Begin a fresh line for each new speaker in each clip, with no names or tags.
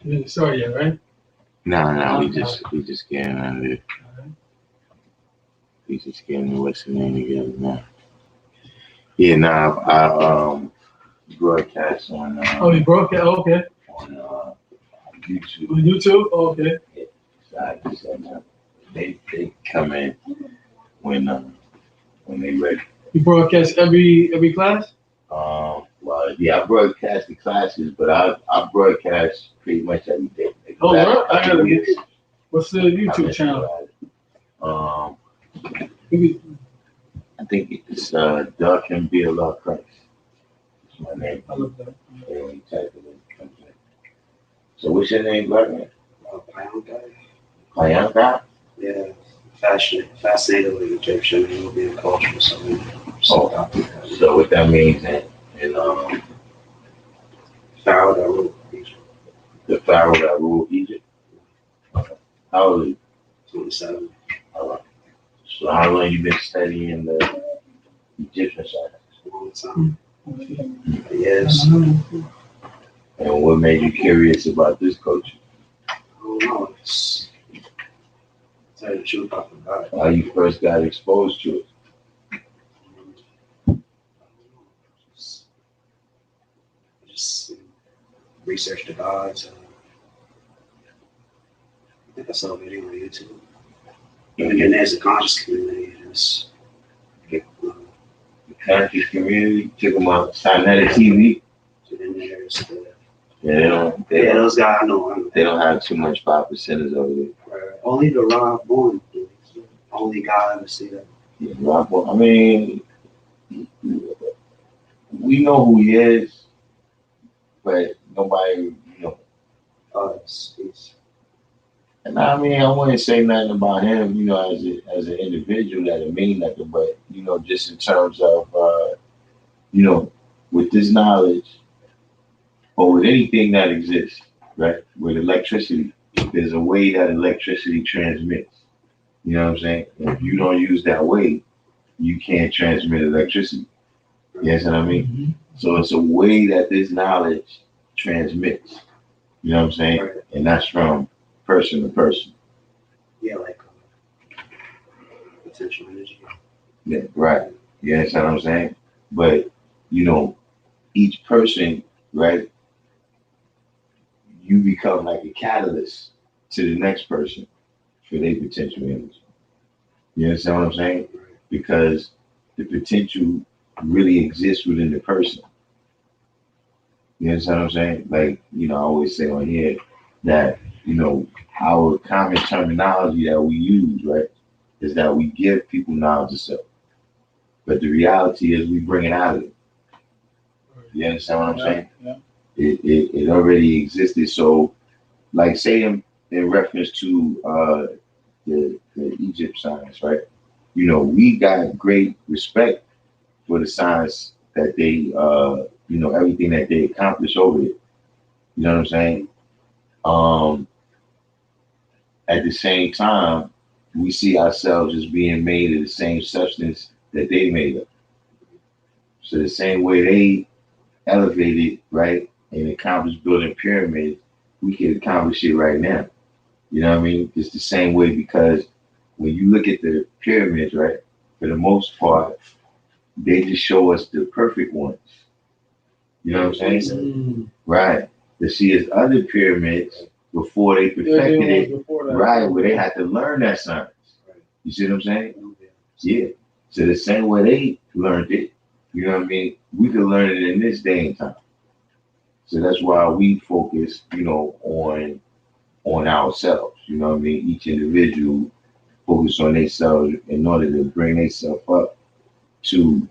You didn't start yet, right?
No, we just getting under it.
All right.
We just getting the what's the name together now. Yeah, nah, I broadcast
Oh, you broke it? Okay.
on YouTube.
On YouTube? Oh, okay.
Yeah, so I just they come in when when they ready.
You broadcast every class?
Well, yeah, I broadcast the classes, but I broadcast pretty much every day. Like the
Oh,
last
what? I
couple
gotta
weeks,
get. What's the
I've
YouTube
been
channel?
sporadic. Um,
Maybe-
I think it's Darkim Be AllahChrist. That's my name.
I love that.
Yeah, when you type it in, it comes in. So what's your name, brother?
Payanka.
Payanka?
Yeah, fascinated with Egyptian and Nubian culture.
Oh, so what that means in
Pharaoh that ruled Egypt,
the Pharaoh that ruled Egypt? How old are you?
27.
All right. So how long you been studying the Egyptian side?
A long time. Yes.
And what made you curious about this culture?
I don't know. It's, to tell you the truth, I forgot.
How you first got exposed to it?
Just research the gods. I think I saw a video on YouTube. Even then, there's a conscious community. It's,
The conscious community took them out Sinetta TV.
then there's the,
Yeah,
yeah, those guys I know.
they don't have too much 5%ers over there.
Only the Rob Bourne. Only guy I ever see that.
Yeah, Rob, I mean, we know who he is, but nobody,
It's
and I mean, I wouldn't say nothing about him, as an individual that it mean nothing, but just in terms of, with this knowledge or with anything that exists, right? With electricity, there's a way that electricity transmits. You know what I'm saying? And if you don't use that way, you can't transmit electricity. You know what I mean?
Mhm.
So it's a way that this knowledge transmits. You know what I'm saying?
right.
And that's from person to person.
Yeah, like potential energy.
Yeah, right. You understand what I'm saying? But each person, right? You become like a catalyst to the next person for their potential energy. You understand what I'm saying? Because the potential really exists within the person. You understand what I'm saying? Like, I always say on here that, our common terminology that we use, right, is that we give people knowledge of self. But the reality is we bring it out of them. You understand what I'm saying?
Yeah.
It already existed. So, like, say in reference to the Egypt science, right? We got great respect for the science that they, everything that they accomplished over it. You know what I'm saying? At the same time, we see ourselves as being made of the same substance that they made of. So the same way they elevated, right, and accomplished building pyramids, we can accomplish it right now. You know what I mean? It's the same way because when you look at the pyramids, right, for the most part, they just show us the perfect ones. You know what I'm saying?
Mm.
Right. To see his other pyramids before they perfected it,
Before that.
right, where they had to learn that science. You see what I'm saying? Yeah. So the same way they learned it, you know what I mean? We can learn it in this day and time. So that's why we focus, on ourselves. You know what I mean? Each individual focus on themselves in order to bring themselves up to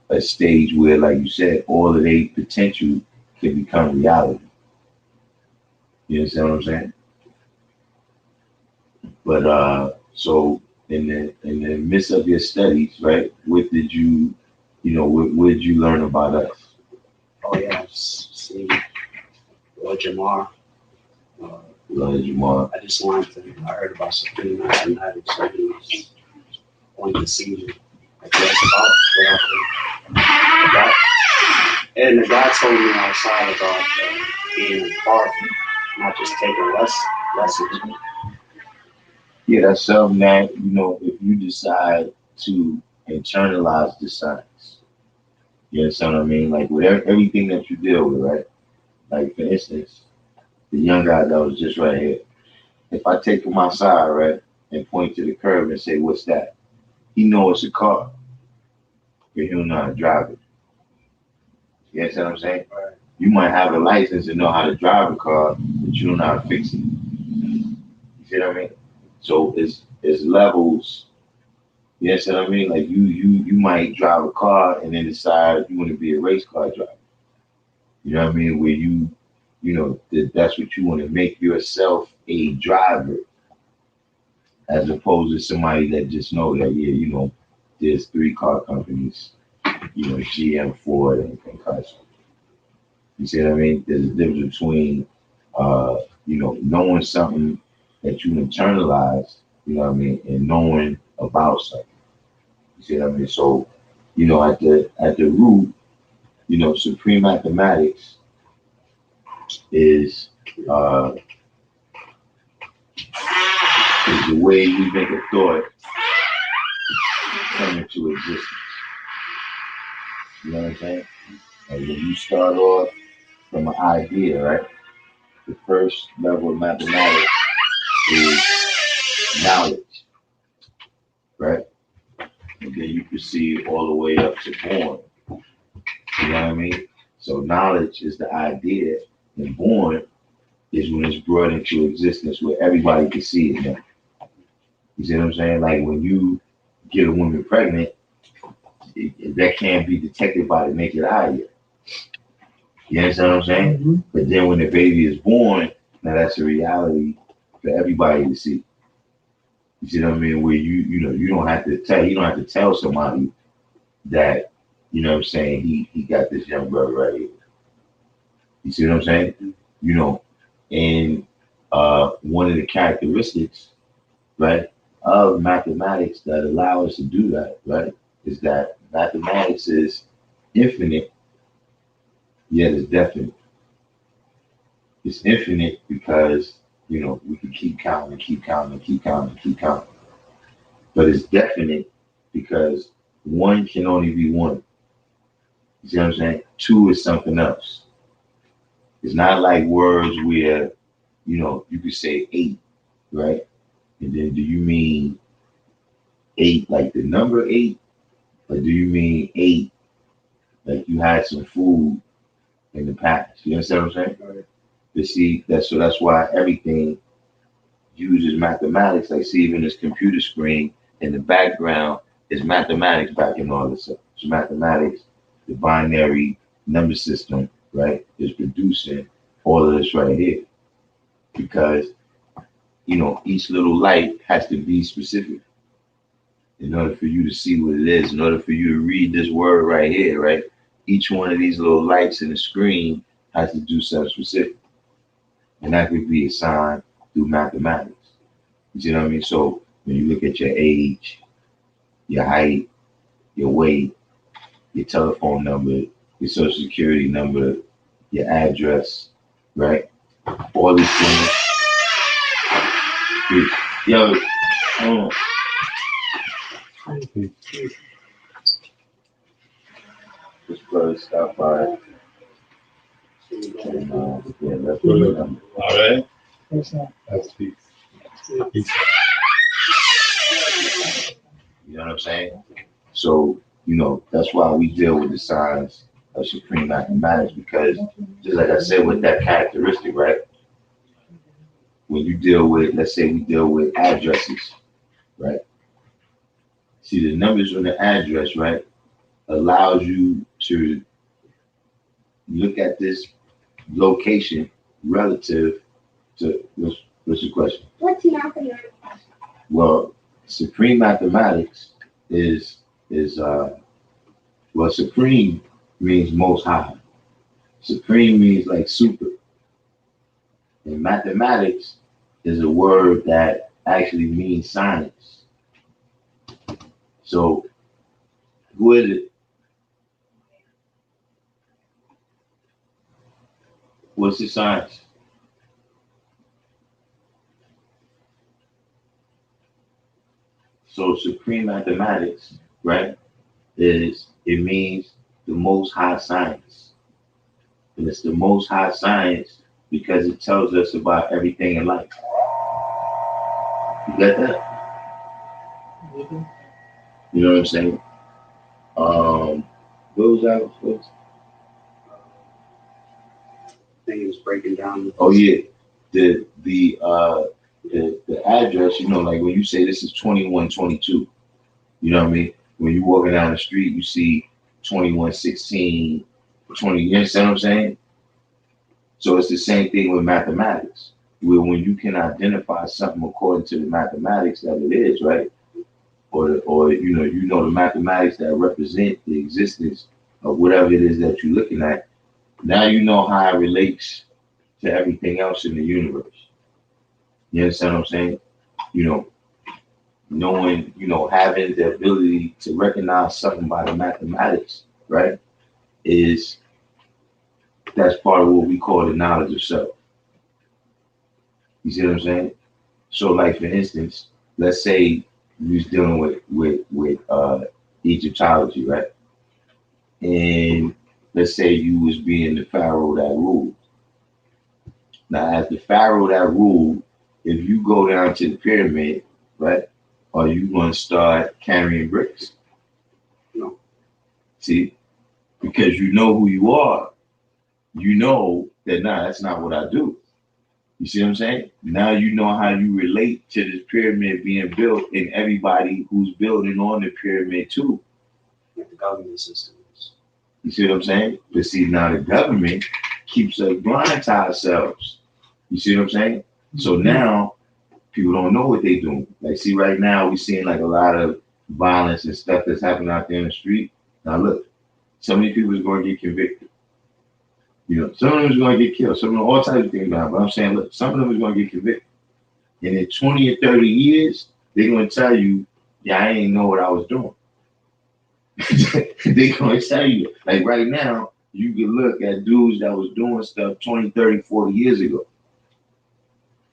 a stage where, like you said, all of their potential can become reality. You understand what I'm saying? But so in the midst of your studies, right? What did you, what did you learn about us?
Oh yeah, see, Jamar.
Lord Jamal.
I just wanted to. I heard about Supreme Mathematics, so he was wanting to see me. Like that's about what I think. And the guy told me outside about being part not just taking lessons.
Yeah, that's something that, if you decide to internalize the science, you understand what I mean? Like with everything that you deal with, right? Like for instance, the young guy that was just right here. If I take him outside, right, and point to the curb and say, "What's that?" He knows it's a car, but he don't know how to drive it. You understand what I'm saying?
Right.
You might have a license and know how to drive a car, but you don't know how to fix it. You see what I mean? So it's levels. You understand what I mean? Like you might drive a car and then decide you want to be a race car driver. You know what I mean? Where that's what you want to make yourself a driver, as opposed to somebody that just know that, there's 3 car companies, GM, Ford, and Chrysler. You see what I mean? There's a difference between, knowing something that you internalize, you know what I mean, and knowing about something. You see what I mean? So, at the root, supreme mathematics is the way you make a thought come into existence. You know what I'm saying? Like when you start off from an idea, right? The first level of mathematics is knowledge, right? And then you proceed all the way up to born. You know what I mean? So knowledge is the idea, and born is when it's brought into existence where everybody can see it now. You see what I'm saying? Like when you get a woman pregnant, that can't be detected by the naked eye yet. You understand what I'm saying?
Mm-hmm.
But then when the baby is born, now that's a reality for everybody to see. You see what I mean? Where you don't have to tell somebody that, you know what I'm saying, he got this young brother right here. You see what I'm saying? And one of the characteristics, right, of mathematics that allow us to do that, right, is that mathematics is infinite, yet it's definite. It's infinite because, we can keep counting, keep counting, keep counting, keep counting. But it's definite because 1 can only be 1. You see what I'm saying? 2 is something else. It's not like words where, you could say 8, right? And then do you mean 8 like the number 8? Or do you mean 8 like you had some food in the past? You understand what I'm saying?
Right.
But see, that's why everything uses mathematics. Like see, even this computer screen in the background is mathematics backing all this up. It's mathematics, the binary number system, right, is producing all of this right here. Because, each little light has to be specific. In order for you to see what it is, in order for you to read this word right here, right, each one of these little lights in the screen has to do something specific. And that could be assigned through mathematics. You see what I mean? So when you look at your age, your height, your weight, your telephone number, your social security number, your address, right? All these things. Yo, this brother stopped by. And, that's what it is.
All right.
That's
peace.
You know what I'm saying? So, that's why we deal with the signs of supreme mathematics, because just like I said, with that characteristic, right? When you deal with, let's say we deal with addresses, right? See, the numbers on the address, right, allows you to look at this location relative to, what's the question?
What's mathematics?
Well, supreme mathematics is supreme means most high. Supreme means like super. And mathematics is a word that actually means science. So who is it? What's the science? So supreme mathematics, right, it means the most high science. And it's the most high science because it tells us about everything in life. You got that?
Mhm.
You know what I'm saying? What was that?
I think he was breaking down.
Oh yeah, the address. You know, like when you say this is 2122. You know what I mean? When you walking down the street, you see 2116, 20. You understand what I'm saying? So it's the same thing with mathematics. Where when you can identify something according to the mathematics that it is, right? Or you know the mathematics that represent the existence of whatever it is that you're looking at. Now you know how it relates to everything else in the universe. You understand what I'm saying? You know, knowing, having the ability to recognize something by the mathematics, right? Is That's part of what we call the knowledge of self. You see what I'm saying? So, like for instance, let's say you was dealing with Egyptology, right? And let's say you was being the pharaoh that ruled. Now, as the pharaoh that ruled, if you go down to the pyramid, right, are you going to start carrying bricks?
No.
See, because you know who you are, you know that that's not what I do. You see what I'm saying? Now you know how you relate to this pyramid being built and everybody who's building on the pyramid too.
Like the government system is.
You see what I'm saying? But see, now the government keeps us blind to ourselves. You see what I'm saying? So now people don't know what they're doing. Like, see, right now we're seeing like a lot of violence and stuff that's happening out there in the street. Now look, so many people is going to get convicted. Some of them is going to get killed. Some of them, all types of things about. But I'm saying, look, some of them is going to get convicted. And in 20 or 30 years, they're going to tell you, yeah, I ain't know what I was doing. They're going to tell you, like right now, you can look at dudes that was doing stuff 20, 30, 40 years ago.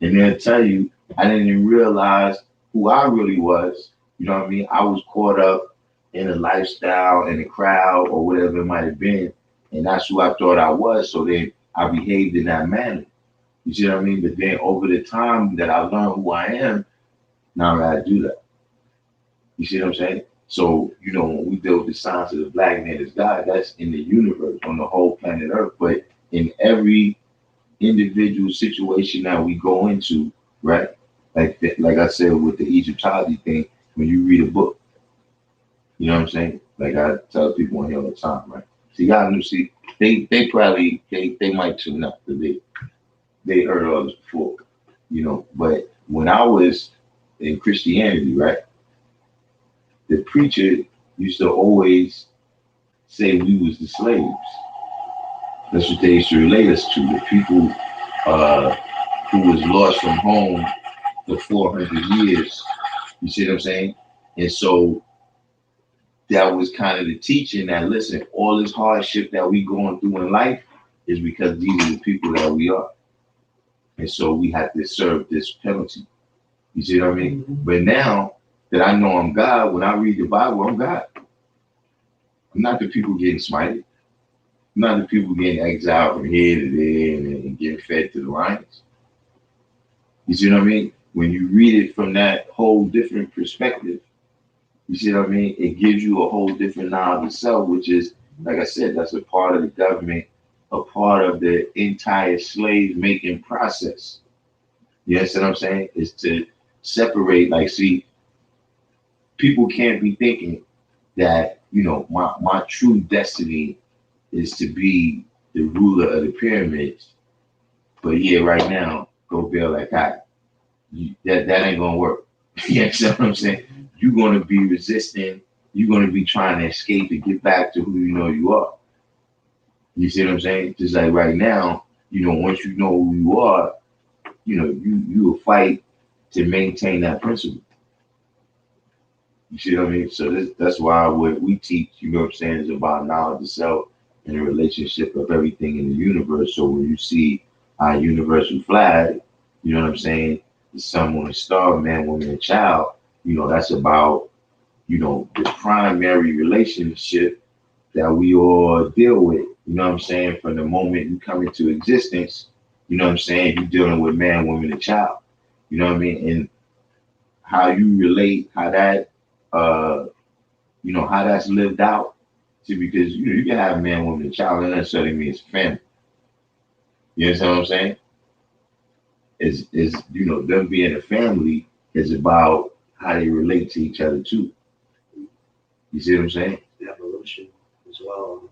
And they'll tell you, I didn't even realize who I really was. You know what I mean? I was caught up in a lifestyle and a crowd or whatever it might have been. And that's who I thought I was. So then I behaved in that manner. You see what I mean? But then over the time that I learned who I am, now I gotta do that. You see what I'm saying? So, when we deal with the science of the black man as God, that's in the universe, on the whole planet Earth. But in every individual situation that we go into, right? Like I said with the Egyptology thing, when you read a book, you know what I'm saying? Like I tell people on here all the time, right? So you gotta see, they probably they might tune up because they heard all this before, But when I was in Christianity, right, the preacher used to always say we was the slaves. That's what they used to relate us to, the people who was lost from home for 400 years. You see what I'm saying? And so that was kind of the teaching that, listen, all this hardship that we going through in life is because these are the people that we are. And so we have to serve this penalty. You see what I mean?
Mhm.
But now that I know I'm God, when I read the Bible, I'm God. I'm not the people getting smited. I'm not the people getting exiled from here to there and getting fed to the lions. You see what I mean? When you read it from that whole different perspective, you see what I mean? It gives you a whole different knowledge of self, which is, like I said, that's a part of the government, a part of the entire slave making process. You understand what I'm saying? Is to separate, like, see, people can't be thinking that, my true destiny is to be the ruler of the pyramids. But yeah, right now, go bail that cotton. That ain't gonna work. You understand what I'm saying? You're gonna be resisting. You're gonna be trying to escape and get back to who you know you are. You see what I'm saying? Just like right now, once you know who you are, you will fight to maintain that principle. You see what I mean? So that's why what we teach, you know what I'm saying, is about knowledge of self and the relationship of everything in the universe. So when you see our universal flag, you know what I'm saying, the sun, moon, and star, man, woman, and child, that's about, the primary relationship that we all deal with. You know what I'm saying? From the moment you come into existence, you know what I'm saying? You're dealing with man, woman, and child. You know what I mean? And how you relate, how that, how that's lived out. See, because, you can have a man, woman, and child, and that necessarily means family. You understand what I'm saying? Them being a family is about how they relate to each other too. You see what I'm saying?
Evolution as well.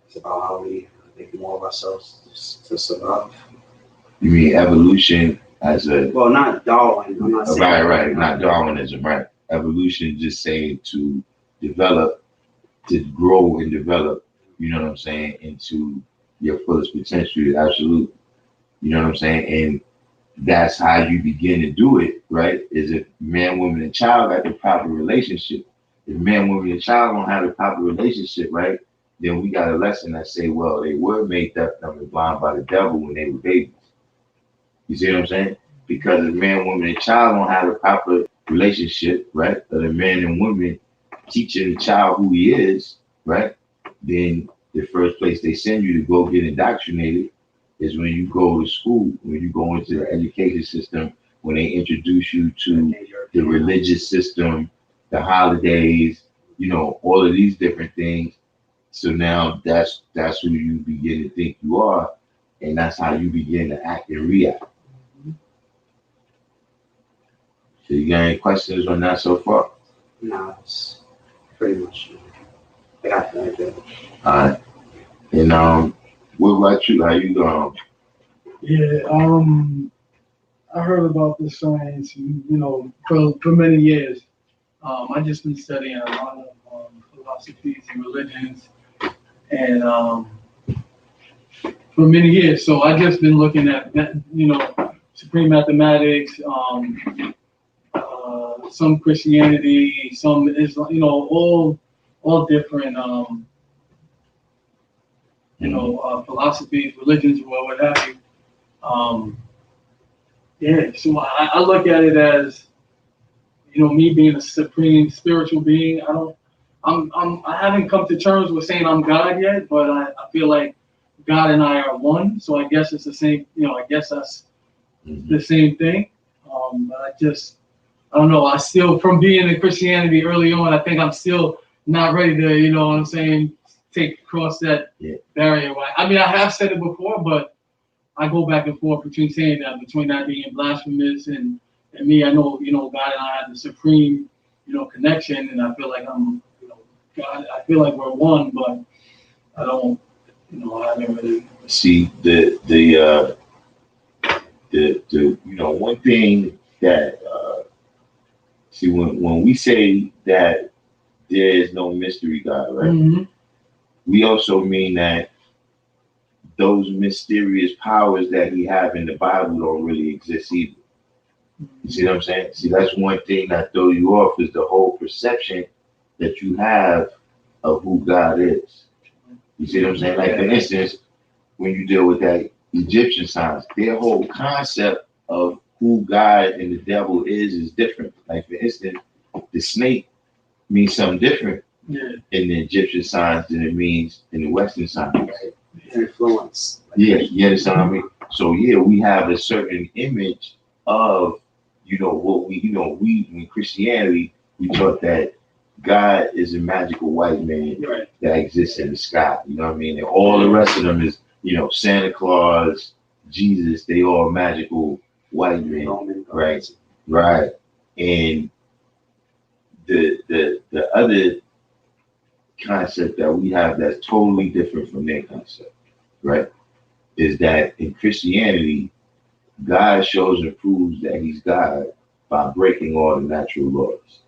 It's about how we think more of ourselves to survive.
You mean evolution as a
Well, not Darwin. I'm not saying
right, not Darwinism, right? Evolution just saying to develop, to grow and develop. You know what I'm saying? Into your fullest potential, absolute. You know what I'm saying? And that's how you begin to do it, right? Is if man, woman, and child got the proper relationship. If man, woman, and child don't have the proper relationship, right? Then we got a lesson that say, well, they were made deaf, dumb, and blind by the devil when they were babies. You see what I'm saying? Because if man, woman, and child don't have a proper relationship, right? Or the man and woman teaching the child who he is, right? Then the first place they send you to go get indoctrinated is when you go to school, when you go into the education system, when they introduce you to the religious system, the holidays, all of these different things. So now that's who you begin to think you are, and that's how you begin to act and react. So you got any questions on that so far?
No, it's pretty much. I got that.
All right. And what about you? How you doing?
Yeah, I heard about this science, for many years. I just been studying a lot of philosophies and religions, and for many years. So I just been looking at, supreme mathematics, some Christianity, some Islam, all different, philosophies, religions, or what have you. So I look at it as, me being a supreme spiritual being. I haven't come to terms with saying I'm God yet, but I feel like God and I are one. So I guess it's the same, I guess that's the same thing. But I don't know. I still, from being in Christianity early on, I think I'm still not ready to, cross that barrier. I mean, I have said it before, but I go back and forth between that being blasphemous and me. I know, God and I have the supreme, connection, and I feel like I'm, God. I feel like we're one, but I don't, I haven't really.
See one thing that when we say that there is no mystery God, right?
Mm-hmm.
We also mean that those mysterious powers that we have in the Bible don't really exist either. You see what I'm saying? See, that's one thing that throws you off is the whole perception that you have of who God is. You see what I'm saying? Like, for instance, when you deal with that Egyptian science, their whole concept of who God and the devil is different. Like, for instance, the snake means something different in the Egyptian science than it means in the Western science.
Right. Influence.
You understand what I mean? So we have a certain image of, what we in Christianity, we taught that God is a magical white man that exists in the sky. You know what I mean? And all the rest of them is, Santa Claus, Jesus, they all magical white men. Right. Right. And the other concept that we have that's totally different from their concept, right, is that in Christianity, God shows and proves that he's God by breaking all the natural laws.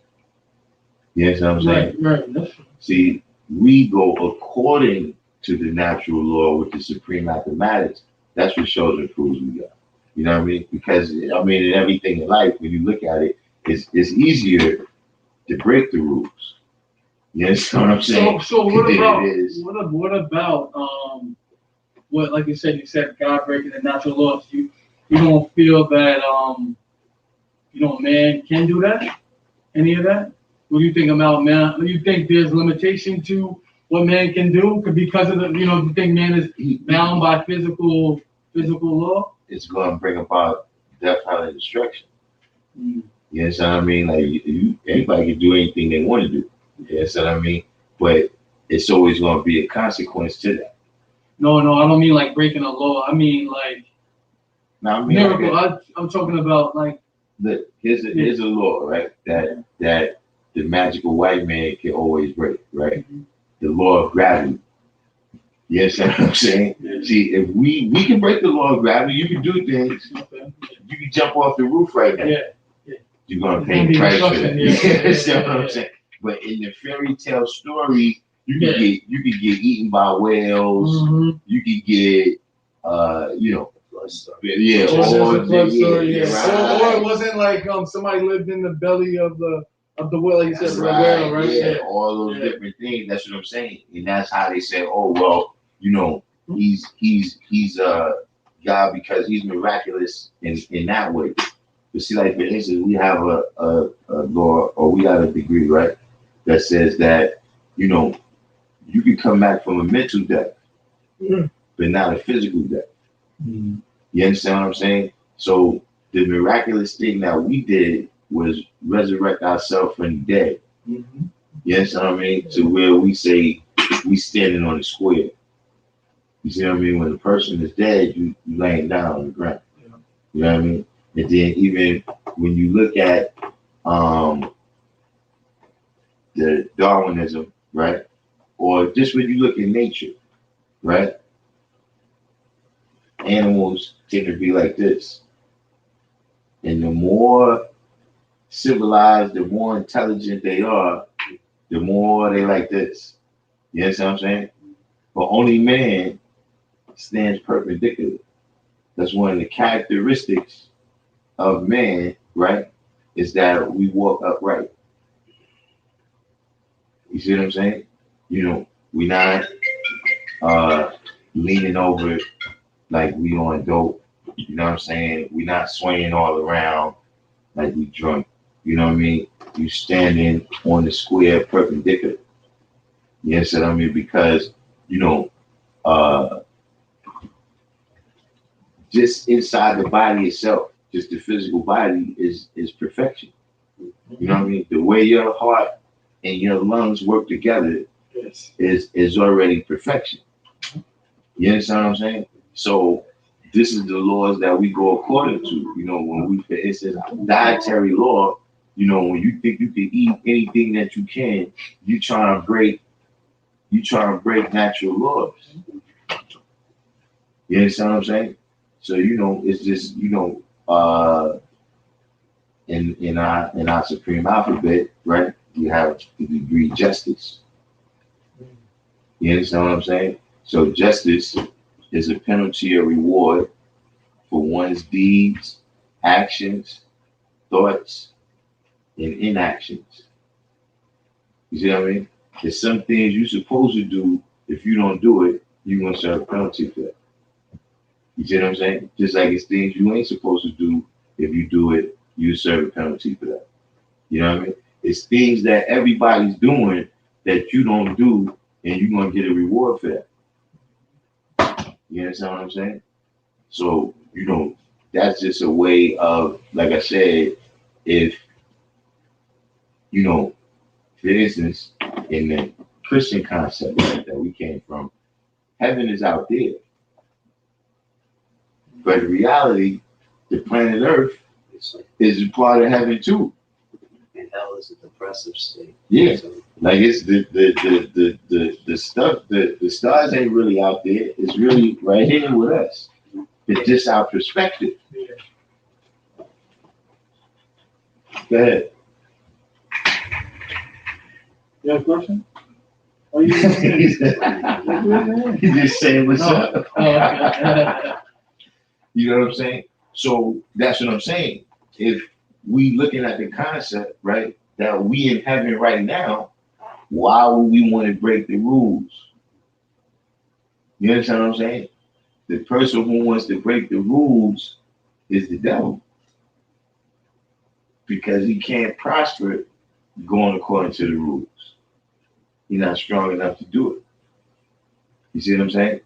You understand what I'm saying?
Right.
See, we go according to the natural law with the supreme mathematics. That's what shows and proves we got. You know what I mean? Because, in everything in life, when you look at it, it's easier to break the rules. You understand what I'm saying?
So what about what, like you said God breaking the natural laws. You don't feel that man can do that? Any of that? What do you think about man? Do you think there's limitation to what man can do because of the, do you think man is bound by physical law?
It's going to bring about death, hell, and destruction.
Mm.
You know what I mean? Like anybody can do anything they want to do. You know what I mean? But it's always going to be a consequence to that.
No, I don't mean like breaking a law. I mean like miracle. I'm talking about like.
Look, here's a law, right? That the magical white man can always break, right? Mm-hmm. The law of gravity. Yes, you know what I'm saying? Yeah. See, if we can break the law of gravity, you can do things. Okay. You can jump off the roof right now. Yeah. You're gonna pay the price for that. You know what I'm saying? But in the fairy tale story, you can get eaten by whales. Mm-hmm. You could get yeah,
or it wasn't like somebody lived in the belly of the whale, like you said, the whale, right?
Yeah, all those different things. That's what I'm saying, and that's how they said, oh well, he's God because he's miraculous in that way. But see, like for instance, we have a law, or we got a degree, right, that says that you can come back from a mental death, but not a physical death. Mm-hmm. You understand what I'm saying? So the miraculous thing that we did was resurrect ourselves from the dead. Mm-hmm. You understand what I mean? To where we say we standing on the square. You see what I mean? When the person is dead, you laying down on the ground. Yeah. You know what I mean? And then even when you look at the Darwinism, right? Or just when you look at nature, right? Animals tend to be like this. And the more civilized, the more intelligent they are, the more they like this. You understand what I'm saying? But only man stands perpendicular. That's one of the characteristics of man, right? Is that we walk upright. You see what I'm saying? We're not leaning over like we on dope. You know what I'm saying? We're not swaying all around like we drunk. You know what I mean? You standing on the square perpendicular. You know what I mean? Because, just inside the body itself, just the physical body is perfection. You know what I mean? The way your heart and your lungs work together is already perfection. You understand what I'm saying? So this is the laws that we go according to. When we, for instance, dietary law, when you think you can eat anything that you can, you trying to break natural laws. You understand what I'm saying? So it's just in our supreme alphabet, right? You have the degree justice. You understand what I'm saying? So justice is a penalty or reward for one's deeds, actions, thoughts, and inactions. You see what I mean? There's some things you're supposed to do. If you don't do it, you're going to serve a penalty for that. You see what I'm saying? Just like it's things you ain't supposed to do. If you do it, you serve a penalty for that. You know what I mean? It's things that everybody's doing that you don't do, and you're going to get a reward for that. You understand what I'm saying? So, that's just a way of, like I said, if, for instance, in the Christian concept that we came from, heaven is out there. But in reality, the planet Earth is a part of heaven too.
And hell is a depressive state.
Yeah. Like it's the stuff, the stars ain't really out there. It's really right here with us. It's just our perspective. Yeah. Go ahead.
You have a question?
He's just saying what's up. You know what I'm saying? So that's what I'm saying. If we looking at the concept, right, that we in heaven right now, why would we want to break the rules? You understand what I'm saying? The person who wants to break the rules is the devil. Because he can't prosper going according to the rules. You're not strong enough to do it. You see what I'm saying?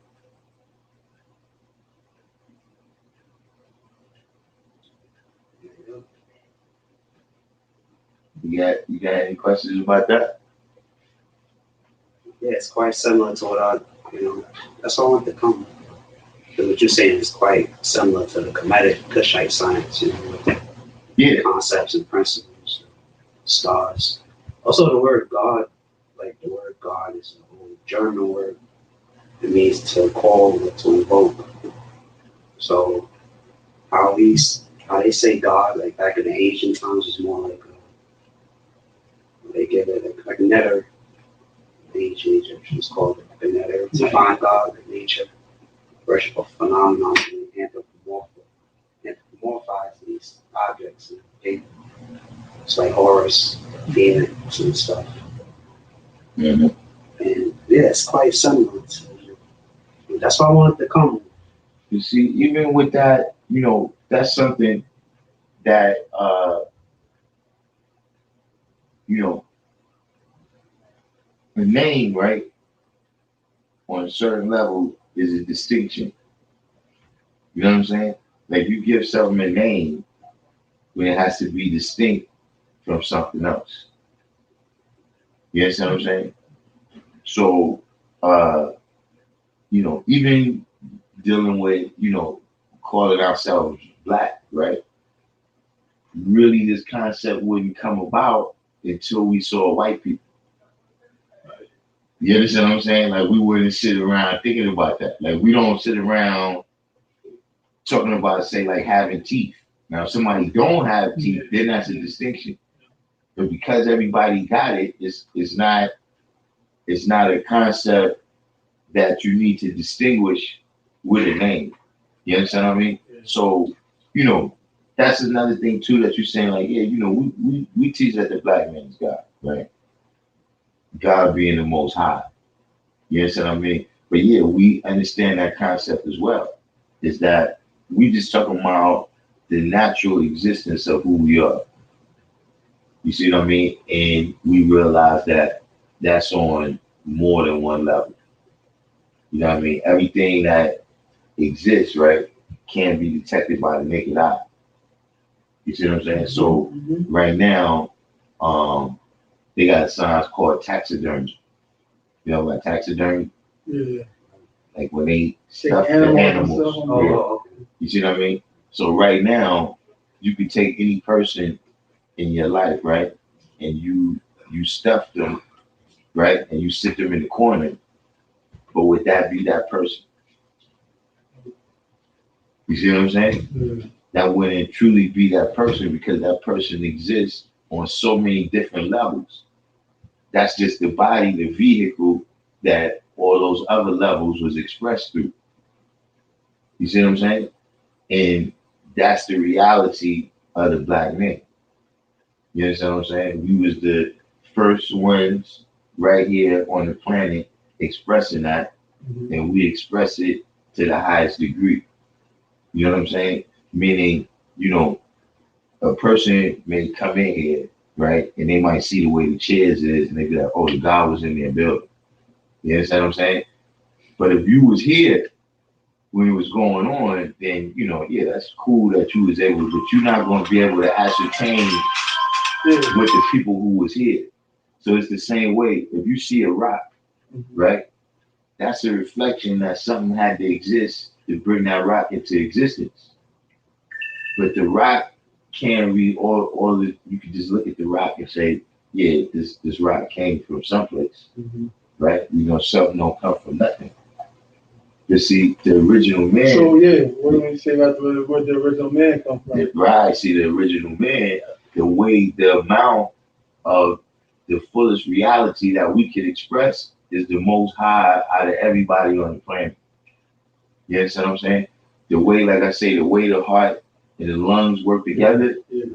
You got any questions about that?
Yeah, it's quite similar to what that's all I want to come. What you're saying is quite similar to the Kemetic Kushite science, with the concepts and principles, stars. Also, the word God, like the word God is an old German word. It means to call or to invoke. So how they say God, like back in the ancient times, is more like they give it like netter. The ancient Egyptians called it the netter, to find God in nature, worship of phenomenon, and anthropomorphize these objects and they, it's like Horus, Phoenix, and stuff.
Mm-hmm.
And yeah, it's quite similar to, that's why I wanted to come.
You see, even with that, that's something that a name, right, on a certain level is a distinction. You know what I'm saying? Like you give something a name when it has to be distinct from something else. You understand what I'm saying? So, even dealing with, calling ourselves black, right? Really, this concept wouldn't come about until we saw white people. You understand what I'm saying? Like we wouldn't sit around thinking about that. Like we don't sit around talking about, say, like having teeth. Now, if somebody don't have teeth, then that's a distinction. But because everybody got it, it's not a concept that you need to distinguish with a name. You understand what I mean? So, that's another thing too that you're saying, like, yeah, we teach that the black man is God, right? God being the most high. You understand what I mean? But yeah, we understand that concept as well. Is that we just talking about the natural existence of who we are. You see what I mean? And we realize that that's on more than one level. You know what I mean? Everything that exists, right, can be detected by the naked eye. You see what I'm saying? So right now, they got science called taxidermy. You know what taxidermy?
Yeah.
Like when they stuff the animals. You see what I mean? So right now, you can take any person in your life, right? And you stuff them, right? And you sit them in the corner. But would that be that person? You see what I'm saying?
Yeah.
That wouldn't truly be that person because that person exists on so many different levels. That's just the body, the vehicle that all those other levels was expressed through. You see what I'm saying? And that's the reality of the black man. You understand what I'm saying? We was the first ones right here on the planet expressing that, and we express it to the highest degree. You know what I'm saying? Meaning, a person may come in here, right? And they might see the way the chairs is, and they be like, oh, the God was in their building. You understand what I'm saying? But if you was here when it was going on, then, yeah, that's cool that you was able, but you're not going to be able to ascertain with the people who was here. So it's the same way. If you see a rock, right? That's a reflection that something had to exist to bring that rock into existence. But the rock can't be all you can just look at the rock and say, yeah, this rock came from someplace. Right? Something don't come from nothing. You see, the original man.
So yeah, what do we say about where the original man come from?
Right. See, the original man, the amount of the fullest reality that we can express is the most high out of everybody on the planet. You understand what I'm saying? The way, like I say, the way the heart and the lungs work together.
Yeah.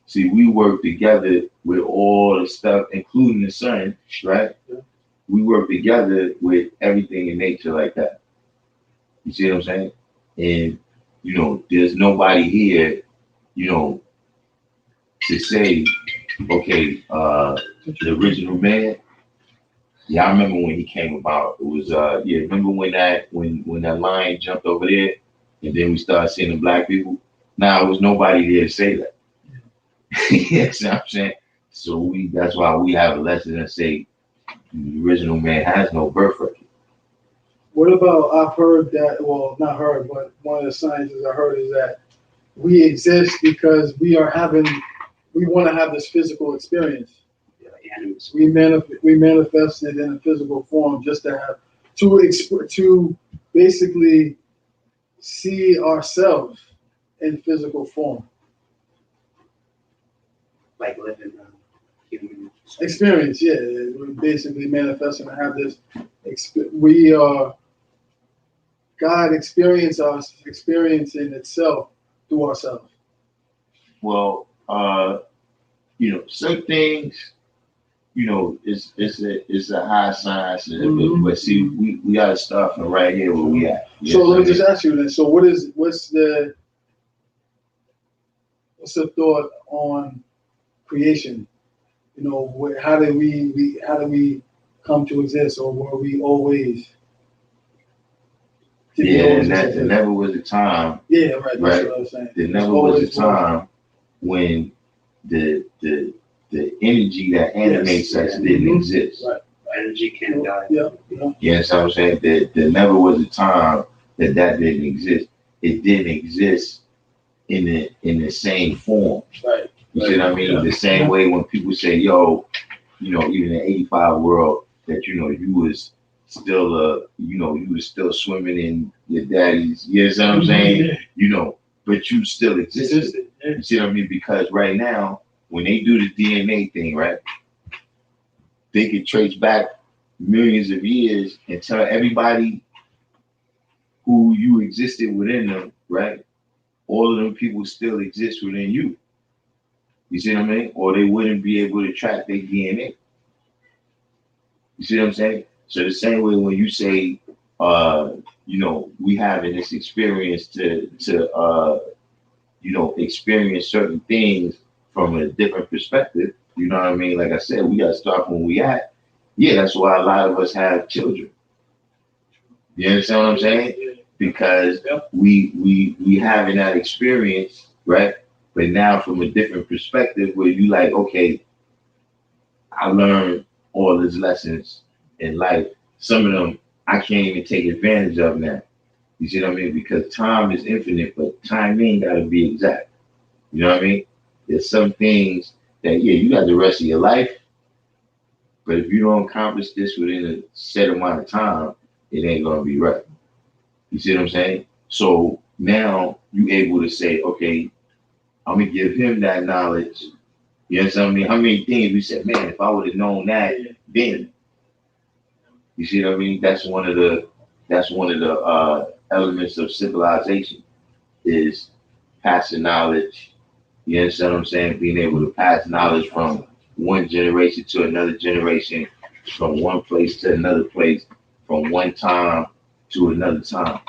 See, we work together with all the stuff, including the sun, right?
Yeah.
We work together with everything in nature like that. You see what I'm saying? And, there's nobody here, to say okay, the original man. Yeah, I remember when he came about. It was yeah, remember when that lion jumped over there and then we started seeing the black people? Now there was nobody there to say that. Yes, you know what I'm saying? So that's why we have a lesson that say the original man has no birth record.
What about, I've heard that, well, not heard, but one of the sciences I heard is that we exist because we want to have this physical experience. We manifested in a physical form just to have, to basically see ourselves in physical form.
Like living human
Experience, yeah. We're basically manifesting to have this, we are, God experiencing itself through ourselves.
Well, some things, it's a high science, but see, we got to start from right here where we at.
So let me just ask you then. So what's the thought on creation? How did we come to exist, or were we always?
Yeah, there never was a time.
Yeah, right. That's what I was saying.
There never was a time when the energy that animates us didn't exist.
Right. Energy can't die.
Yeah.
Yes, I'm saying there never was a time that didn't exist. It didn't exist in the same form.
Right.
You see what I mean? The same way when people say, "Yo, even in '85 world, that you was still you was still swimming in your daddy's." You know what I'm saying?
Yeah.
But you still existed.
Yeah.
You see what I mean? Because right now, when they do the DNA thing, right, they can trace back millions of years and tell everybody who you existed within them, right? All of them people still exist within you. You see what I mean? Or they wouldn't be able to track their DNA. You see what I'm saying? So the same way when you say, we having this experience to experience certain things from a different perspective. You know what I mean? Like I said, we got to start from where we at. Yeah, that's why a lot of us have children. You understand what I'm saying? Because we having that experience, right? But now from a different perspective, where you like, okay, I learned all these lessons in life. Some of them I can't even take advantage of now. You see what I mean? Because time is infinite, but time ain't got to be exact. You know what I mean? There's some things that, you got the rest of your life, but if you don't accomplish this within a set amount of time, it ain't going to be right. You see what I'm saying? So now you able to say, okay, I'm going to give him that knowledge. You know what I mean? How many things we said, man, if I would have known that then, you see what I mean? That's one of the elements of civilization is passing knowledge. You understand what I'm saying? Being able to pass knowledge from one generation to another generation, from one place to another place, from one time to another time.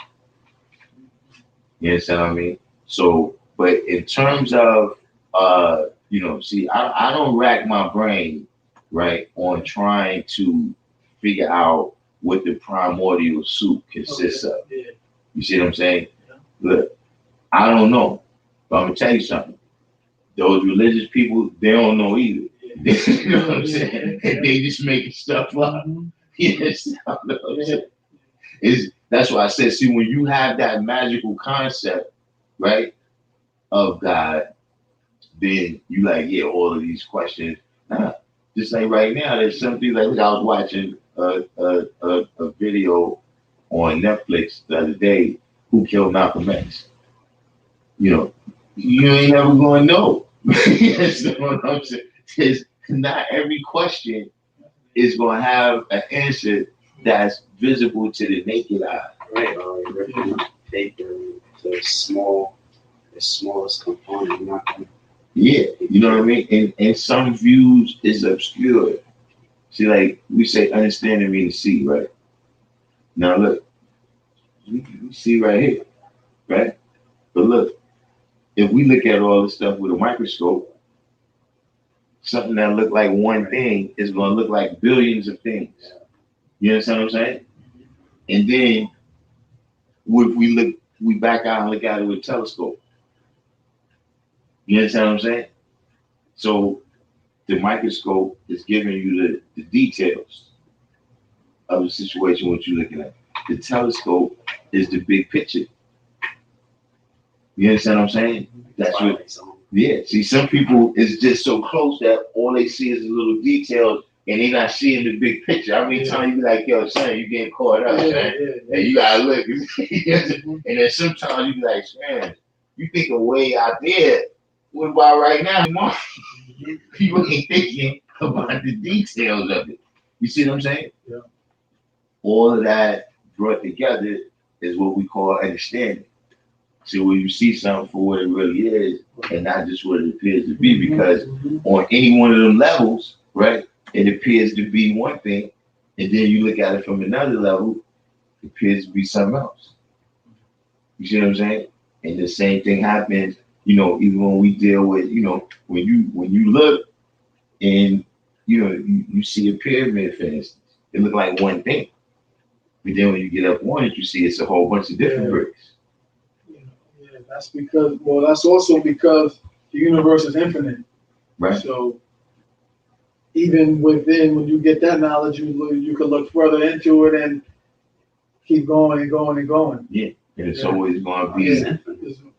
You understand what I mean? So, but in terms of, see, I don't rack my brain, right, on trying to figure out what the primordial soup consists of.
Yeah.
You see what I'm saying? Yeah. Look, I don't know, but I'm gonna tell you something. Those religious people, they don't know either. Yeah. You know what I'm saying? Yeah. They just making stuff up. Yes, you know what I'm saying? That's why I said, see, when you have that magical concept, right, of God, then you like, all of these questions. Nah, just like right now, there's something like, look, I was watching a video on Netflix the other day, who killed Malcolm X. You ain't never going to know. That's what I'm saying. Because not every question is going to have an answer that's visible to the naked eye.
Right. Paper, the smallest component. Not gonna,
you know what I mean? And some views is obscure. See, like we say, understanding means to see, right? Now look, we see right here, right? But look, if we look at all this stuff with a microscope, something that look like one thing is going to look like billions of things. You understand what I'm saying? And then if we back out and look at it with a telescope. You understand what I'm saying? So the microscope is giving you the details of the situation what you're looking at. The telescope is the big picture. You understand what I'm saying? That's what. Yeah. See, some people is just so close that all they see is the little details, and they not seeing the big picture. I mean, time you be like, "Yo, son, you getting caught up, man," and you gotta look. And then sometimes you be like, "Man, you think a way out there? What about right now, Mom?" People ain't thinking about the details of it. You see what I'm saying?
Yeah.
All of that brought together is what we call understanding. So when you see something for what it really is, and not just what it appears to be, because on any one of them levels, right, it appears to be one thing, and then you look at it from another level, it appears to be something else. You see what I'm saying? And the same thing happens, even when we deal with, when you look and you see a pyramid, for instance, it look like one thing, but then when you get up on it, you see it's a whole bunch of different bricks.
That's also because the universe is infinite.
Right.
So even within, when you get that knowledge, you can look further into it and keep going and going and going.
Yeah, and it's always going to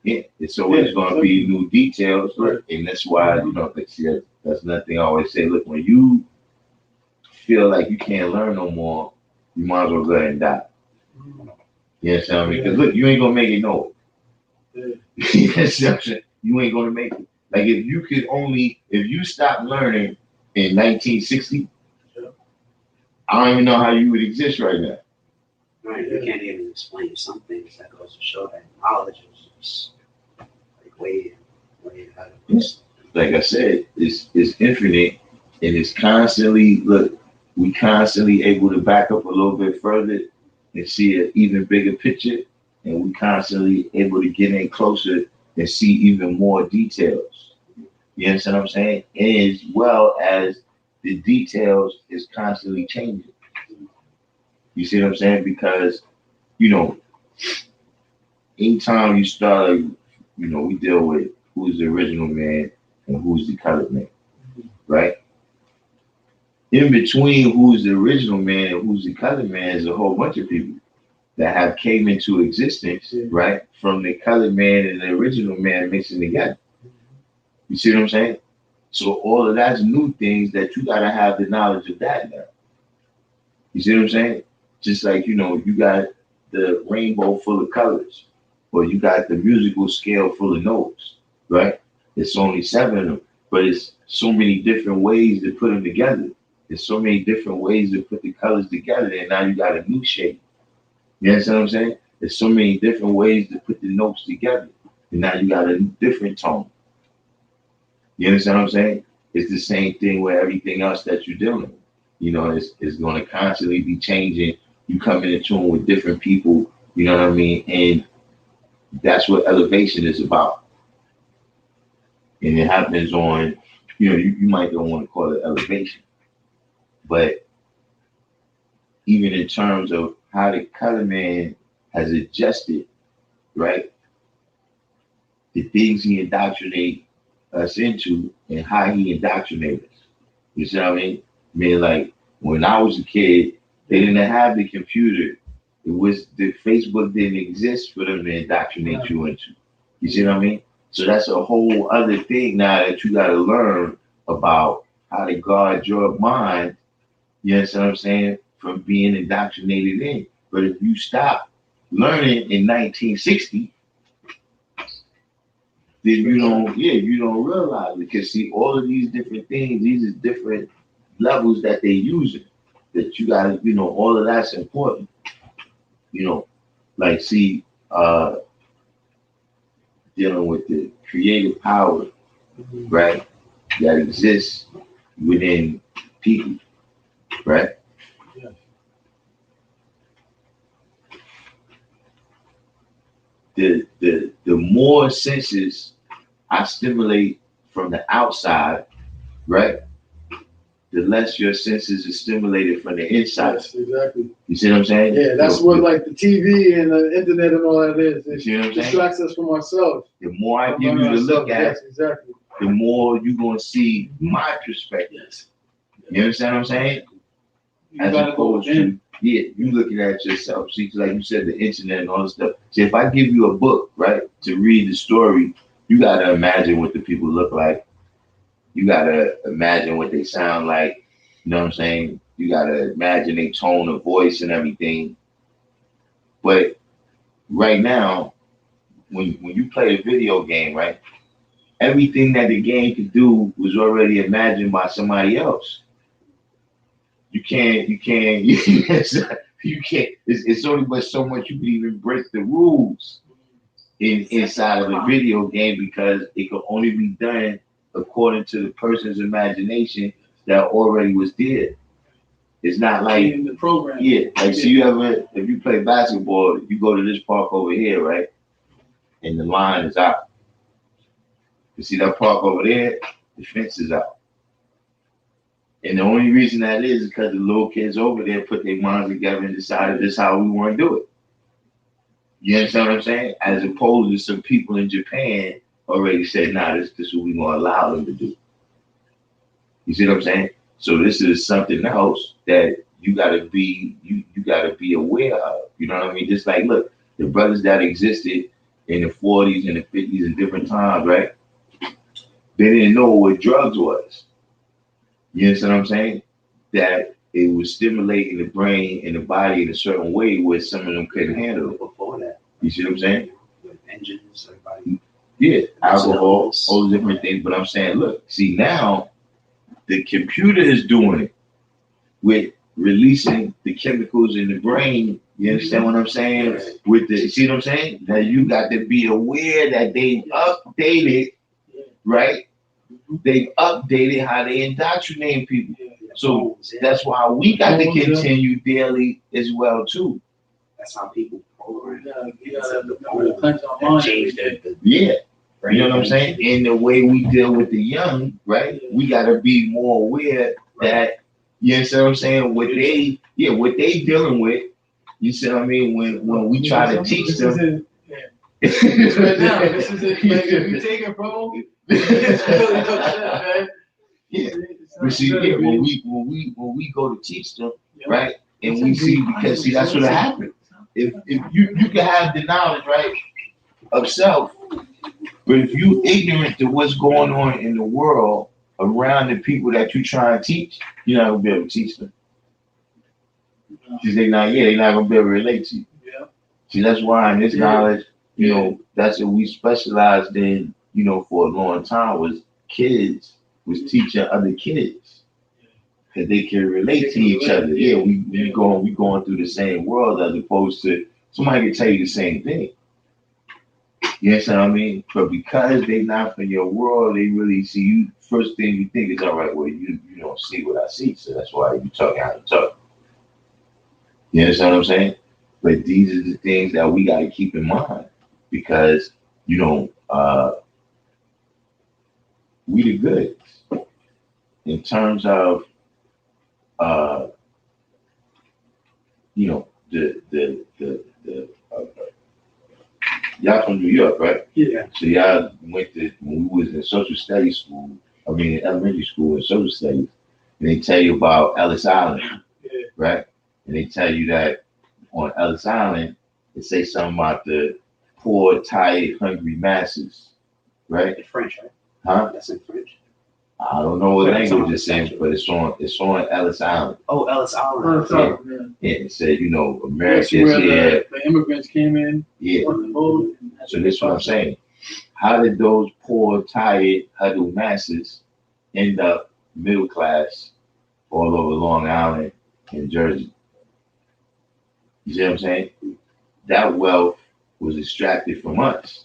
be, it's always going to be new details, right? And that's why, that's nothing I always say. Look, when you feel like you can't learn no more, you might as well go ahead and die. You understand what I mean? Because look, you ain't going to make it no. You ain't gonna make it. Like if you stop learning in 1960, I don't even know how you would exist right now.
Right, you can't even explain some things. That goes to show that knowledge is just like way ahead of us.
Like I said, it's infinite, and it's constantly we constantly able to back up a little bit further and see an even bigger picture. And we constantly able to get in closer and see even more details. You understand what I'm saying? And as well as the details is constantly changing. You see what I'm saying? Because, anytime you start, we deal with who's the original man and who's the colored man, right? In between who's the original man and who's the colored man is a whole bunch of people that have came into existence, right, from the colored man and the original man mixing together. You see what I'm saying? So all of that's new things that you gotta have the knowledge of that now. You see what I'm saying? Just like, you got the rainbow full of colors, or you got the musical scale full of notes, right? It's only 7 of them, but it's so many different ways to put them together. There's so many different ways to put the colors together, and now you got a new shape. You understand what I'm saying? There's so many different ways to put the notes together. And now you got a different tone. You understand what I'm saying? It's the same thing with everything else that you're dealing with. It's going to constantly be changing. You come in tune with different people, you know what I mean? And that's what elevation is about. And it happens on, you might don't want to call it elevation. But even in terms of how the color man has adjusted, right? The things he indoctrinate us into and how he indoctrinated us. You see what I mean? I mean, like when I was a kid, they didn't have the computer. The Facebook didn't exist for them to indoctrinate you into. You see what I mean? So that's a whole other thing now that you got to learn about how to guard your mind. You understand what I'm saying? From being indoctrinated in. But if you stop learning in 1960, then you don't realize it. Because see, all of these different things, these are different levels that they using. That you gotta, all of that's important. Like see, dealing with the creative power, right, that exists within people, right? The more senses I stimulate from the outside, right? The less your senses are stimulated from the inside.
Yes, exactly.
You see what I'm saying?
Yeah, that's what like the TV and the internet and all that is. It
see what I'm saying?
distracts us from ourselves.
The more I give you to look at,
yes, exactly.
the more you're gonna see my perspective.
Yes.
You understand what I'm saying? As opposed to, yeah, you looking at yourself. See, like you said, the internet and all this stuff. See, if I give you a book, right, to read the story, you gotta imagine what the people look like. You gotta imagine what they sound like. You know what I'm saying? You gotta imagine their tone of voice and everything. But right now, when you play a video game, right, everything that the game could do was already imagined by somebody else. You can't. It's only but so much you can even break the rules inside of a video game because it can only be done according to the person's imagination that already was there. It's not like
in the program.
Yeah, like so if you play basketball, you go to this park over here, right? And the line is out. You see that park over there? The fence is out. And the only reason that is because the little kids over there put their minds together and decided this is how we want to do it. You understand what I'm saying? As opposed to some people in Japan already said, nah, this is what we're going to allow them to do. You see what I'm saying? So this is something else that you gotta be aware of. You know what I mean? Just like look, the brothers that existed in the 40s and the 50s and different times, right? They didn't know what drugs was. You understand what I'm saying? That it was stimulating the brain and the body in a certain way where some of them couldn't handle it.
Before that.
You see what I'm saying?
With engines, everybody.
Yeah, alcohol, all the different things. But I'm saying, look, see now the computer is doing it with releasing the chemicals in the brain. You understand what I'm saying?
Right.
With the, see what I'm saying? Now you got to be aware that they updated, right? They updated how they indoctrinate people. So that's why we got to continue daily as well too.
That's how people program.
Change
Yeah. You know what I'm saying? In the way we deal with the young, right? We gotta be more aware that, you understand what I'm saying? What they dealing with, you see what I mean? When we try to teach them.
This right now, this is it. Like, if you take it, bro, it's really upset, man.
Yeah. But see, when we go to teach them, right? And we see, because see, that's what happened. If you can have the knowledge, right, of self, but if you ignorant to what's going on in the world around the people that you try to teach, you're not gonna be able to teach them. Because they're not gonna be able to relate to you.
Yeah.
See, that's why in this knowledge, you know, that's what we specialized in, you know, for a long time was teaching other kids. Because they can relate to each other. Yeah, we going through the same world as opposed to somebody can tell you the same thing. You understand what I mean? But because they not from your world, they really see you. First thing you think is, all right, well, you don't see what I see, so that's why you talk how you talk. You understand what I'm saying? But these are the things that we got to keep in mind because, you know, we the goods in terms of, you know, the y'all from New York, right?
Yeah.
So y'all went to, when we was in social studies school, in elementary school in social studies, and they tell you about Ellis Island, right? And they tell you that on Ellis Island, they say something about the poor, tired, hungry masses, right?
In French, right?
Huh?
That's in French.
I don't know what language it's in, but it's on Ellis Island.
Oh, Ellis Island.
Yeah, it said, you know, America's
where
here.
the immigrants came in.
Yeah.
On the boat.
So this is what I'm saying. How did those poor, tired, huddled masses end up middle class all over Long Island and Jersey? You see what I'm saying? That wealth was extracted from us.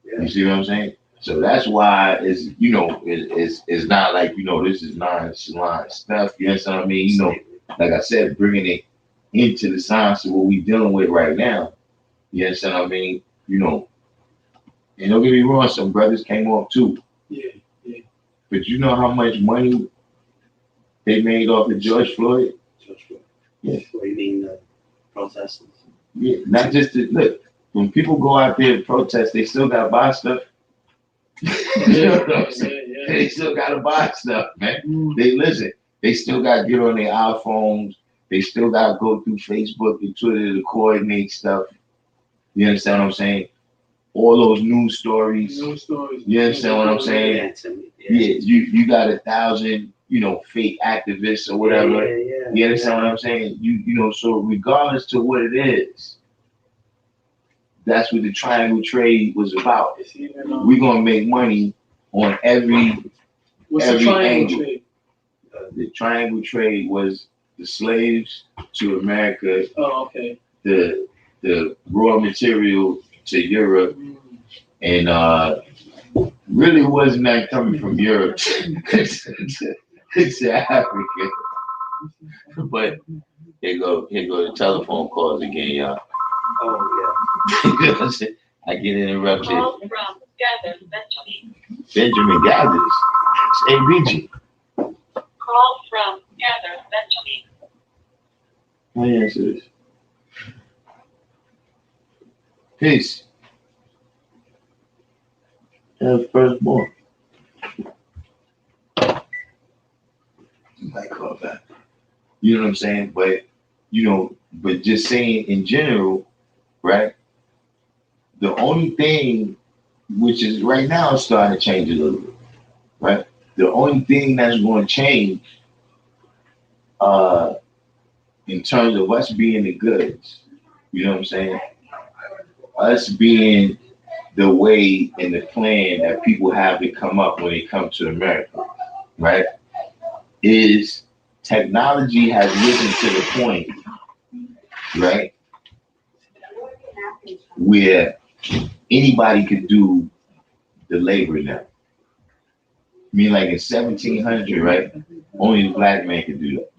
You see what I'm saying? So that's why it's, you know, it's not like, you know, this is nonchalant stuff. You understand what I mean? You know, like I said, bringing it into the science of what we're dealing with right now. You understand what I mean? You know, and don't get me wrong, some brothers came off too.
Yeah.
But you know how much money they made off of George Floyd? Yeah.
What do you mean the protesters?
Yeah, not just to look. When people go out there and protest, they still gotta buy stuff. You know what I'm saying? They still gotta buy stuff, man. They listen. They still gotta get on their iPhones. They still gotta go through Facebook and Twitter to coordinate stuff. You understand what I'm saying? All those news stories.
News stories.
You understand what I'm saying? Yeah, you got 1,000, fake activists or whatever. You understand what I'm saying? So regardless to what it is, that's what the triangle trade was about. We're gonna make money on every triangle angle. Trade? The triangle trade was the slaves to America.
Oh, okay.
The raw material to Europe, and really wasn't that coming from Europe to Africa. But here go the telephone calls again, y'all.
Oh
yeah. I get interrupted.
Call from Gather, Benjamin.
Benjamin Gathers. It's ABG.
Call from Gather, Benjamin.
How do you answer this? Peace. Firstborn. Might call back. You know what I'm saying? But but just saying in general, right? The only thing which is right now starting to change a little bit, right? The only thing that's going to change in terms of us being the goods, you know what I'm saying? Us being the way and the plan that people have to come up when they come to America, right? Is technology has risen to the point, right? Where anybody could do the labor now. I mean, like in 1700, right? Only the black man could do that.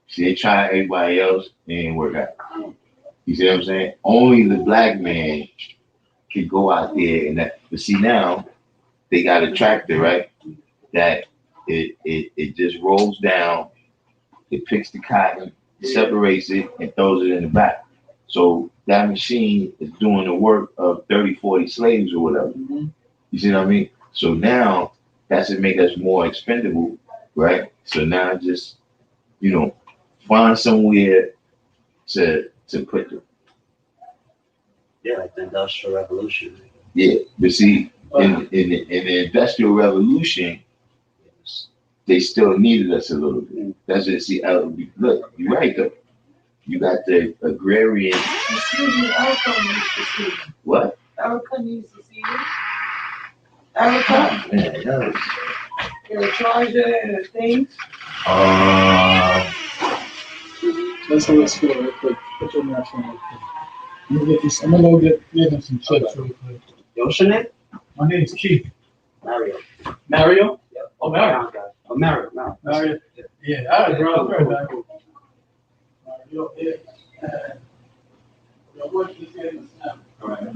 See, they try everybody else, it didn't work out. You see what I'm saying? Only the black man could go out there and that. But see now, they got a tractor, right? That it just rolls down, it picks the cotton, separates it, and throws it in the back. So that machine is doing the work of 30, 40 slaves or whatever. You see what I mean? So now that's to make us more expendable, right? So now just, find somewhere to put them.
Yeah, like the Industrial Revolution.
Yeah, but see, in the Industrial Revolution, they still needed us a little bit. That's it. See, look, you're right though. You got the agrarian.
Excuse me, Erica needs to see you.
What?
Erica needs to see you. Erica,
Man, that
you're a charger and a thing.
Let's go real quick. Put your mask on real quick. I'm gonna go get him some chips real quick.
What's your name?
My name's Keith.
Mario.
Mario?
Yep.
Oh, Mario.
Oh, Mario. No.
Mario. Yeah, all right, bro. I'll be right back. Mario, yeah. Your work is getting a snap. All right.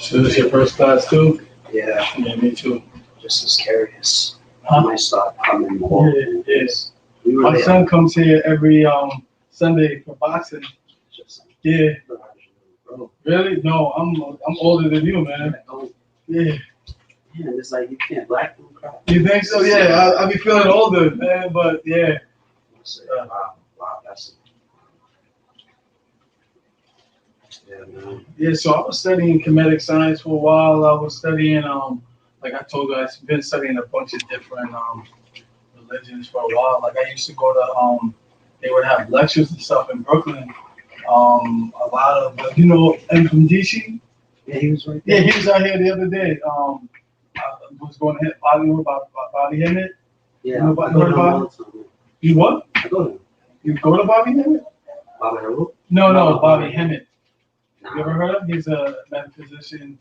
So this is your first class too?
Yeah,
Yeah, me too.
just as curious.
Huh?
I might start coming more.
Yeah, yes.
We were
My
there.
son comes here every Sunday for boxing.
Just like,
Yeah.
bro,
Really? No, I'm older than you, man.
oh,
Yeah.
yeah, it's like you can't black them crap.
You think so? Yeah, I be feeling older, man, but yeah.
I said, wow, that's yeah, man.
Yeah, so I was studying comedic science for a while. I was studying, like I told you, I've been studying a bunch of different religions for a while. Like I used to go to, they would have lectures and stuff in Brooklyn. A lot of, and from DC.
Yeah, he was right
Yeah,
there.
he was out here the other day. I was going to hit Bobby Hemmett.
Yeah,
You know
I go to him
Bobby?
all the time.
You what?
I go to him.
You go to Bobby Hemmett?
Bobby Haru?
No, Bobby Hemmett. You ever
Nah.
heard of him? He's a metaphysician.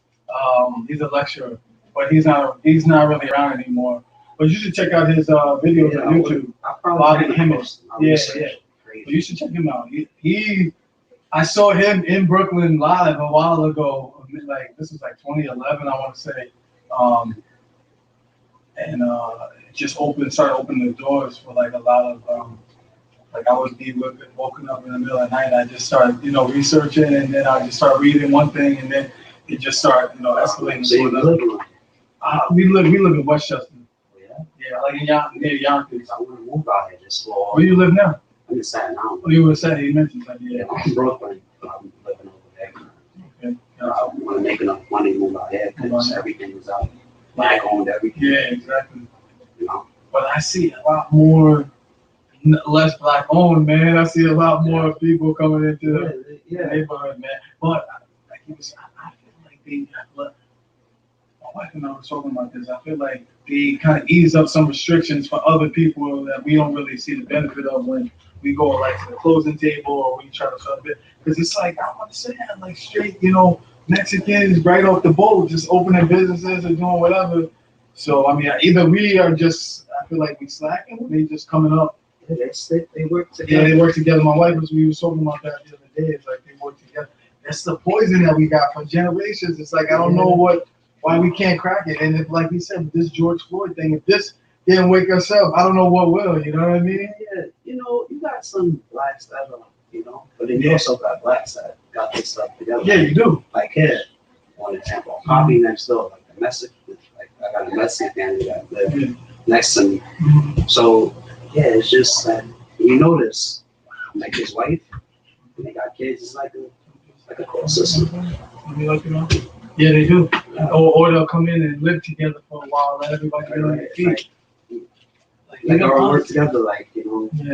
He's a lecturer, but he's not really around anymore. But you should check out his videos
Yeah,
on YouTube.
I probably
Bobby
kinda
Hemmett.
post him. I
Yeah,
research
yeah.
crazy.
But you should check him out. I saw him in Brooklyn live a while ago. Like this was like 2011, I want to say. And just started opening the doors for like a lot of like I would be woken up in the middle of the night. I just started, researching, and then I just started reading one thing, and then it just started, escalating.
So you
to
live
another.
on
We live in Westchester.
yeah.
Yeah, like near Yonkers.
I want to move out here just for
Where you live now?
I'm in Staten Island.
Oh, you were saying you mentioned that.
Yeah,
Yeah.
I'm in Brooklyn. But I'm living over there.
Okay.
I want to make enough money to move out here because everything is out. Black owned everything.
Yeah, exactly.
You know?
But I see a lot more less black owned, man. I see a lot more people coming into the neighborhood, man. But like I feel like my wife and I were talking about this. I feel like they kind of ease up some restrictions for other people that we don't really see the benefit of when we go like to the closing table or we try to sub it. Because it's like I understand, like straight, Mexicans right off the boat, just opening businesses or doing whatever. So I mean, either we are just, I feel like we slacking, or they just coming up.
Yeah, they work
Yeah,
together.
they work together. My wife we was talking about that the other day. It's like they work together. That's the poison that we got for generations. It's like I don't know why we can't crack it. And if, like he said, this George Floyd thing, if this didn't wake us up, I don't know what will. You know what I mean?
Yeah, you got some blacks that are, but then you also got blacks that got this stuff together.
Yeah, you do.
Like here, one example, Poppy next door, like the Mexican, like I got a Mexican family that live next to me. So yeah, it's just that you notice, like his wife, and they got kids. It's like a court system.
Yeah, they do. Or they'll come in and live together for a while, let everybody get on their feet.
Like or work together, like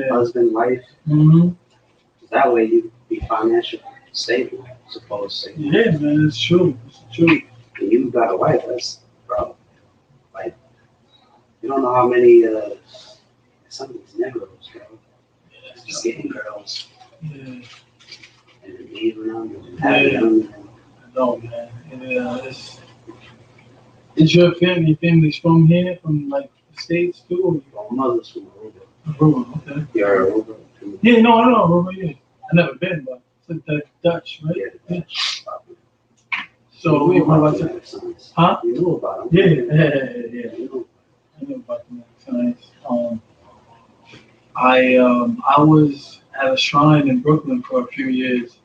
husband, wife.
Mm-hmm.
That way you be financially stable, supposed to.
Yeah, man, it's true. It's true.
And you got a wife that's, bro, like, you don't know how many, some of these Negroes, bro, just getting girls
Yeah.
and then leaving them and having them.
No, man. Yeah, is your family's from here, from like the States too?
My mother's from Aruba.
Aruba, okay.
You're Aruba?
Yeah, no, Aruba, yeah. I've never been, but it's the Dutch, right?
Yeah.
So,
you
what
knew
about
about
you?
them.
Huh?
You knew about them.
Yeah.
You know.
I know about the science. I was at a shrine in Brooklyn for a few years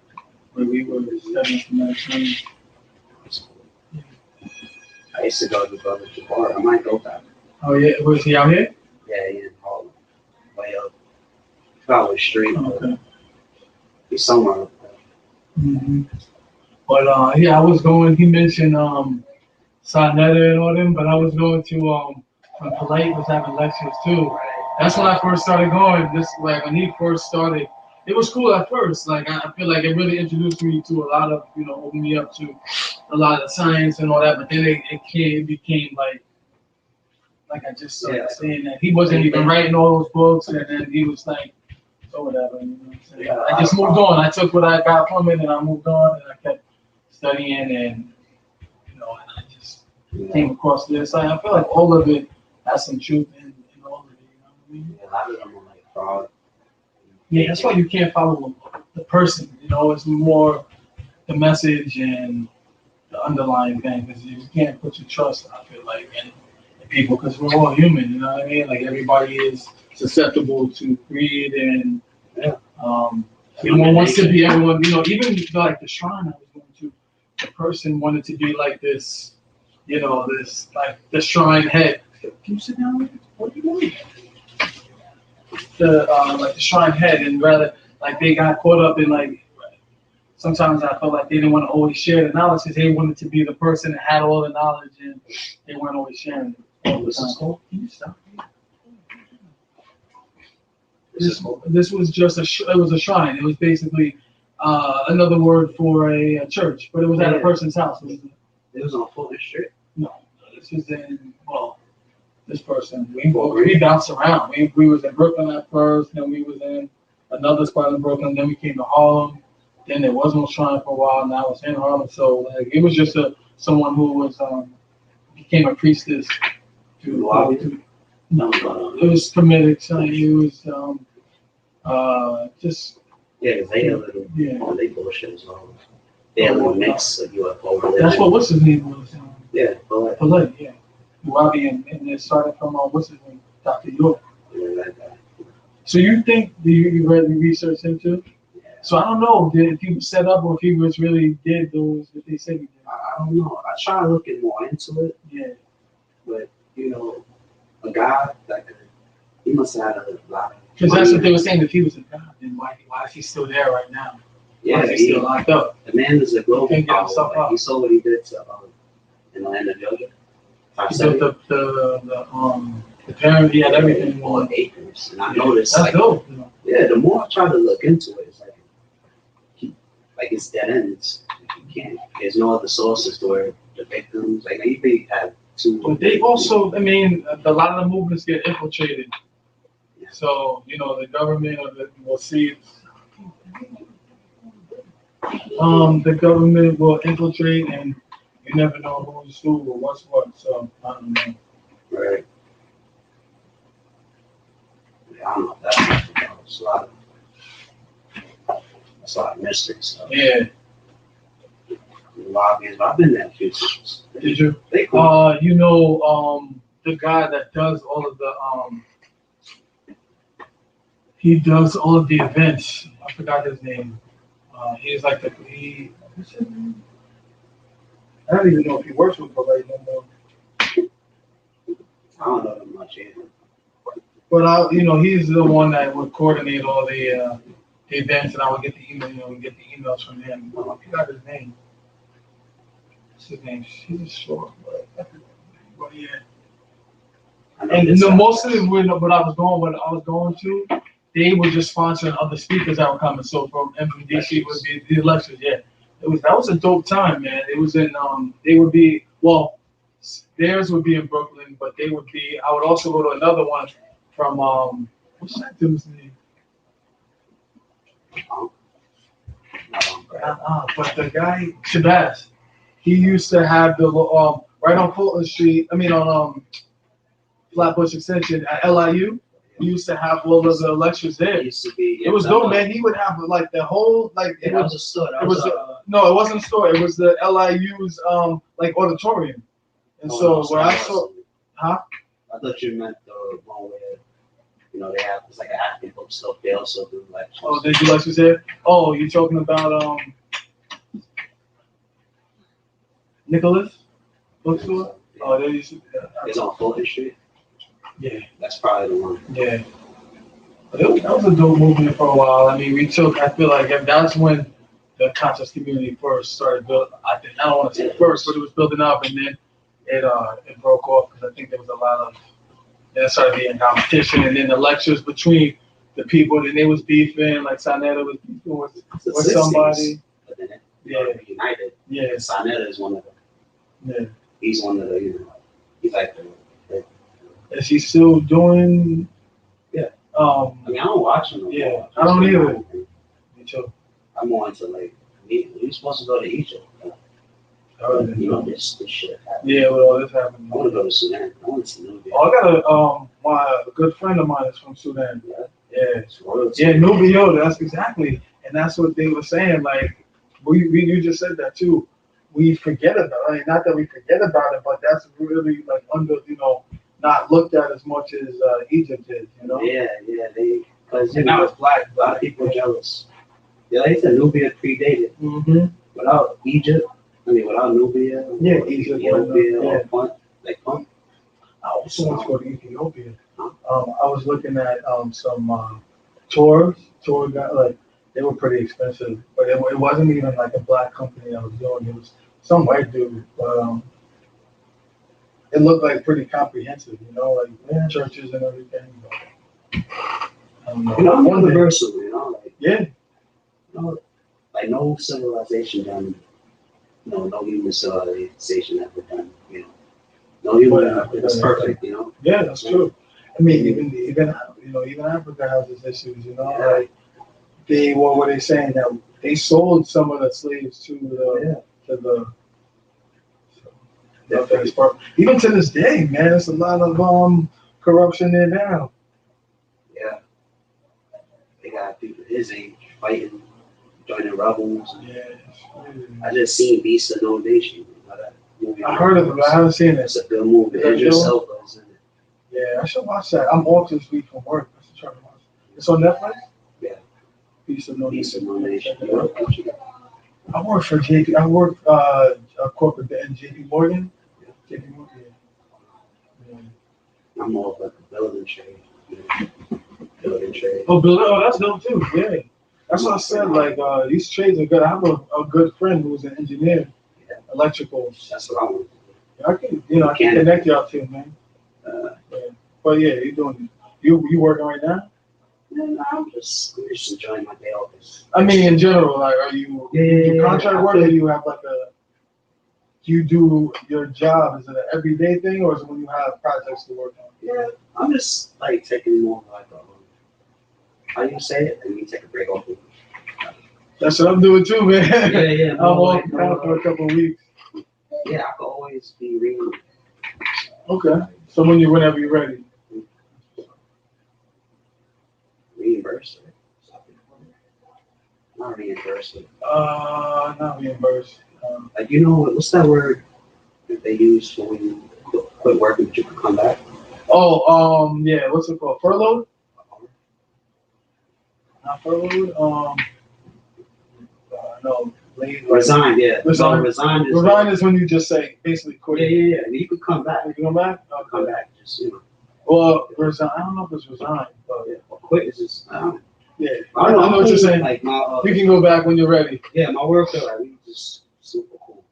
where we were studying from that science.
I used to go to Brother Jabbar. I might go back.
Oh yeah, was he out here?
Yeah, in Harlem. Way up. Probably street.
Okay.
He's somewhere up there.
Mm-hmm. But yeah, I was going. He mentioned Sarnetta and all them, but I was going to when Polite was having lectures too.
Right.
That's when I first started going. This like when he first started, it was cool at first. Like I feel like it really introduced me to a lot of opened me up to a lot of science and all that. But then it became like I just started saying that he wasn't even writing all those books, and then he was like, so whatever. You know what I'm saying?
Yeah,
I just moved on. I took what I got from it, and I moved on, and I kept studying, and and I just came across this. I feel like all of it has some truth in all of it. You know what I mean?
A lot of them are like fraud.
Yeah, that's why you can't follow the person. It's more the message and the underlying thing, because you can't put your trust, I feel like, in people, because we're all human, you know what I mean? Like, everybody is susceptible to greed, and everyone wants to be everyone, you know, even like the shrine I was going to, the person wanted to be like this, you know, this, like, the shrine head. Can you sit down? What are you doing? Like the shrine head, and rather, like, they got caught up in, like, sometimes I felt like they didn't want to always share the knowledge because they wanted to be the person that had all the knowledge, and they weren't always sharing it. Can you stop? This was just it was a shrine. It was basically another word for a church, but it was at a person's house.
It was on Fulton Street.
No, this was in, well, this person. We bounced around. We was in Brooklyn at first, then we was in another spot in Brooklyn, then we came to Harlem. Then there was no shrine for a while. Now it's in Harlem. So like it was just someone who was became a priestess. No, it was committed. So he was just
they a little they bullshit as well. They a little mix of UFO religion.
That's what what's his name was.
Polite.
Yeah. Wabi, and it started from what's his name, Dr. York.
Yeah, that guy.
So you think you read the research into? So I don't know if he was set up or if he was really did those that they said he did.
I don't know. I try to look more into it.
Yeah.
But you know, a guy like he must have had a lot of.
Because that's what they were saying. If he was a god, then why is he still there right now?
Yeah,
why is he still locked up?
The man is a global
He can't get himself
power.
out.
He saw what he did to in Atlanta, Georgia.
He built the parent. He had everything.
On acres, and I noticed.
That's
like,
dope. You know?
Yeah, the more I try to look into it, it's like it's dead ends. You can't. There's no other sources to where the victims. Like you may have two.
But they also, I mean, a lot of the movements get infiltrated.
Yeah.
So you know, the government will see. The government will infiltrate, and you never know who's who or what's what. So I don't know.
Right. I don't know. That's a lot of mystery stuff.
Yeah.
Lobbyists, I've been there a few times.
Did you?
They cool.
You know, the guy that does all of the he does all of the events. I forgot his name. He's like what's his name? I don't even know if he works with Polite no more.
I don't know that much either.
But he's the one that would coordinate all the events, and I would get the email, get the emails from him. I forgot his name. What's his name? He's short, but yeah. And most of them, when I was going to, they were just sponsoring other speakers that were coming. So from DC would be the lectures. Yeah, that was a dope time, man. It was in they would be theirs would be in Brooklyn, but they would be. I would also go to another one from what's that dude's name? But the guy Shabazz, he used to have the right on Fulton Street. I mean on Flatbush Extension at LIU. We used to have all of the lectures there. It was dope, man. He would have like the whole it was a store. No, it wasn't a store. It was the LIU's like auditorium. And so where I saw,
I thought you meant the one where they have it's like an acting bookstore. They also do lectures.
Oh, they do lectures there. Oh, you're talking about Nicholas bookstore? Oh, they used to.
It's on Fulton Street.
Yeah,
that's probably the one.
Yeah, but that was a dope movement for a while. I mean, I feel like that's when the conscious community first started building. I don't want to say first, but it was building up, and then it broke off because I think there was a lot of. Then it started being competition, and then the lectures between the people, and they was beefing. Like Sanetta was beefing with somebody.
But then united.
Yeah,
Sanetta is one of them.
Yeah,
he's one of the. He's like the.
Is he still doing?
Yeah. I mean, I don't watch him.
Yeah, I don't either. Me too.
I'm more into we're supposed to go to Egypt. This shit happened.
Yeah, well, this happened.
I want to go to Sudan. I want to see Nubia.
Oh, I got my good friend of mine is from Sudan. Yeah, Nubia. That's exactly, and that's what they were saying. Like, you just said that too. we forget about it. I mean, not that we forget about it, but that's really like under, not looked at as much as Egypt is,
Yeah, because
And now it's black.
a lot of people are jealous. Yeah, they said Nubia predated.
Mm-hmm.
Without Egypt, without Nubia,
Yeah,
or
Egypt,
Ethiopia,
yeah.
or Punt, like Punt.
I also want to go to Ethiopia. I was looking at some tour guide, like they were pretty expensive, but it wasn't even like a black company that was doing it. It was some white dude, but it looked like pretty comprehensive, like churches and everything. But, I don't know.
I'm
One day-
universal, like,
Yeah,
like no civilization done, no human civilization ever done, no human is perfect,
yeah, that's true. I mean, even Africa has its issues,
Yeah.
like what were they saying that they sold some of the slaves to the Nothing is perfect. Even to this day, man, there's a lot of corruption there now.
Yeah. They got people his age fighting, joining rebels.
Yeah.
I just seen Beast of No Nation. That movie.
I heard of it, but I haven't seen it.
It's a good movie.
Is that
Idris
good?
Elba is in it.
Yeah, I should watch that. I'm off this week from work. I should try to watch it. It's on Netflix?
Yeah.
Beast of No
Beast of
Nation.
No Nation.
I work for JP. I work a corporate in JP Morgan. JP Morgan. Yeah.
I'm more of like a building trade. Building trade.
Oh, that's dope too. Yeah. That's what I said. Like these trades are good. I have a good friend who's an engineer, electrical.
That's what I want.
I can connect y'all too, man. Yeah. But yeah, you working right now?
No, I'm just enjoying my day off.
I mean, in general, like, are you contract work, or you have like you do your job? Is it an everyday thing, or is it when you have projects to work on?
Yeah, I'm just like taking more like how you say it, and you take a break off.
That's what I'm doing too, man.
Yeah.
I'm off now for a couple of weeks.
Yeah, I could always be reading.
Okay. So whenever you're ready.
Reimbursed. Not reimbursed.
Not reimbursed.
Like what's that word that they use when you quit working but you can come back?
Yeah. What's it called? Furloughed? Not furloughed. No.
Resign, yeah.
Resign.
Resign
is when you just say basically quit.
Yeah. You could come back.
You can come back.
I'll come back. Just
Well, resign. I don't know if it's resign, but
yeah. Or quit is just
yeah.
I know
what you're saying.
Like my
you can go back when you're ready.
Yeah, my work like we just super cool.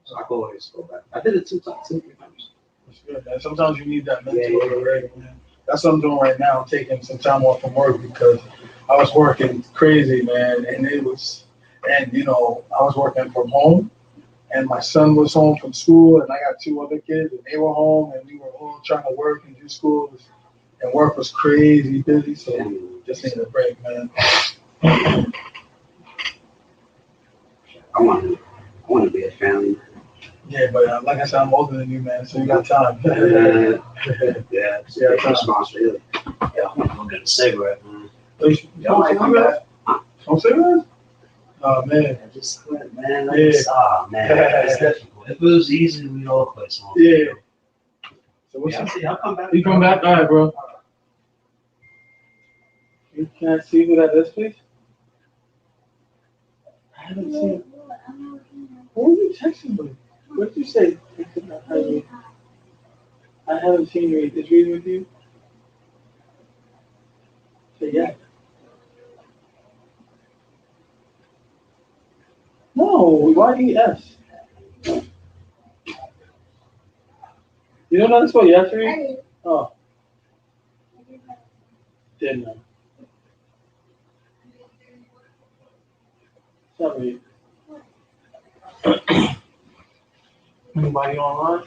So I could always go back. I did it 2 times, 2-3 times.
That's good, man. Sometimes you need that mentor to be ready, man. That's what I'm doing right now. I'm taking some time off from work because I was working crazy, man, and I was working from home, and my son was home from school, and I got 2 other kids, and they were home, and we were all trying to work and do school, and work was crazy busy, so just needed a break, man.
I want to be a family.
Yeah, but like I said, I'm older than you, man, so you got time.
Yeah, responsibility. Yeah, I'm gonna go get a cigarette, man.
Don't cigarettes? Oh, man.
I just quit, man.
Yeah.
It's difficult. If it was easy, we'd all quit. So
Yeah. So what's
I'll come back.
You come back? All right, bro. You can't see who that is, please? I haven't seen. What were you texting me? What did you say? I haven't seen you. Is reading with you? Say yeah. No, why ES? You don't know this one yesterday? Oh. Didn't know. Sorry. Anybody online?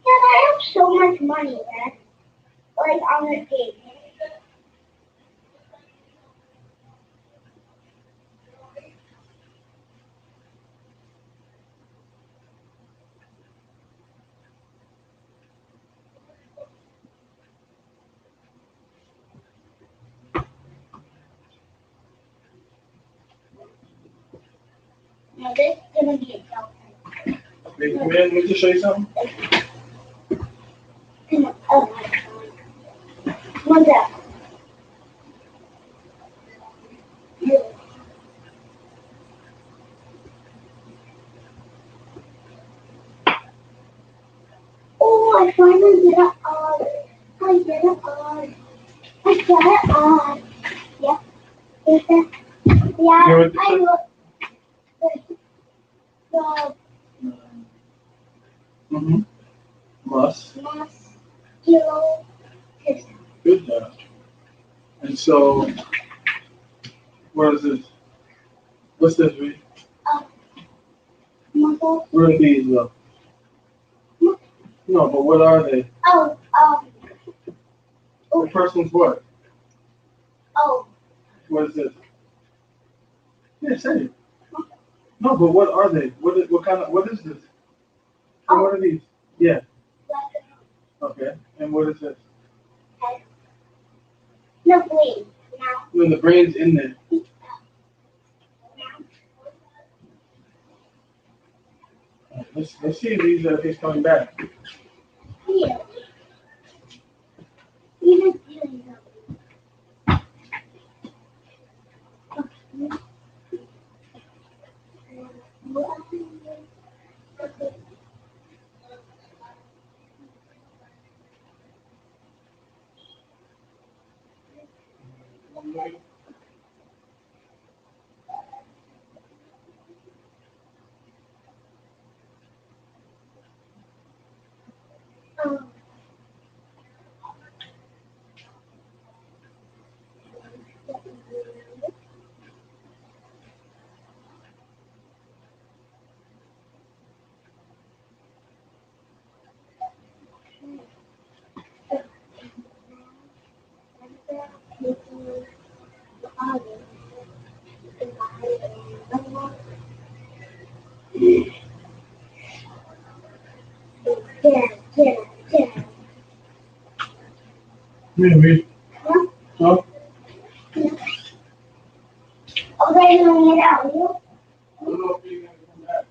I have so much money, Dad. Like on the game. Now this is gonna be a joke.
Okay, come in. Let me just show you something.
Oh my god. What's that? Oh, I finally get it on. I get it on. I got it on. Yep. Is that? Yeah,
You know what
I look. The
Mm-hmm. Must.
muscular system.
Good job. And so, what is this? What's this, Reed?
Muscle.
Where are these, though? No, but what are they?
Oh,
The person's what?
oh.
What is this? Yeah, say it. No, but what are they? What is this? And what are these? Yeah. Okay. And what is this?
No, wait. Now.
No, the brain's in there. Let's see if these coming back.
Here. Even feeling yeah.
Yeah, Reed.
Huh?
Huh?
Oh, they're doing it out.
I don't know if you're gonna come back.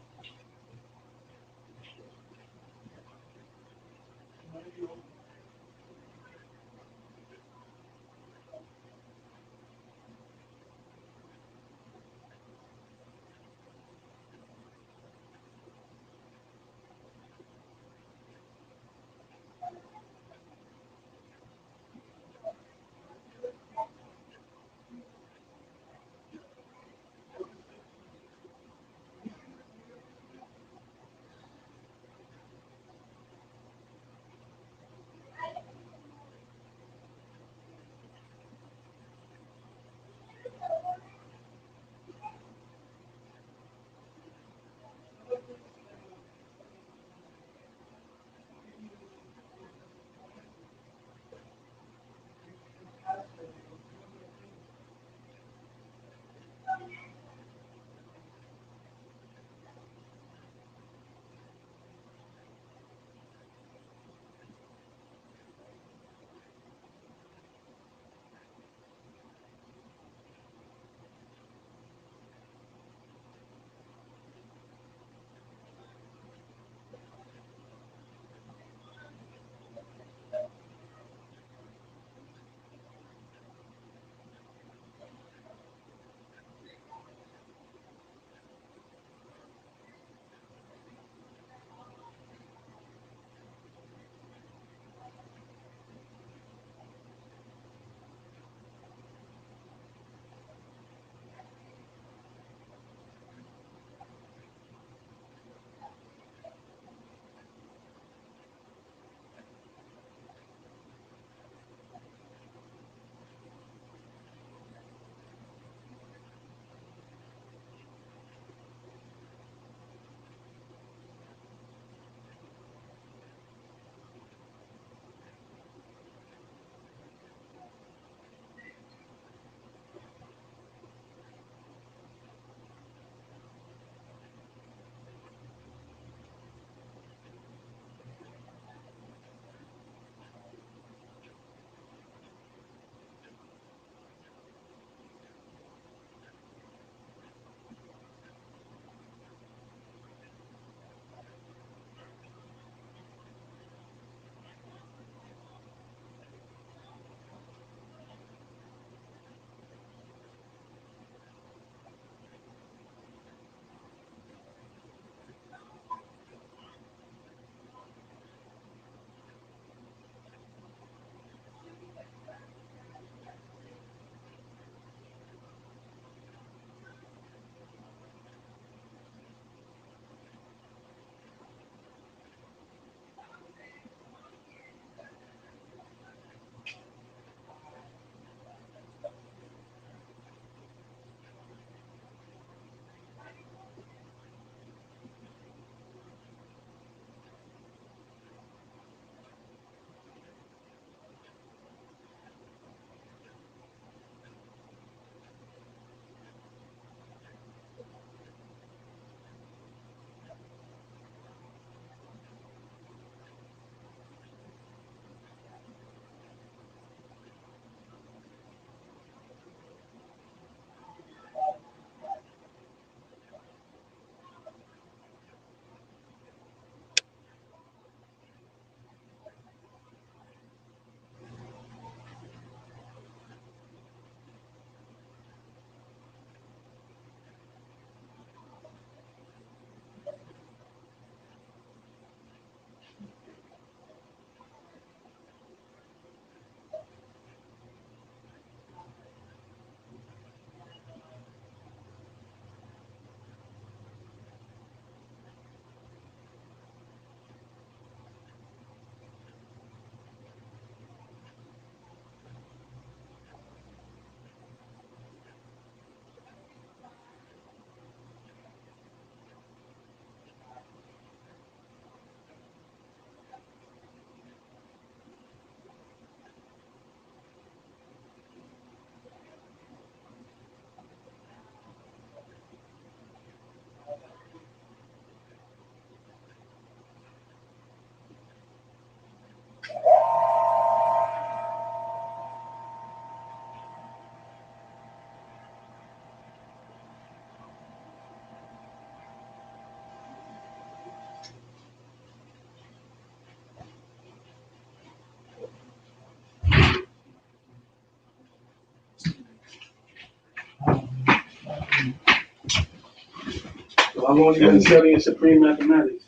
How long you been studying supreme mathematics?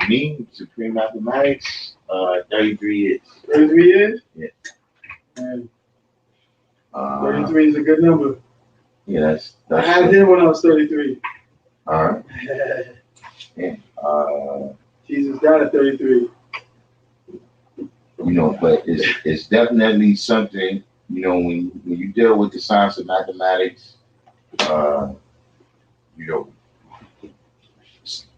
Me, supreme mathematics, 33 years.
33 years?
Yeah.
Man,
Uh,
33 is a good number.
yeah, that's
I had him when I was 33.
all right. Yeah.
Jesus died at 33.
You know, but it's definitely something, you know, when you deal with the science of mathematics, you know,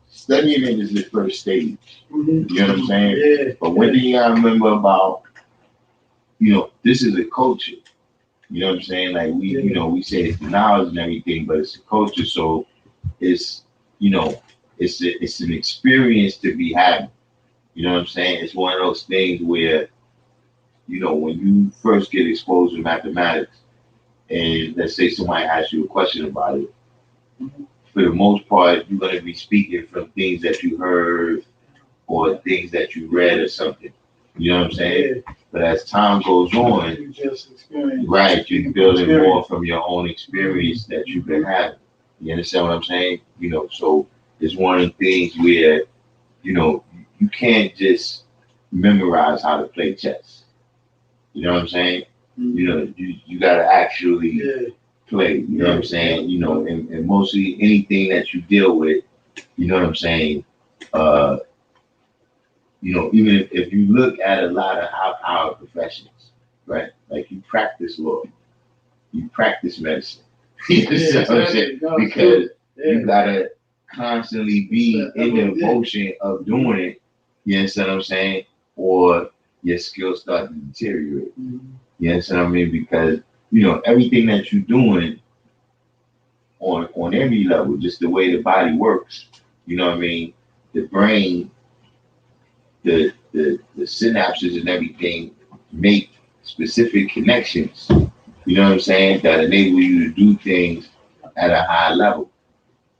studying it is the first stage.
Mm-hmm.
You know what I'm saying?
Yeah.
But one thing you gotta remember about, you know, this is a culture. You know what I'm saying? Like you know, we say it's the knowledge and everything, but it's a culture. So it's, you know, it's an experience to be having. You know what I'm saying? It's one of those things where, you know, when you first get exposed to mathematics, and let's say somebody asks you a question about it, for the most part, you're going to be speaking from things that you heard or things that you read or something. You know what I'm saying?
Yeah.
But as time goes on,
You just experience.
right, you're building more from your own experience that you've been having. You understand what I'm saying? You know, so it's one of the things where, you know, you can't just memorize how to play chess. You know what I'm saying?
Mm-hmm.
You know, you got to actually play. You know what I'm saying? You know, and mostly anything that you deal with, you know what I'm saying? You know, even if you look at a lot of our professions, right? Like you practice law, you practice medicine. You understand what I'm saying? Because you gotta constantly be in the motion of doing it. You understand what I'm saying? Or your skills start to deteriorate. You understand what I mean? Because, you know, everything that you're doing on every level, just the way the body works, you know what I mean? The brain, the synapses and everything make specific connections, you know what I'm saying, that enable you to do things at a high level.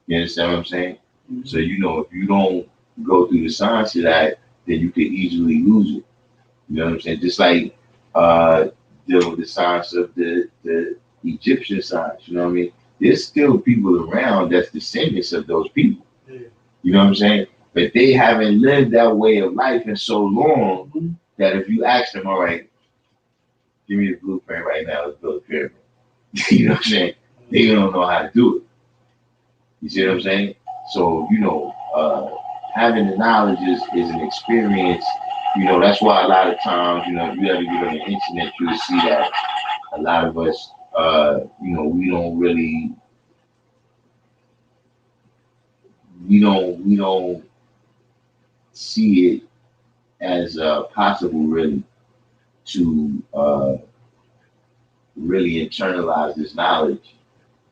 You understand what I'm saying? Mm-hmm. So, you know, if you don't go through the science of that, then you could easily lose it. You know what I'm saying? Just like deal with the science of the Egyptian science, you know what I mean? There's still people around that's descendants of those people. Yeah. You know what I'm saying? But they haven't lived that way of life in so long that if you ask them, all right, give me the blueprint right now, let's build a pyramid. You know what I'm saying? They don't know how to do it. You see what I'm saying? So, you know, having the knowledge is an experience. You know, that's why a lot of times, you know, if you ever get on the internet, you'll see that a lot of us, you know, we don't see it as possible really to really internalize this knowledge,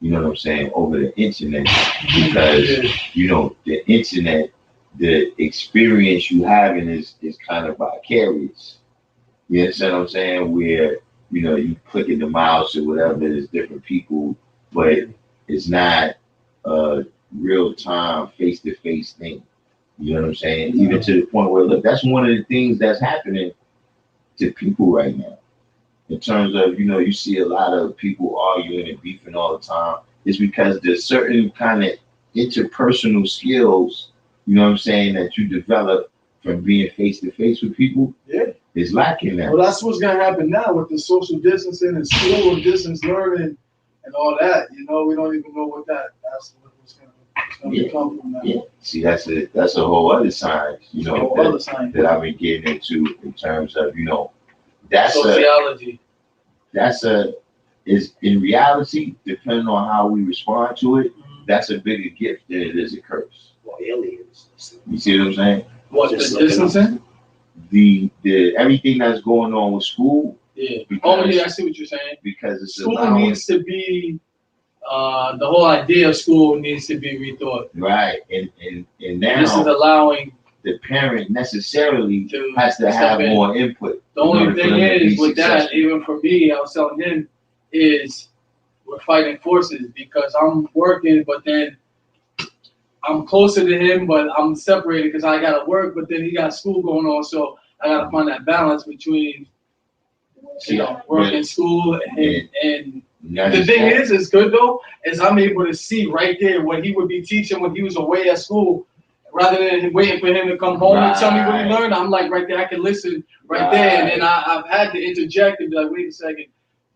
you know what I'm saying, over the internet, because you know the internet, the experience you having is kind of vicarious. You understand what I'm saying? Where, you know, you clicking the mouse or whatever, there's different people, but it's not a real time face to face thing. You know what I'm saying? Even to the point where, look, that's one of the things that's happening to people right now. In terms of, you know, you see a lot of people arguing and beefing all the time. It's because there's certain kind of interpersonal skills, you know what I'm saying, that you develop from being face to face with people. Yeah. Is lacking now.
Well, that's what's gonna happen now with the social distancing and school and distance learning and all that. You know, we don't even know what that's what's gonna become from that.
Yeah. See, that's a whole other science, you know, that I've been getting into in terms of, you know, that's
sociology.
Is in reality, depending on how we respond to it, that's a bigger gift than it is a curse.
Well, aliens.
You see what I'm saying?
What, the distancing?
The everything that's going on with school.
Yeah. Oh yeah, I see what you're saying.
Because it's
school needs to be the whole idea of school needs to be rethought.
Right. And now
this is allowing
the parent necessarily has to have more input.
The only thing is with that, even for me, I was telling him, is we're fighting forces because I'm working, but then I'm closer to him, but I'm separated because I gotta work, but then he got school going on, so I gotta find that balance between, you know, work and school and The thing is, it's good though, is I'm able to see right there what he would be teaching when he was away at school. Rather than waiting for him to come home and tell me what he learned, I'm like right there, I can listen right there. And then I've had to interject and be like, wait a second,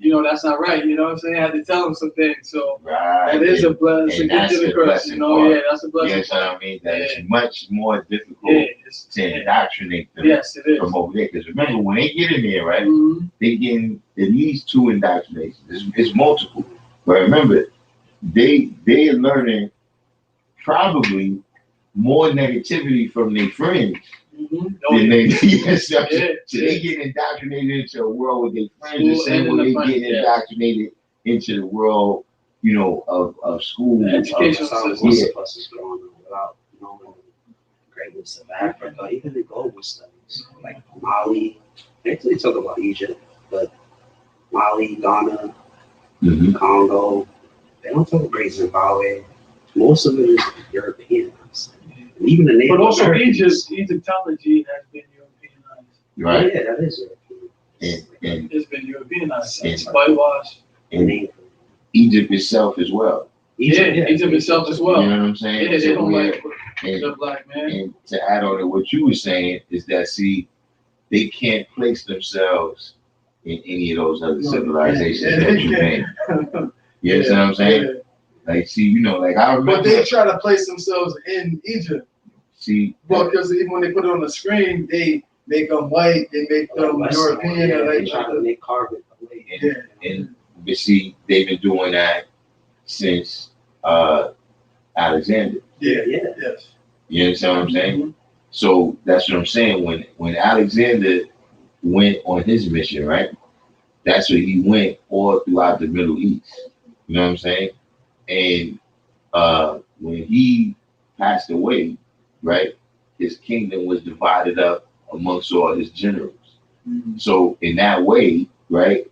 that's not right. You know what I'm saying? I had to tell him some things. So that is a blessing.
That's a blessing.
Yeah, that's a blessing.
Yes, I mean, that is much more difficult to indoctrinate them from over there. Because remember, when they get in there, right, they getting at least 2 indoctrinations. It's multiple. But remember, they are learning probably more negativity from their friends than they so they get indoctrinated into a world with their friends the same way they get indoctrinated into the world, of school.
Education is going on without knowing the greatness of Africa, even the global studies like Mali. They actually talk about Egypt, but Mali, Ghana, Congo, they don't talk about Zimbabwe. Most of it is European. Even the Native
but also
Americans.
Egyptology has been Europeanized.
Right.
Yeah, that is European.
It's been Europeanized. It's whitewashed.
And Egypt itself as well.
Egypt itself as well.
You know what I'm saying?
Yeah, they don't like
and,
the black man.
And to add on to what you were saying is that, see, they can't place themselves in any of those other civilizations that you named. You understand what I'm saying?
Yeah.
Like, see, like I remember.
But they try to place themselves in Egypt.
See,
because even when they put it on the screen, they make them white, they make them European, and
they try to make carbon.
But see, they've been doing that since Alexander.
Yes.
You understand what I'm saying? So that's what I'm saying. When Alexander went on his mission, right? That's where he went all throughout the Middle East. You know what I'm saying? And when he passed away, right, his kingdom was divided up amongst all his generals. So in that way, right,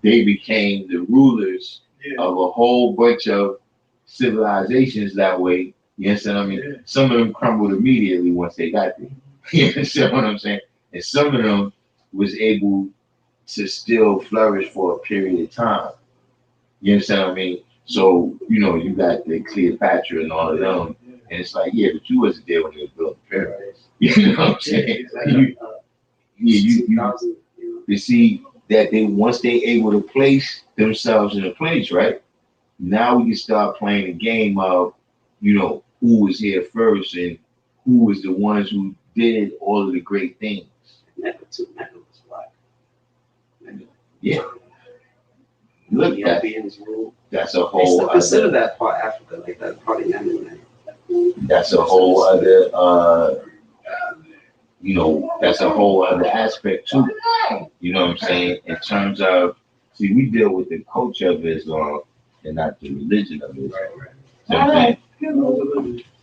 they became the rulers of a whole bunch of civilizations that way. You understand what I mean? Some of them crumbled immediately once they got there. You understand what I'm saying? And some of them was able to still flourish for a period of time. You understand what I mean? So, you got the Cleopatra and all of them. And it's like, but you wasn't there when they was building the pyramids. You know what I'm saying? You see that once they able to place themselves in a place, right? Now we can start playing the game of, who was here first and who was the ones who did all of the great things.
Never was black.
Yeah. Look, that's a whole.
They still consider that part Africa, like that part of Yemen.
That's a whole other. That's a whole other aspect too. You know what I'm saying? In terms of, see, we deal with the culture of Islam and not the religion of Islam.
Right. Can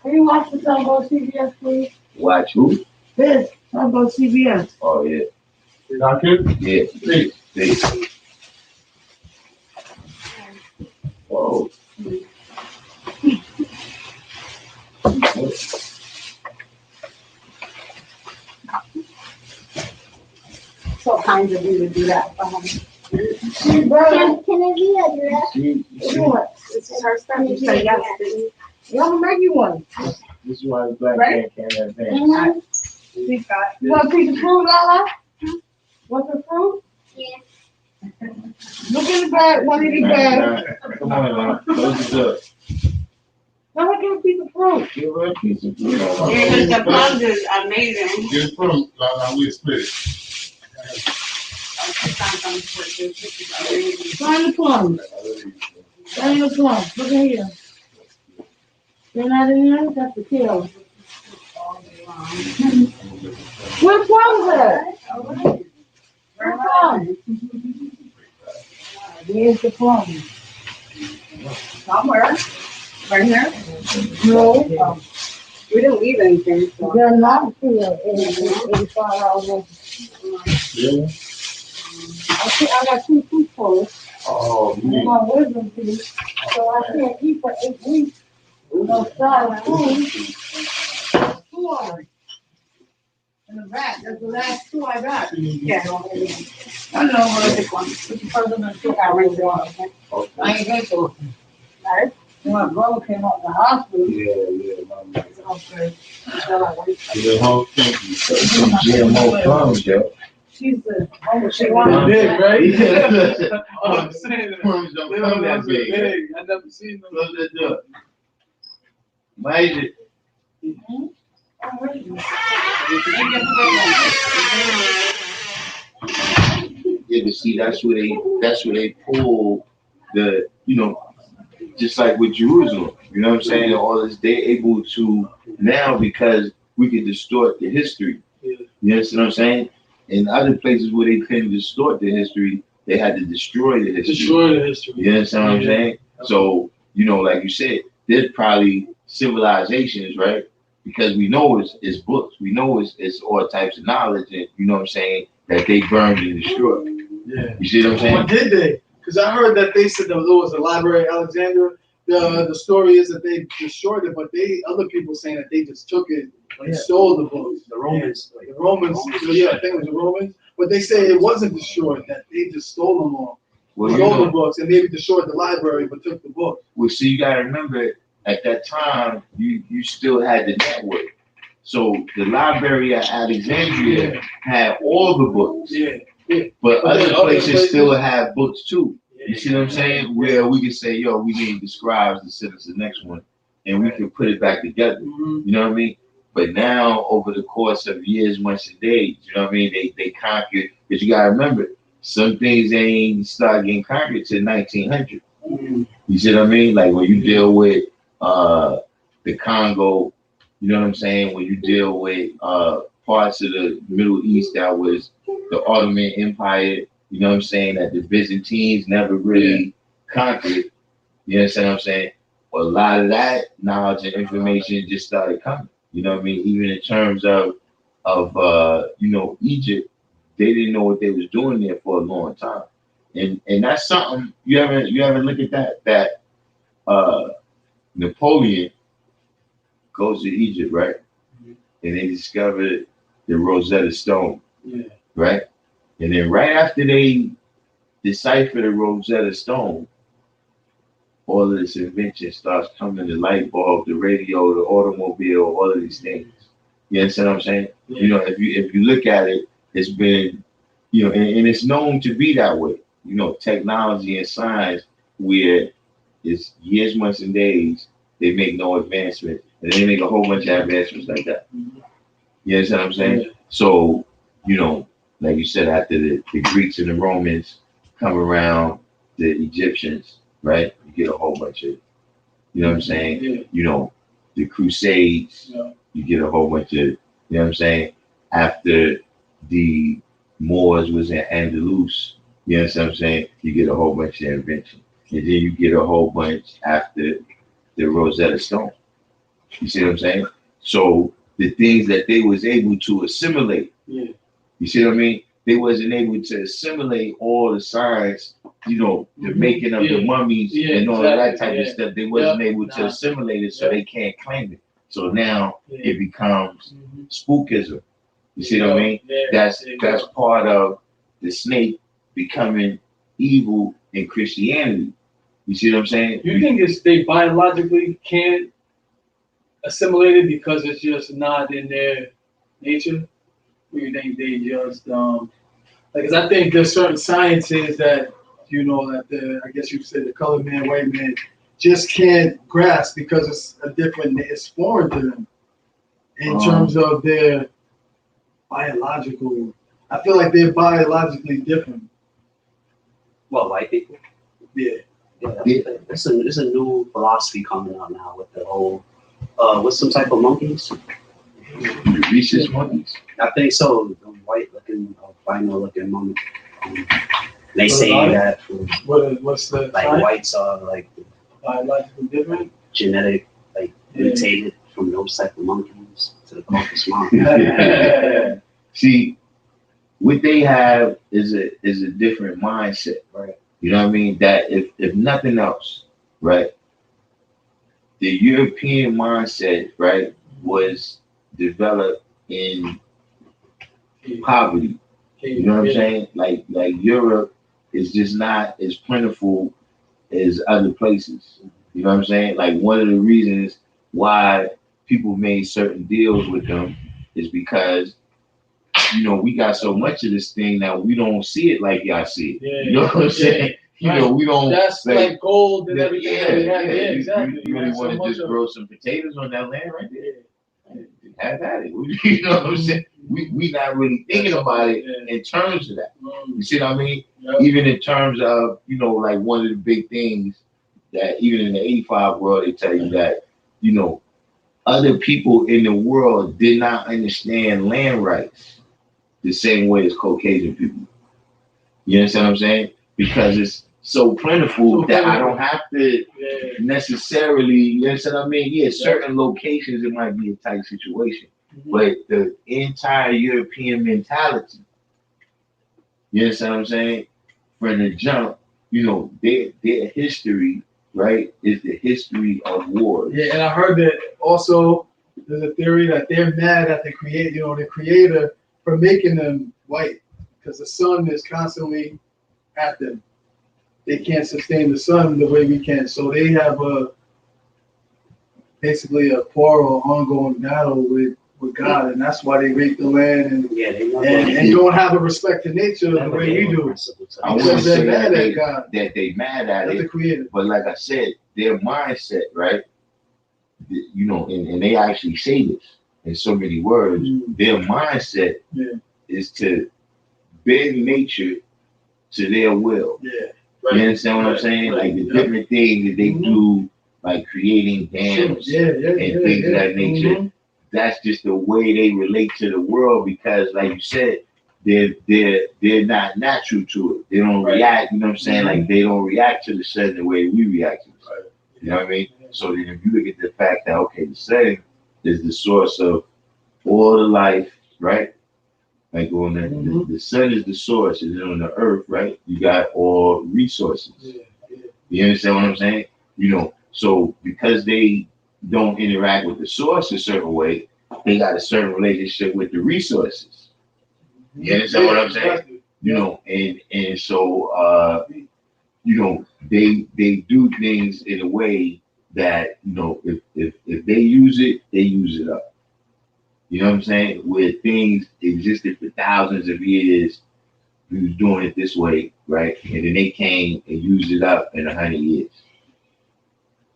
you watch the song on CBS, please?
Watch who?
This song on CBS.
Oh yeah. Yeah. Please. Whoa.
So kind of you to do that.
Can it be a dress?
What? This is her stuff. You say yes. Yeah, I'm gonna make you one.
This is why black
man
can't have
Mhm.
You want a piece of fruit, Lala? Want some fruit?
Yeah.
Look in the bag, one in the bag.
Come on, Lala. Close the door.
Let her get a piece of fruit.
Give her a piece of fruit.
Because the plums is amazing.
Get fruit, we split it.
Find the plums. Find the plums. Look at here. They're not in there? That's the tail. Where plums at? Where plums? There's the plums.
Somewhere. Right here.
No.
We didn't leave anything. So.
They're not here. $85.
Yeah.
I got 2 teaspoons.
Oh,
And my wisdom teeth. So I can't eat for 8 weeks. No solid food. 2 hours. In the back, that's the last two I got.
Yeah.
I know what this one. This is further than two hours. I ain't get to it. Right? When my brother came out of the hospital.
Yeah.
Okay. So I went.
The whole thing. Some GMO plums, yo.
She said, oh, she
They're
wanted
big,
to.
right?
Yeah.
I'm saying that.
Plums don't
They
come
don't
that big.
big. I never seen them.
What's that do? Imagine. Yeah, but see, that's where they pull the, just like with Jerusalem, you know what I'm saying? All this, they're able to now because we can distort the history.
Yeah.
You understand what I'm saying? In other places where they couldn't distort the history, they had to destroy the history.
Destroy the history.
You understand what I'm saying? So, like you said, there's probably civilizations, right? Because we know it's books, we know it's all types of knowledge, and you know what I'm saying, that they burned and destroyed.
Yeah.
You see what I'm saying?
Or did they? Because I heard that they said there was a library at Alexandria. The story is that they destroyed it, but other people saying that they just took it and stole the books.
The Romans.
The Romans, yeah, I think it was the Romans. But they say it wasn't destroyed, that they just stole them all.
Well,
Stole the books and maybe destroyed the library, but took the books.
Well, see, you gotta remember, at that time, you still had the network. So the library at Alexandria had all the books.
Yeah.
But
But
other
then other
places
places-
still have books too. You see what I'm saying? Where we can say, yo, we need the scribes to send us the next one, and we can put it back together.
Mhm.
You know what I mean? But now, over the course of years, months, and days, you know what I mean? They conquered. But you gotta remember, some things ain't start getting conquered till 1900. You see what I mean? Like when you deal with the Congo, you know what I'm saying? When you deal with parts of the Middle East that was the Ottoman Empire, you know what I'm saying, that the Byzantines never really conquered. You understand what I'm saying? Well, a lot of that knowledge and information just started coming. You know what I mean? Even in terms of Egypt, they didn't know what they was doing there for a long time. And that's something you ever look at that Napoleon goes to Egypt, right? And they discovered the Rosetta Stone.
Yeah.
Right? And then right after they decipher the Rosetta Stone, all of this invention starts coming, the light bulb, the radio, the automobile, all of these things. You understand what I'm saying?
Yeah.
If you look at it, it's been, and it's known to be that way. Technology and science, where it's years, months, and days, they make no advancement, and they make a whole bunch of advancements like that. You understand what I'm saying?
Yeah.
So, like you said, after the Greeks and the Romans come around, the Egyptians, right? You get a whole bunch of, you know what I'm saying?
Yeah.
The Crusades,
Yeah.
you get a whole bunch of, you know what I'm saying? After the Moors was in Andalus, you know what I'm saying? You get a whole bunch of invention. And then you get a whole bunch after the Rosetta Stone. You see what I'm saying? So the things that they was able to assimilate,
Yeah.
you see what I mean? They wasn't able to assimilate all the science, the making of the mummies and all of that type of stuff. They wasn't able to assimilate it, so they can't claim it. So now it becomes spookism. You see what I mean?
Yeah.
That's part of the snake becoming evil in Christianity. You see what I'm saying?
You think they biologically can't assimilate it because it's just not in their nature? Or you think they just because I think there's certain sciences that I guess you said the colored man, white man just can't grasp because it's foreign to them in terms of their biological. I feel like they're biologically different.
Well, white people.
Yeah.
It's a new philosophy coming out now with the whole what's some type of monkeys?
The rhesus monkeys.
I think so. The white looking, albino looking monkey. They say that
What's the
like
science?
whites are like
Biologically different?
genetic, like mutated from those type of monkeys to the caucus monkey.
See, what they have is a different mindset, right? You know what I mean? That if nothing else, right? The European mindset, right, was developed in poverty. You know what I'm saying? Like Europe is just not as plentiful as other places. You know what I'm saying? Like one of the reasons why people made certain deals with them is because we got so much of this thing that we don't see it like y'all see it.
Yeah,
you know what I'm saying? We don't.
That's like gold and everything.
Yeah,
that we have.
yeah,
Exactly.
You really want to just grow some potatoes on that land right there? Have at it. You know what I'm saying? We not really thinking about it in terms of that. You see what I mean?
Yep.
Even in terms of, like one of the big things that even in the 85 world, they tell you that, other people in the world did not understand land rights the same way as Caucasian people. You understand what I'm saying? Because it's so plentiful that I don't have to necessarily, you understand what I mean? Yeah, certain locations it might be a tight situation. But the entire European mentality, you understand what I'm saying? From the jump, their history, right, is the history of wars.
Yeah, and I heard that also there's a theory that they're mad at the creator for making them white because the sun is constantly at them. They can't sustain the sun the way we can. So they have basically a quarrel, ongoing battle with God, and that's why they rape the land and don't have a respect to nature the way we do.
I wouldn't say
mad at God.
that they mad at
That's
it,
the creator.
but like I said, their mindset, right? And they actually say this in so many words. Their mindset is to bend nature to their will.
Yeah.
Right. You understand what I'm saying? Like the different things that they do, like creating dams and things of that nature. That's just the way they relate to the world because, like you said, they're not natural to it. They don't react. You know what I'm saying? Like they don't react to the sun the way we react to the sun. You know what I mean? So then, if you look at the fact that the sun is the source of all the life, right? Like on the sun is the source, and then on the earth, right? You got all resources. You understand what I'm saying? So because they don't interact with the source a certain way, they got a certain relationship with the resources. You understand what I'm saying? And so they do things in a way that if they use it, they use it up. You know what I'm saying? Where things existed for thousands of years, we was doing it this way, right? And then they came and used it up in 100 years.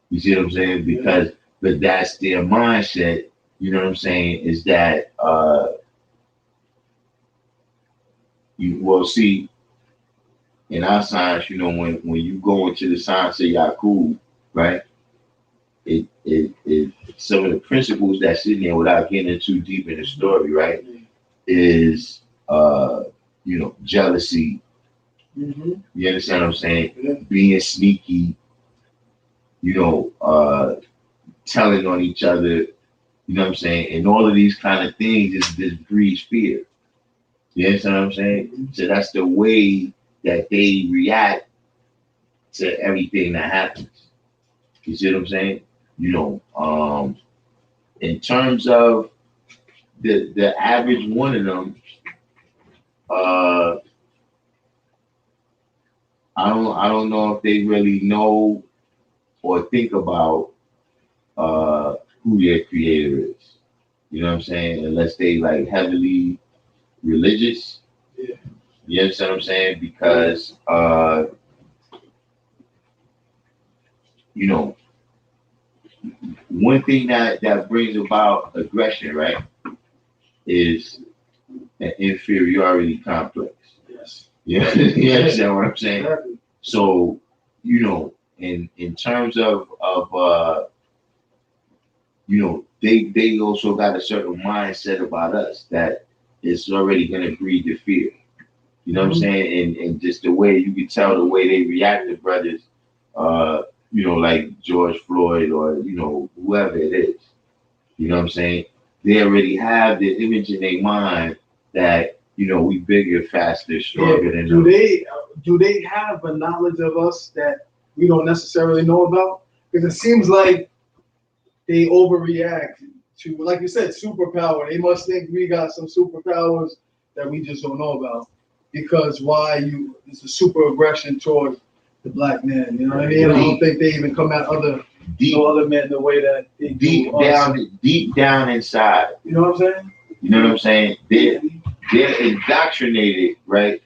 You see what I'm saying? But that's their mindset. You know what I'm saying? Is that see, in our science, when you go into the science of Yakub, right? It some of the principles that's in there without getting too deep in the story, right? Is jealousy. You understand what I'm saying? Being sneaky, telling on each other, you know what I'm saying? And all of these kind of things is breeds fear. You understand what I'm saying? So that's the way that they react to everything that happens. You see what I'm saying? In terms of the average one of them, I don't know if they really know or think about who their creator is. You know what I'm saying? Unless they like heavily religious.
Yeah.
You understand what I'm saying? Because one thing that brings about aggression, right, is an inferiority complex.
Yes.
Yeah. You understand what I'm saying?
Exactly.
So, in terms of they also got a certain mindset about us that it's already gonna breed the fear. You know what I'm saying? And just the way you can tell the way they react to brothers, like George Floyd or whoever it is. You know what I'm saying? They already have the image in their mind that we bigger, faster, stronger than them.
Do they have a knowledge of us that we don't necessarily know about? Because it seems like they overreact to, like you said, superpower. They must think we got some superpowers that we just don't know about. Because it's a super aggression towards the black man. You know what I mean? I don't think they even come at other men the way that they do
deep down inside.
You know what I'm saying?
You know what I'm saying? They're indoctrinated, right?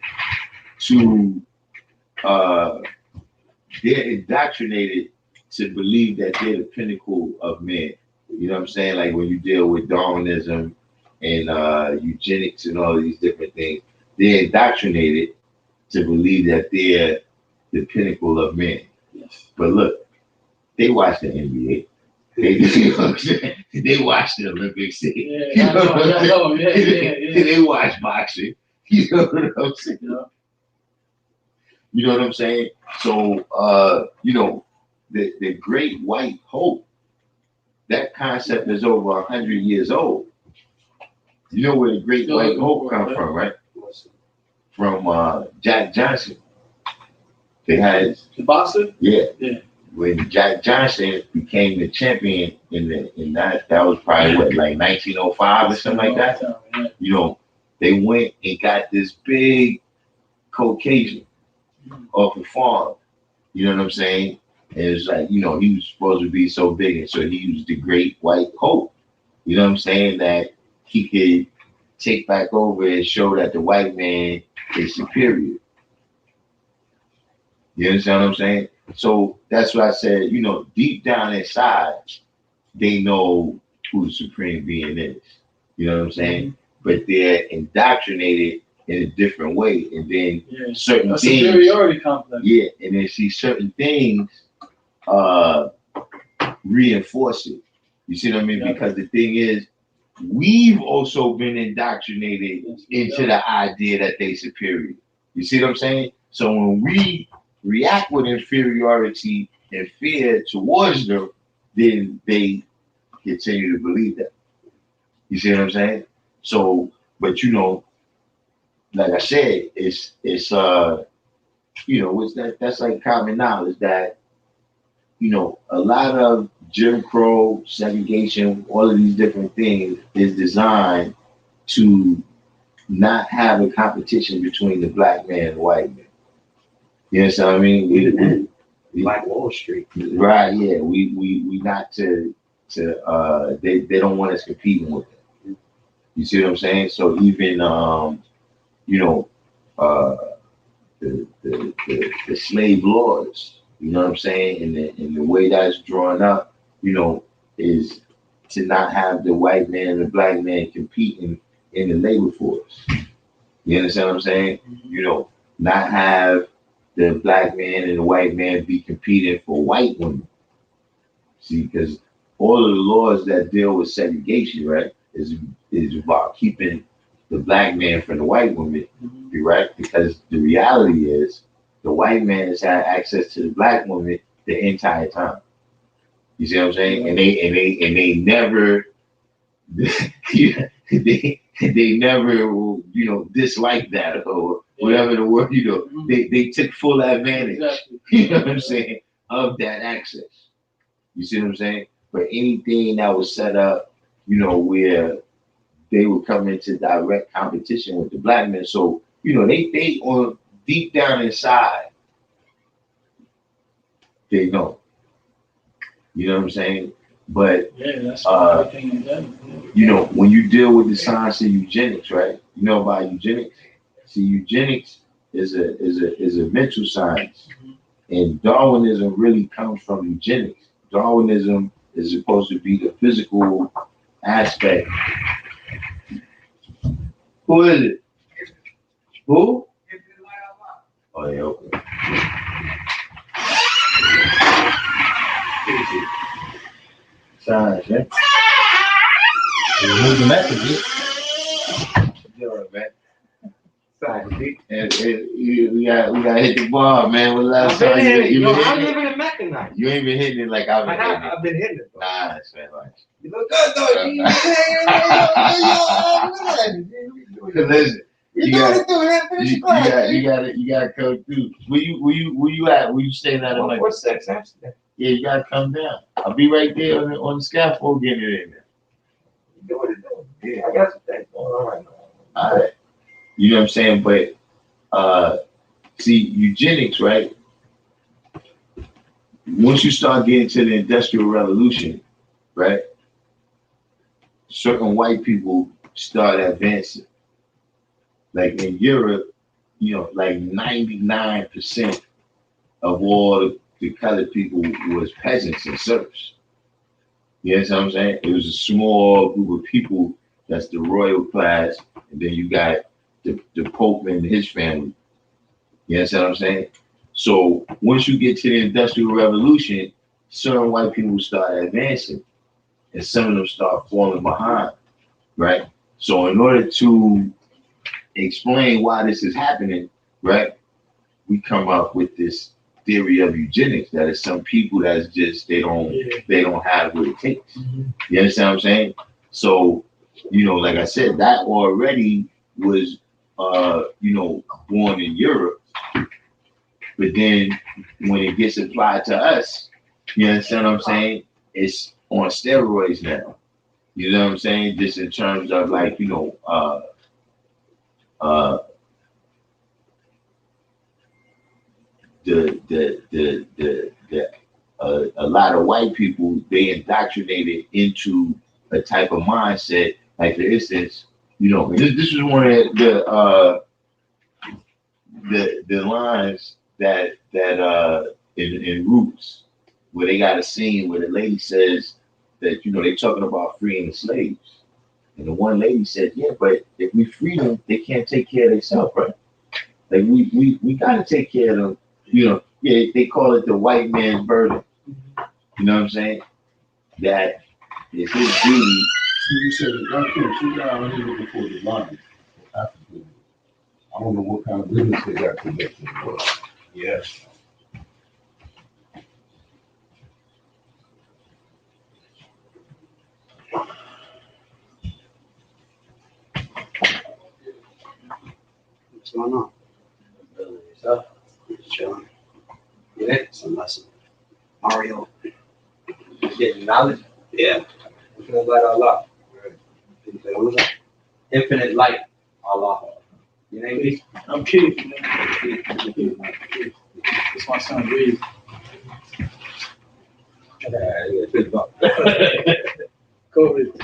They're indoctrinated to believe that they're the pinnacle of man. You know what I'm saying? Like when you deal with Darwinism and eugenics and all these different things, they're indoctrinated to believe that they're the pinnacle of man.
Yes.
But look, they watch the NBA. You know what I'm saying? They watch the Olympics.
Yeah, I know. Yeah.
They watch boxing. You know what I'm saying? You know what I'm saying? So, the great white hope, that concept is over 100 years old. You know where the great white hope come from, right? From Jack Johnson. They had
the boxer.
Yeah. When Jack Johnson became the champion in that was probably like 1905 or something like that. You know, they went and got this big Caucasian off the farm. You know what I'm saying? And it's like, he was supposed to be so big, and so he was the great white hope. You know what I'm saying? That he could take back over and show that the white man is superior. You understand what I'm saying? So that's what I said, deep down inside, they know who the supreme being is. You know what I'm saying? Mm-hmm. But they're indoctrinated in a different way. And then certain things.
Superiority complex.
Yeah. And then see certain things reinforce it. You see what I mean? Yeah. Because the thing is, we've also been indoctrinated into the idea that they're superior. You see what I'm saying? So when we react with inferiority and fear towards them, then they continue to believe that. You see what I'm saying? So, but like I said, it's that's like common knowledge that a lot of Jim Crow, segregation, all of these different things is designed to not have a competition between the black man and the white man. You understand what I mean?
Black Wall Street.
Right, yeah. We not to they don't want us competing with them. You see what I'm saying? So even the slave laws, you know what I'm saying, and the way that's drawn up, is to not have the white man and the black man competing in the labor force. You understand what I'm saying? Not have the black man and the white man be competing for white women. See, because all of the laws that deal with segregation, right, is about keeping the black man from the white woman, right? Because the reality is the white man has had access to the black woman the entire time. You see what I'm saying? And they never they never dislike that or whatever the word, they took full advantage, you know what I'm saying, of that access. You see what I'm saying? But anything that was set up, where they would come into direct competition with the black men. So, they on deep down inside, they know. You know what I'm saying? But
that's
when you deal with the science of eugenics, right? You know about eugenics? See, eugenics is a mental science, and Darwinism really comes from eugenics. Darwinism is supposed to be the physical aspect. Who is it? Who? Oh yeah, okay. Science, man. We're moving that to be. You're man. Science, we got hit the bar, man. When last time
I'm living in Mecca now.
You ain't been hitting it like I've been hitting it.
I've been hitting it.
Nice, man. Like.
You look good though.
Listen, you gotta come through. Where you at? Where you staying at?
146 Amsterdam.
Yeah, you gotta come down. I'll be right there on the scaffold getting it in there.
You do what it do. Yeah, I got some things going on right now.
All right. You know what I'm saying? But see, eugenics, right? Once you start getting to the Industrial Revolution, right? Certain white people start advancing. Like in Europe, like 99% of all the colored people was peasants and serfs. You know what I'm saying? It was a small group of people that's the royal class, and then you got the Pope and his family. You know what I'm saying? So once you get to the Industrial Revolution, certain white people start advancing, and some of them start falling behind, right? So in order to explain why this is happening, right, we come up with this theory of eugenics, that is some people that's just they don't have what it takes. You understand what I'm saying? So, like I said, that already was born in Europe, but then when it gets applied to us, you understand what I'm saying? It's on steroids now. You know what I'm saying? Just in terms of like, a lot of white people, they indoctrinated into a type of mindset. Like for instance, this is one of the lines that in Roots, where they got a scene where the lady says that they're talking about freeing the slaves, and the one lady said, "Yeah, but if we free them, they can't take care of themselves, right? Like we gotta take care of them." Yeah, they call it the white man's burden. You know what I'm saying? That is his duty.
You said it right there. She got out here before the line. I don't know what kind of business they got connected, but yes.
What's going on? So, just chilling. Yeah, some lesson. Mario.
Getting knowledge.
Yeah.
Which one's like Allah?
What was that?
Infinite light. Allah. Your name is?
I'm Keith. It's my son, Reed. COVID.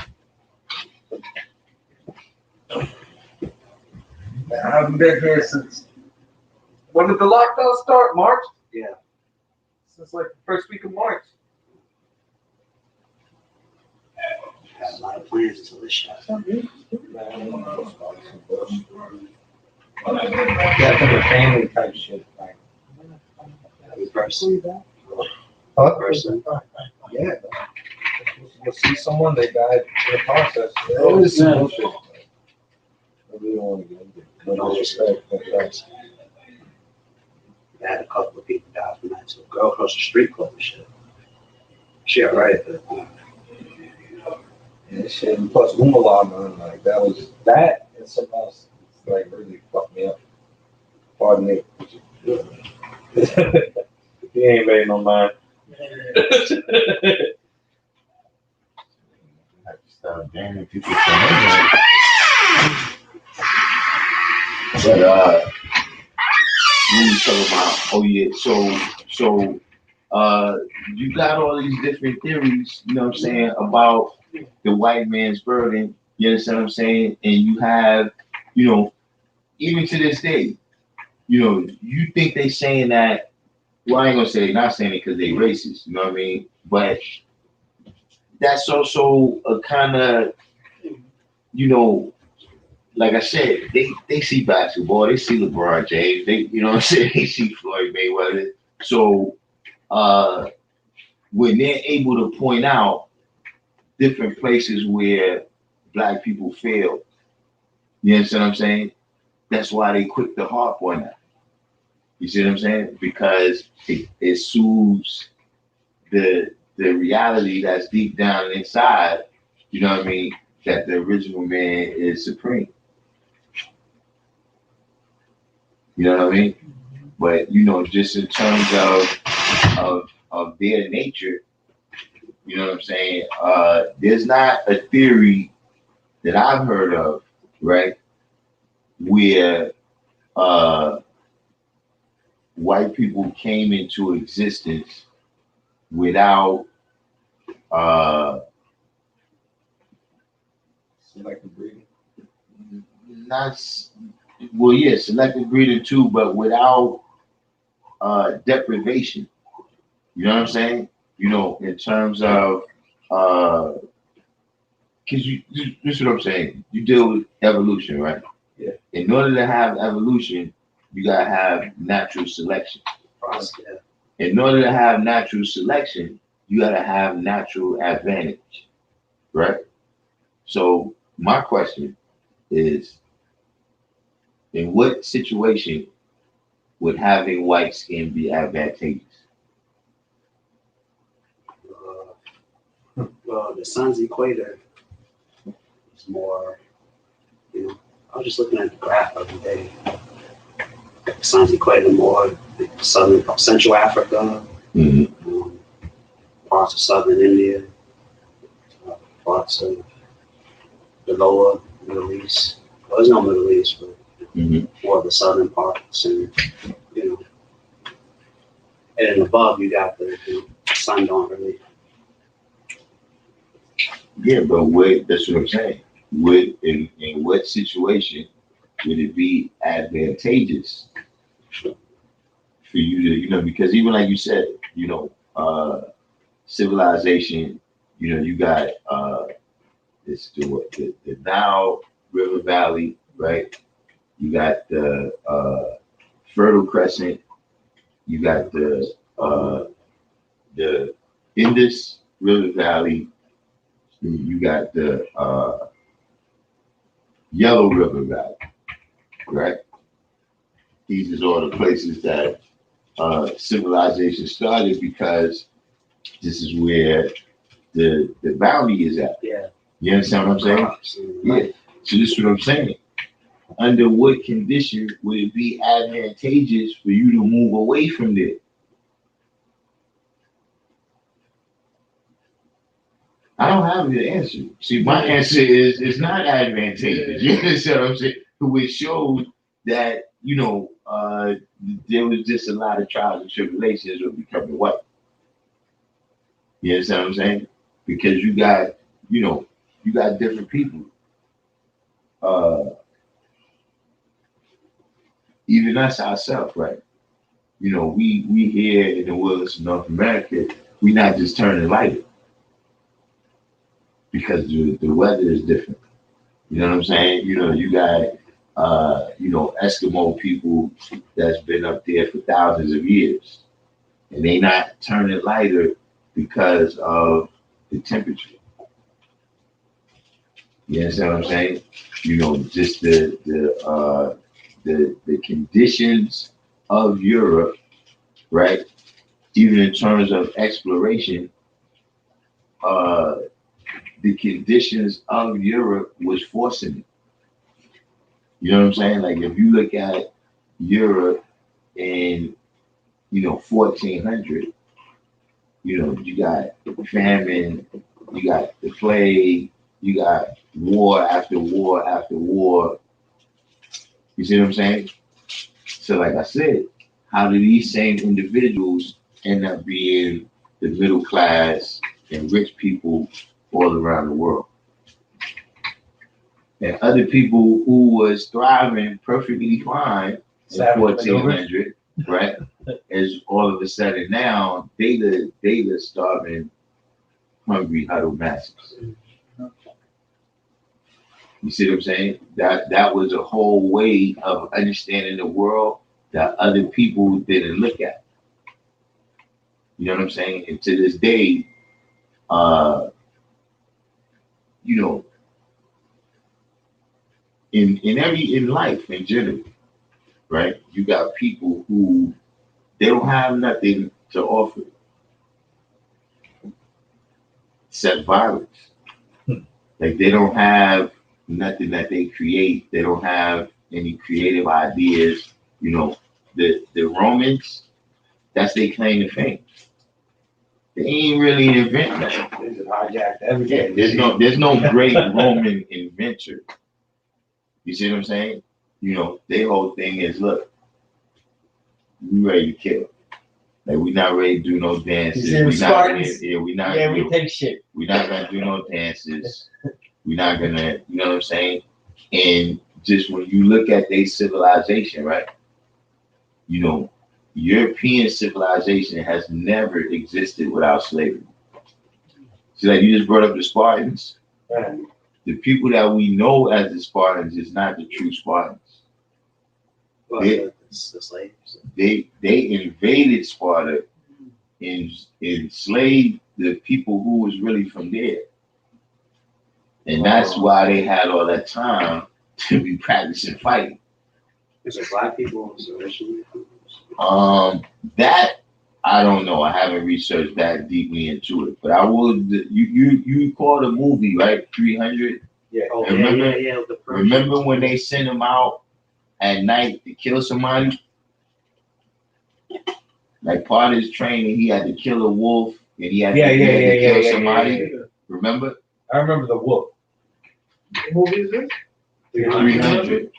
I haven't been here since. When did the lockdown start? March?
Yeah.
Since like the first week of March.
Had a lot of plans until this shot.
Yeah, from the family type shit. Like,
Every person.
huh?
Person.
Yeah. You'll see someone, they died in the process.
Oh,
It's
yeah.
bullshit. I really don't want to get into it. But no respect. That's
I had a couple of people die from that. So a girl across the street called the shit. She alright, but
yeah, shit. And plus, Umala, man, like that was that and something else. It's like really fucked me up. Pardon me. He ain't ready no mind.
Start damning people from anywhere. But we were talking about, oh yeah, so you got all these different theories, you know what I'm saying, about the white man's burden, you understand what I'm saying? And you have, even to this day, you think they saying that, well, I ain't gonna say they're not saying it because they racist, you know what I mean? But that's also a kind of, like I said, they see basketball, they see LeBron James, they, they see Floyd Mayweather. So when they're able to point out different places where black people fail, you understand what I'm saying? That's why they quick to harp on that. You see what I'm saying? Because it soothes the reality that's deep down inside, you know what I mean, that the original man is supreme. You know what I mean? But just in terms of their nature, you know what I'm saying? There's not a theory that I've heard of, right, where white people came into existence without
Selective breeding.
not well, yeah, selective breeding too, but without deprivation. You know what I'm saying? You know, in terms of because this is what I'm saying. You deal with evolution, right?
Yeah.
In order to have evolution, you gotta have natural selection.
Yeah.
In order to have natural selection, you gotta have natural advantage, right? So my question is, in what situation would having white skin be advantageous?
Well, the sun's equator is more, you know, I was just looking at the graph the other day. The sun's equator more southern, Central Africa, parts of southern India, parts of the lower Middle East. Well, there's no Middle East, but more of the southern parts, and you know, and then above you got the sun don't really.
Yeah, but that's what I'm saying. In what situation would it be advantageous for you to, you know, because even like you said, you know, civilization, you know, you got the Nile River Valley, right? You got the Fertile Crescent, you got the Indus River Valley, you got the Yellow River Valley, right? These are all the places that civilization started because this is where the bounty is at.
Yeah.
You understand what I'm saying? Yeah. So this is what I'm saying. Under what condition would it be advantageous for you to move away from there? I don't have the answer. See, my answer is it's not advantageous. You understand what I'm saying? Which shows that, you know, there was just a lot of trials and tribulations with becoming white. You understand what I'm saying? Because you got, you know, you got different people. Even us ourselves, right? You know, we here in the wilderness of North America, we not just turning lighter because the weather is different. You know what I'm saying? You know, you got you know, Eskimo people that's been up there for thousands of years, and they not turning lighter because of the temperature. You understand what I'm saying? You know, just the conditions of Europe, right? Even in terms of exploration, the conditions of Europe was forcing it. You know what I'm saying? Like if you look at Europe in, you know, 1400, you know, you got famine, you got the plague, you got war after war after war. You see what I'm saying? So like I said, how do these same individuals end up being the middle class and rich people all around the world? And other people who was thriving perfectly fine in 1400, right? Is all of a sudden now they the starving, hungry, huddled masses. You see what I'm saying? That was a whole way of understanding the world that other people didn't look at. You know what I'm saying? And to this day, you know, in life in general, right? You got people who they don't have nothing to offer except violence. Like they don't have nothing that they create. They don't have any creative ideas. You know, the Romans, that's their claim to fame. They ain't really invent nothing.
They just hijacked everything.
Yeah, there's no great Roman inventor. You see what I'm saying? you know, their whole thing is, look, we ready to kill. Like, we not ready to do no dances.
You see
We
the
not gonna,
Spartans?
yeah, we not.
Yeah, we
we
take shit.
We're not gonna do no dances. We're not gonna, you know what I'm saying? And just when you look at their civilization, right? You know, European civilization has never existed without slavery. So, like, you just brought up the Spartans.
Right.
The people that we know as the Spartans is not the true Spartans.
Well,
They-
the slaves.
They invaded Sparta and enslaved the people who was really from there. And that's why they had all that time to be practicing fighting.
Is it black people originally?
That I don't know. I haven't researched that deeply into it, but I would. You call the movie, right? 300.
Yeah.
Oh,
Remember-
yeah. The Persians.
Remember when they sent him out at night to kill somebody? Like, part of his training, he had to kill a wolf and he had to kill somebody.
Yeah.
Remember?
I remember the wolf.
What movie is this?
300.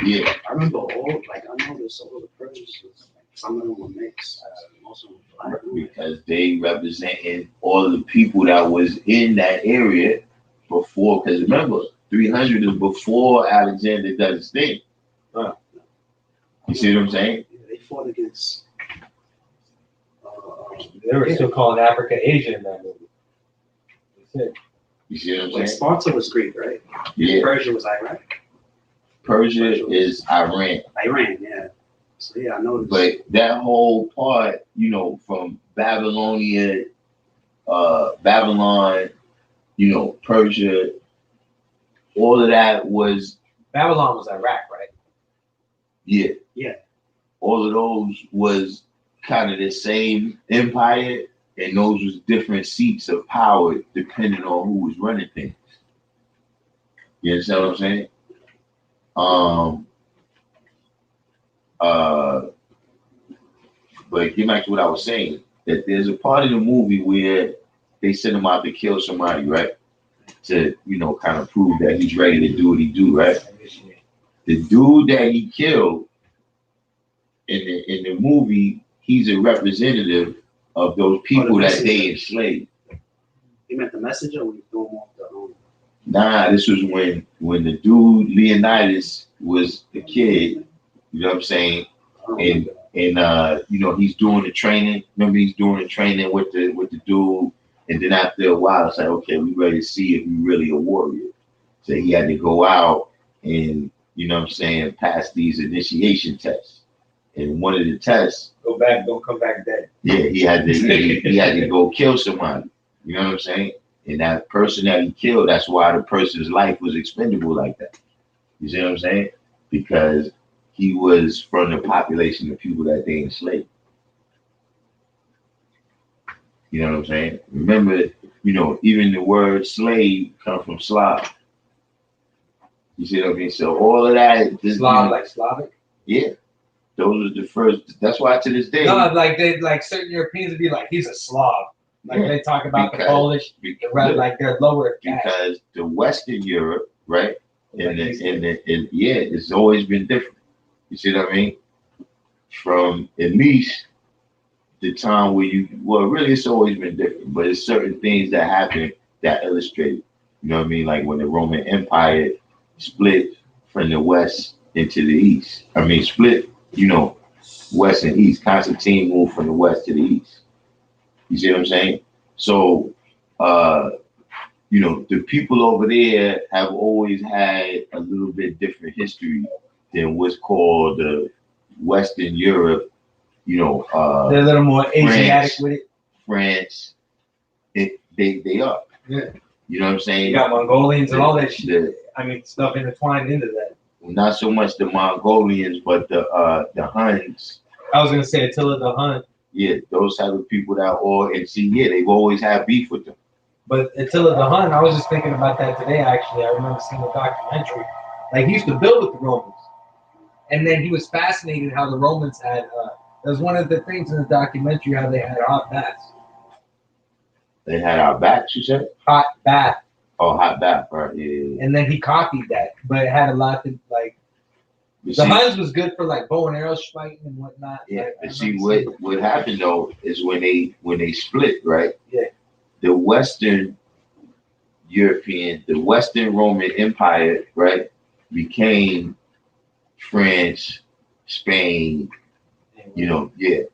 Yeah.
I remember all, like, I noticed all the Persians, like, some of them were mixed. Most of them were black.
Because they represented all the people that was in that area before. Because remember, 300 is before Alexander does his thing.
Huh.
You see what I'm saying?
Yeah, they fought against.
They were still calling Africa Asia in that movie. That's it.
You see what I'm
Like,
saying?
Sparta was Greek, right?
Yeah.
Persia was Iraq.
Persia is Iran.
Iran, yeah. So yeah, I noticed.
But that whole part, you know, from Babylonia, Babylon, you know, Persia, all of that was,
Babylon was Iraq, right?
yeah.
Yeah.
All of those was kind of the same empire, and those was different seats of power depending on who was running things. You understand what I'm saying? But get back to what I was saying, that there's a part of the movie where they send him out to kill somebody, right? To, you know, kind of prove that he's ready to do what he do, right? The dude that he killed in the movie, he's a representative of those people that they enslaved.
You meant the messenger when you threw him off the
Nah, this was when the dude Leonidas was a kid, you know what I'm saying? And you know, he's doing the training. Remember, he's doing the training with the dude, and then after a while, it's like, okay, we ready to see if you're really a warrior. So he had to go out and, you know what I'm saying, pass these initiation tests. And one of the tests,
Go back, don't come back dead.
yeah, he had to go kill somebody. You know what I'm saying? And that person that he killed, that's why the person's life was expendable like that. You see what I'm saying? Because he was from the population of people that they enslaved. You know what I'm saying? Remember, you know, even the word slave comes from Slav. You see what I mean? So all of that,
Slav, like Slavic?
Yeah. Those are the first. That's why to this day.
No, like certain Europeans would be like, he's a Slav. Like they talk about the Polish, the red, like they're lower caste.
Because the Western Europe, right? It's always been different. You see what I mean? From at least the time where really it's always been different, but it's certain things that happen that illustrate it. You know what I mean? Like when the Roman Empire split from the west into the east. I mean, split, you know, west and east. Constantine moved from the west to the east. You see what I'm saying? So, you know, the people over there have always had a little bit different history than what's called the Western Europe. You know,
they're a little more Asiatic with it.
France, they are.
Yeah.
You know what I'm saying?
You got Mongolians and all that shit. I mean, stuff intertwined into that.
Not so much the Mongolians, but the Huns.
I was gonna say Attila the Hun.
Yeah, those type of people that they've always had beef with them.
But Attila the Hun, I was just thinking about that today. Actually, I remember seeing a documentary. Like he used to build with the Romans, and then he was fascinated how the Romans had. That was one of the things in the documentary how they had hot baths.
They had our backs, you said?
Hot bath.
Oh, hot bath, right? Yeah.
And then he copied that, but it had a lot to like.
But
The
see,
Huns was good for like bow and arrow fighting and whatnot.
yeah,
Like, I
but see
remember
what happened though is when they split, right?
Yeah.
The Western Roman Empire, right, became France, Spain,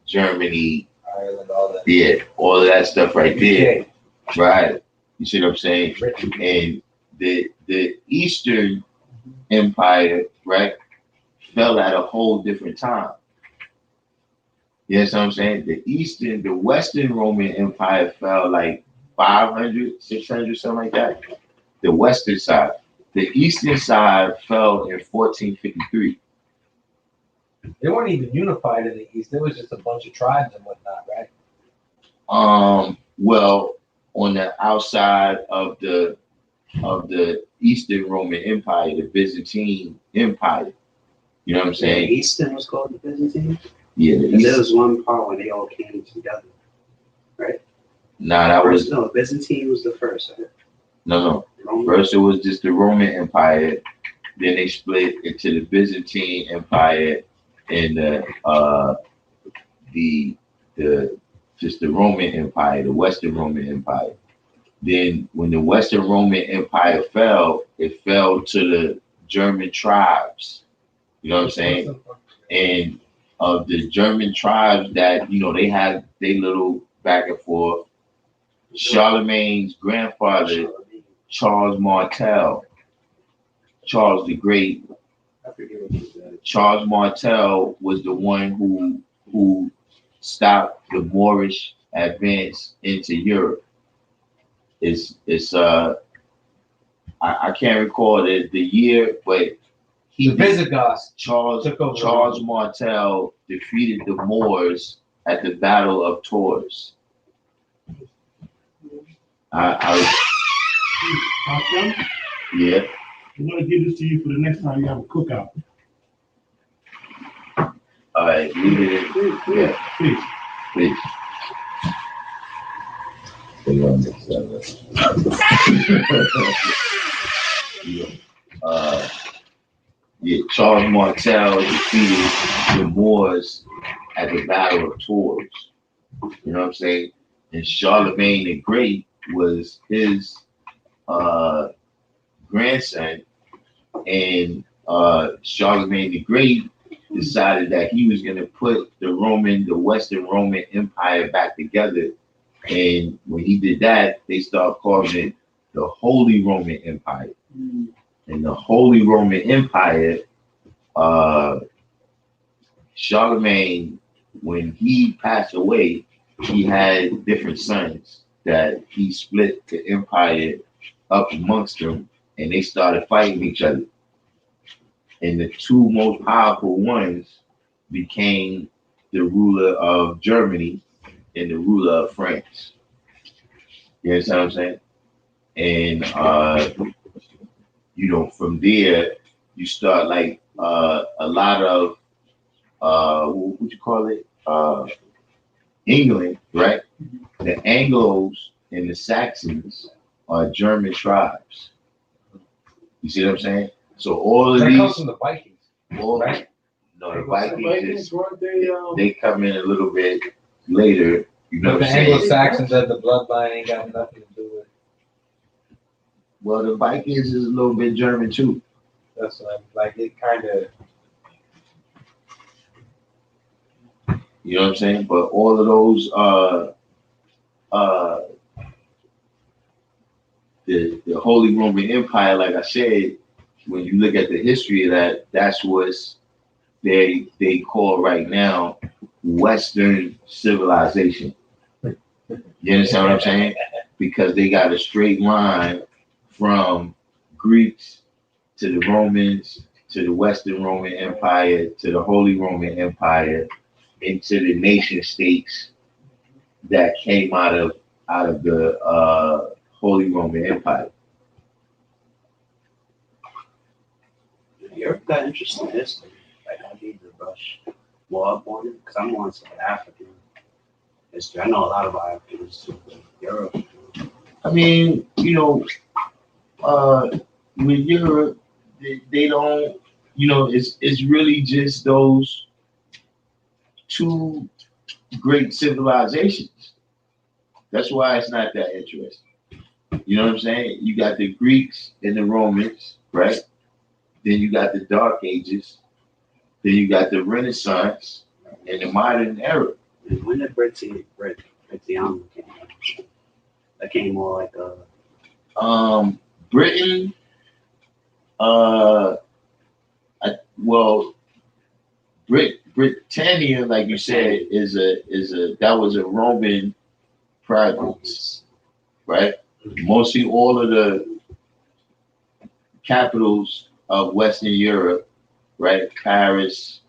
Germany,
Ireland, all that.
yeah, all of that stuff right there,
UK.
right? You see what I'm saying? And the Eastern Empire, right, fell at a whole different time. You know what I'm saying? The Western Roman Empire fell like 500, 600, something like that. The Western side. The Eastern side fell in 1453.
They weren't even unified in the East. There was just a bunch of tribes and whatnot, right?
Well, on the outside of the Eastern Roman Empire, the Byzantine Empire. You know what I'm saying?
Eastern was called the Byzantine?
Yeah,
And there was one part when they all came together, right?
Nah, that was
no, Byzantine was the first. Right?
no.
Roman?
First, it was just the Roman Empire. Then they split into the Byzantine Empire and the Roman Empire, the Western Roman Empire. Then, when the Western Roman Empire fell, it fell to the German tribes. You know what I'm saying? And of the German tribes that they had their little back and forth. Charlemagne's grandfather, Charles Martel, Charles the Great.
I forget what he said.
Charles Martel was the one who stopped the Moorish advance into Europe. I can't recall the year, but
The Visigoths
Charles
took over.
Charles Martel defeated the Moors at the Battle of Tours. Yeah.
I'm gonna give this to you for the next time you have a cookout.
All right, leave it in. Yeah,
Please.
please. Charles Martel defeated the Moors at the Battle of Tours. You know what I'm saying? And Charlemagne the Great was his grandson, and Charlemagne the Great decided that he was going to put the Western Roman Empire back together. And when he did that, they started calling it the Holy Roman Empire. And the Holy Roman Empire, Charlemagne, when he passed away, he had different sons that he split the empire up amongst them, and they started fighting each other. And the two most powerful ones became the ruler of Germany and the ruler of France. You understand what I'm saying? And from there you start like a lot of what you call it? England, right? The Anglos and the Saxons are German tribes. You see what I'm saying? So all of
That
these
comes from the Vikings.
right? No, the Vikings
weren't they?
they come in a little bit later. You know
But
what
the
I'm saying?
Anglo-Saxons had the bloodline ain't got nothing to do with it.
Well, the Vikings is a little bit German too.
That's what I'm like. It kind of.
You know what I'm saying? But all of those the Holy Roman Empire, like I said, when you look at the history of that, that's what they call right now Western civilization. You understand what I'm saying? Because they got a straight line from Greeks to the Romans to the Western Roman Empire to the Holy Roman Empire into the nation states that came out of the Holy Roman Empire.
Europe got interesting history. Like, I need to brush more up on it because I'm on some African history. I know a lot about African history, but Europe.
I mean, with Europe, they don't you know, it's really just those two great civilizations. That's why it's not that interesting. You know what I'm saying? You got the Greeks and the Romans, right? Then you got the Dark Ages. Then you got the Renaissance and the modern era.
And when did Britiana came out? That came more like
Britain, Britannia, like you said, is that was a Roman province, right? Mostly all of the capitals of Western Europe, right? Paris,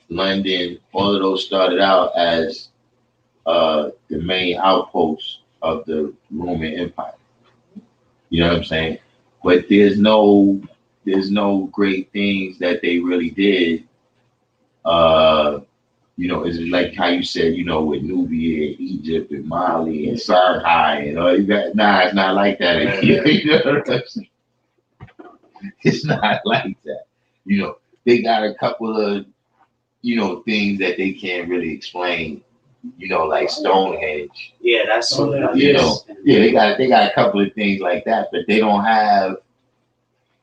London, all of those started out as the main outposts of the Roman Empire. You know what I'm saying? But there's no great things that they really did. You know, it's like how you said, you know, with Nubia and Egypt and Mali and Sinai and all that. Nah, it's not like that. You know what I'm saying? It's not like that. You know, they got a couple of, you know, things that they can't really explain. You know, like Stonehenge.
Yeah, that's
you know. Yeah, they got a couple of things like that, but they don't have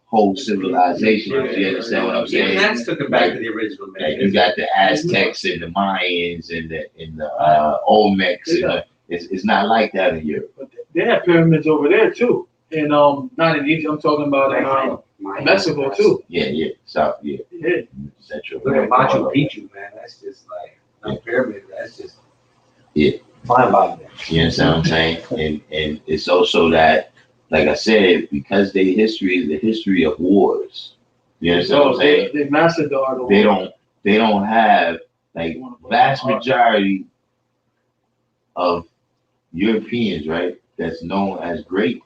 whole civilizations. You understand what I'm saying?
Even that's took it back to the original man.
Like you got the Aztecs and the Mayans and the Olmecs. And it's not like that in Europe.
But they have pyramids over there too. And not in Egypt. I'm talking about Mexico too.
Yeah, South, yeah. Central.
Look at Machu Picchu, man. That's just like a pyramid. That's just mind-boggling.
You understand what I'm saying? And it's also that, like I said, because their history is the history of wars. You understand what I'm saying?
They mastered the art of war.
They don't have, like, vast majority of Europeans, right, that's known as great.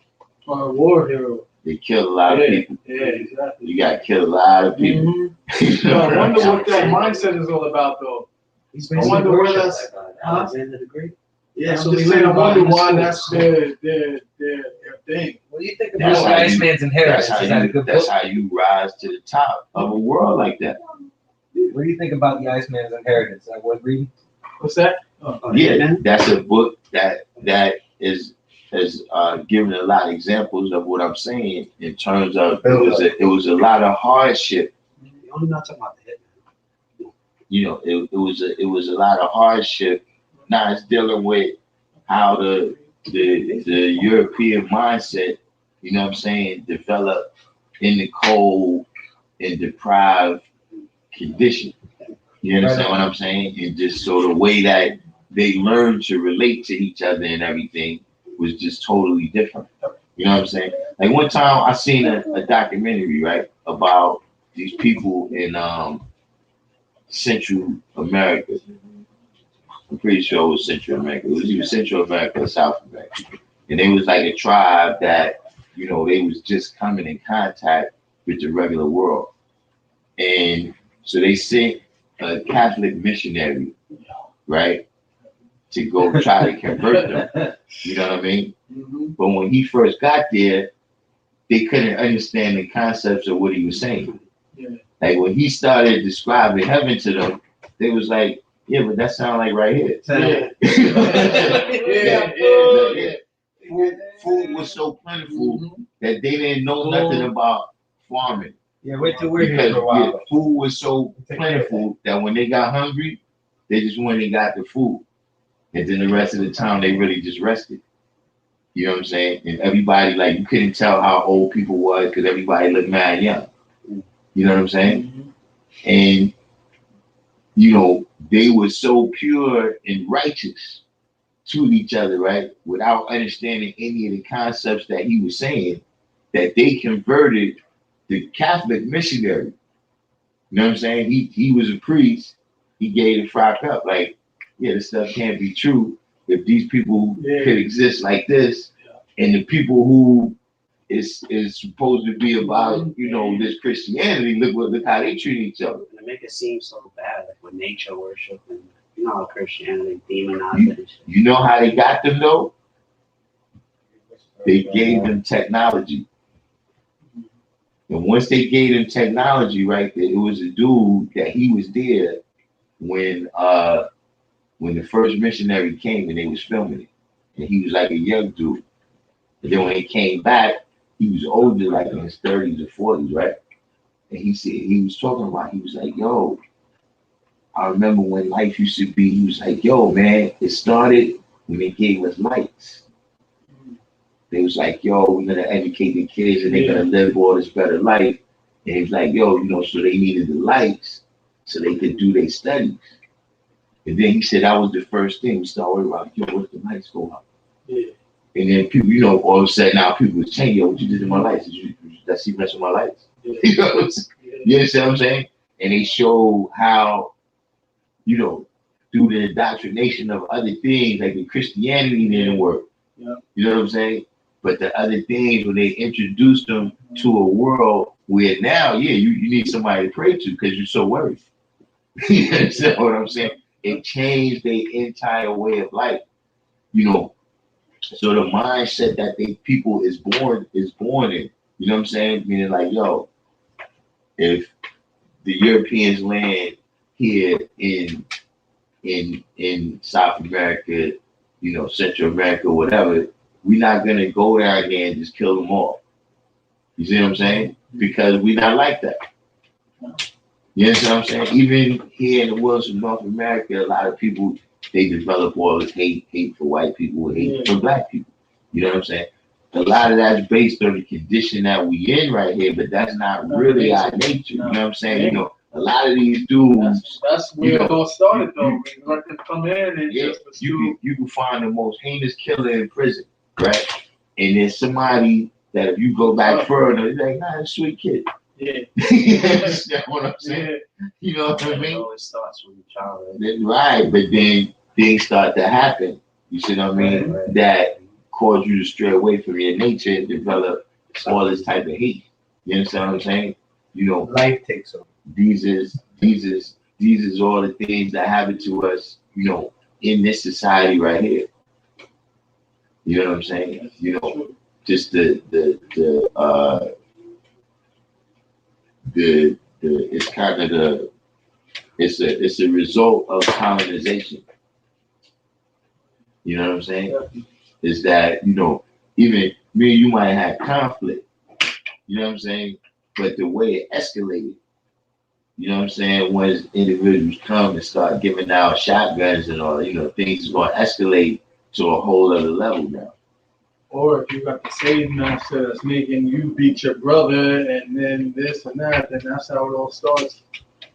War hero.
They killed a lot of people.
Yeah, exactly.
You got killed a lot of people.
Mm-hmm. I wonder what that mindset is all about, though. I wonder where that's.
Alexander the Great.
Yeah, I'm just saying. I wonder why that's their thing.
What do you think about the Iceman's Inheritance?
That's how you rise to the top of a world like that.
What do you think about the Iceman's Inheritance? That worth reading?
What's that?
Yeah, that's a book that has given a lot of examples of what I'm saying in terms of it was a lot of hardship.
You're only not talking about the hitman.
You know, it was a lot of hardship. Now it's dealing with how the European mindset, you know what I'm saying, developed in the cold and deprived condition. You understand what I'm saying? And just so the way that they learned to relate to each other and everything was just totally different. You know what I'm saying? Like one time I seen a documentary, right, about these people in Central America. I'm pretty sure it was Central America. It was either Central America or South America. And they was like a tribe that, you know, they was just coming in contact with the regular world. And so they sent a Catholic missionary, right, to go try to convert them. You know what I mean?
Mm-hmm.
But when he first got there, they couldn't understand the concepts of what he was saying.
Yeah.
Like when he started describing heaven to them, they was like, yeah, but that sounds like right here. Food was so plentiful that they didn't know nothing about farming.
Yeah, wait till we're here for a while.
Food was so plentiful that when they got hungry, they just went and got the food. And then the rest of the time, they really just rested. You know what I'm saying? And everybody, like, you couldn't tell how old people was because everybody looked mad young. You know what I'm saying?
Mm-hmm.
And, you know, they were so pure and righteous to each other, right? Without understanding any of the concepts that he was saying, that they converted the Catholic missionary. You know what I'm saying? He was a priest. He gave the frock up. Like, yeah, this stuff can't be true if these people could exist like this. And the people who is supposed to be about, you know, this Christianity, look how they treat each other.
And to make it seem so bad, like with nature worship and, you know, how Christianity demonized it.
You know how they got them though? They gave them technology. And once they gave him technology, right, it was a dude that he was there when the first missionary came and they was filming it. And he was like a young dude. And then when they came back, he was older, like in his 30s or 40s, right? And he said, he was talking about, he was like, yo, I remember when life used to be, he was like, yo, man, it started when they gave us lights. They was like, yo, we're gonna educate the kids and they're gonna live all this better life. And he was like, yo, so they needed the lights so they could do their studies. And then he said that was the first thing we started worrying about, yo, what if the lights go out?
Yeah.
And then people, all of a sudden now people was saying, yo, what you did to my lights? Did you see mess with my lights?
Yeah.
You know what I'm saying? And they show how, through the indoctrination of other things, like the Christianity didn't work.
Yeah.
You know what I'm saying? But the other things, when they introduced them to a world where now, you need somebody to pray to because you're so worried. You understand what I'm saying? It changed their entire way of life. So the mindset that people is born in. You know what I'm saying? Meaning like, yo, if the Europeans land here in South America, Central America, whatever, we're not gonna go there again and just kill them all. You see what I'm saying? Because we're not like that. You understand what I'm saying? Even here in the woods of North America, a lot of people, they develop all this hate for white people, hate for black people. You know what I'm saying? A lot of that's based on the condition that we in right here, but that's not really our nature. You know what I'm saying? A lot of these dudes.
That's where it all started, though. We let them come in and just
you can find the most heinous killer in prison, right? And there's somebody that if you go back further, you're like, nah, that's a sweet kid.
Yeah.
You understand what I'm saying? You know what I mean?
It always starts with a child.
Right, but then things start to happen. You see what I mean?
Right.
That cause you to stray away from your nature and develop all this type of hate. You understand what I'm saying?
Life takes over.
These is all the things that happen to us, in this society right here. You know what I'm saying? Just it's kind of it's a result of colonization. You know what I'm saying? Is that, even me and you might have conflict, you know what I'm saying? But the way it escalated, you know what I'm saying? Once individuals come and start giving out shotguns and all, things is going to escalate to a whole other level now.
Or if you got the same master that's making you beat your brother and then this and that, then that's how it all starts.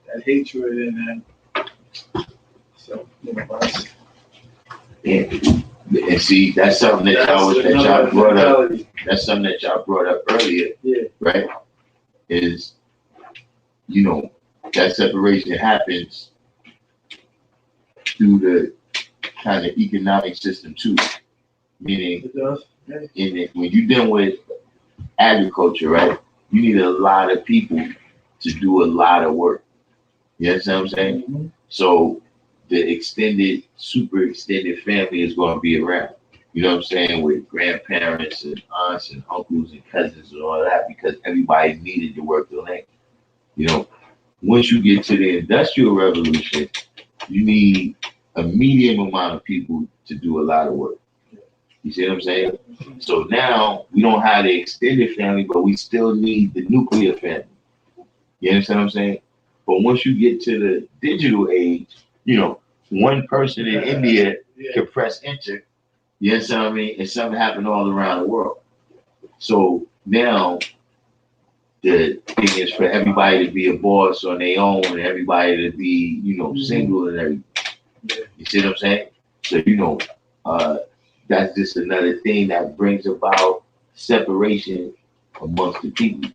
That hatred and so, that's...
And see, that's something that y'all brought up. That's something that y'all brought up earlier, right? Is, that separation happens through the kind of economic system too. Meaning,
It does.
When you're dealing with agriculture, right, you need a lot of people to do a lot of work. You understand what I'm saying?
Mm-hmm.
So the super extended family is going to be around. You know what I'm saying? With grandparents and aunts and uncles and cousins and all that, because everybody needed to work the land. Once you get to the Industrial Revolution, you need a medium amount of people to do a lot of work. You see what I'm saying? So now we don't have the extended family, but we still need the nuclear family. You understand what I'm saying? But once you get to the digital age, one person in India can press enter. You understand what I mean? And something happened all around the world. So now the thing is for everybody to be a boss on their own and everybody to be, single and everything. You see what I'm saying? So, that's just another thing that brings about separation amongst the people.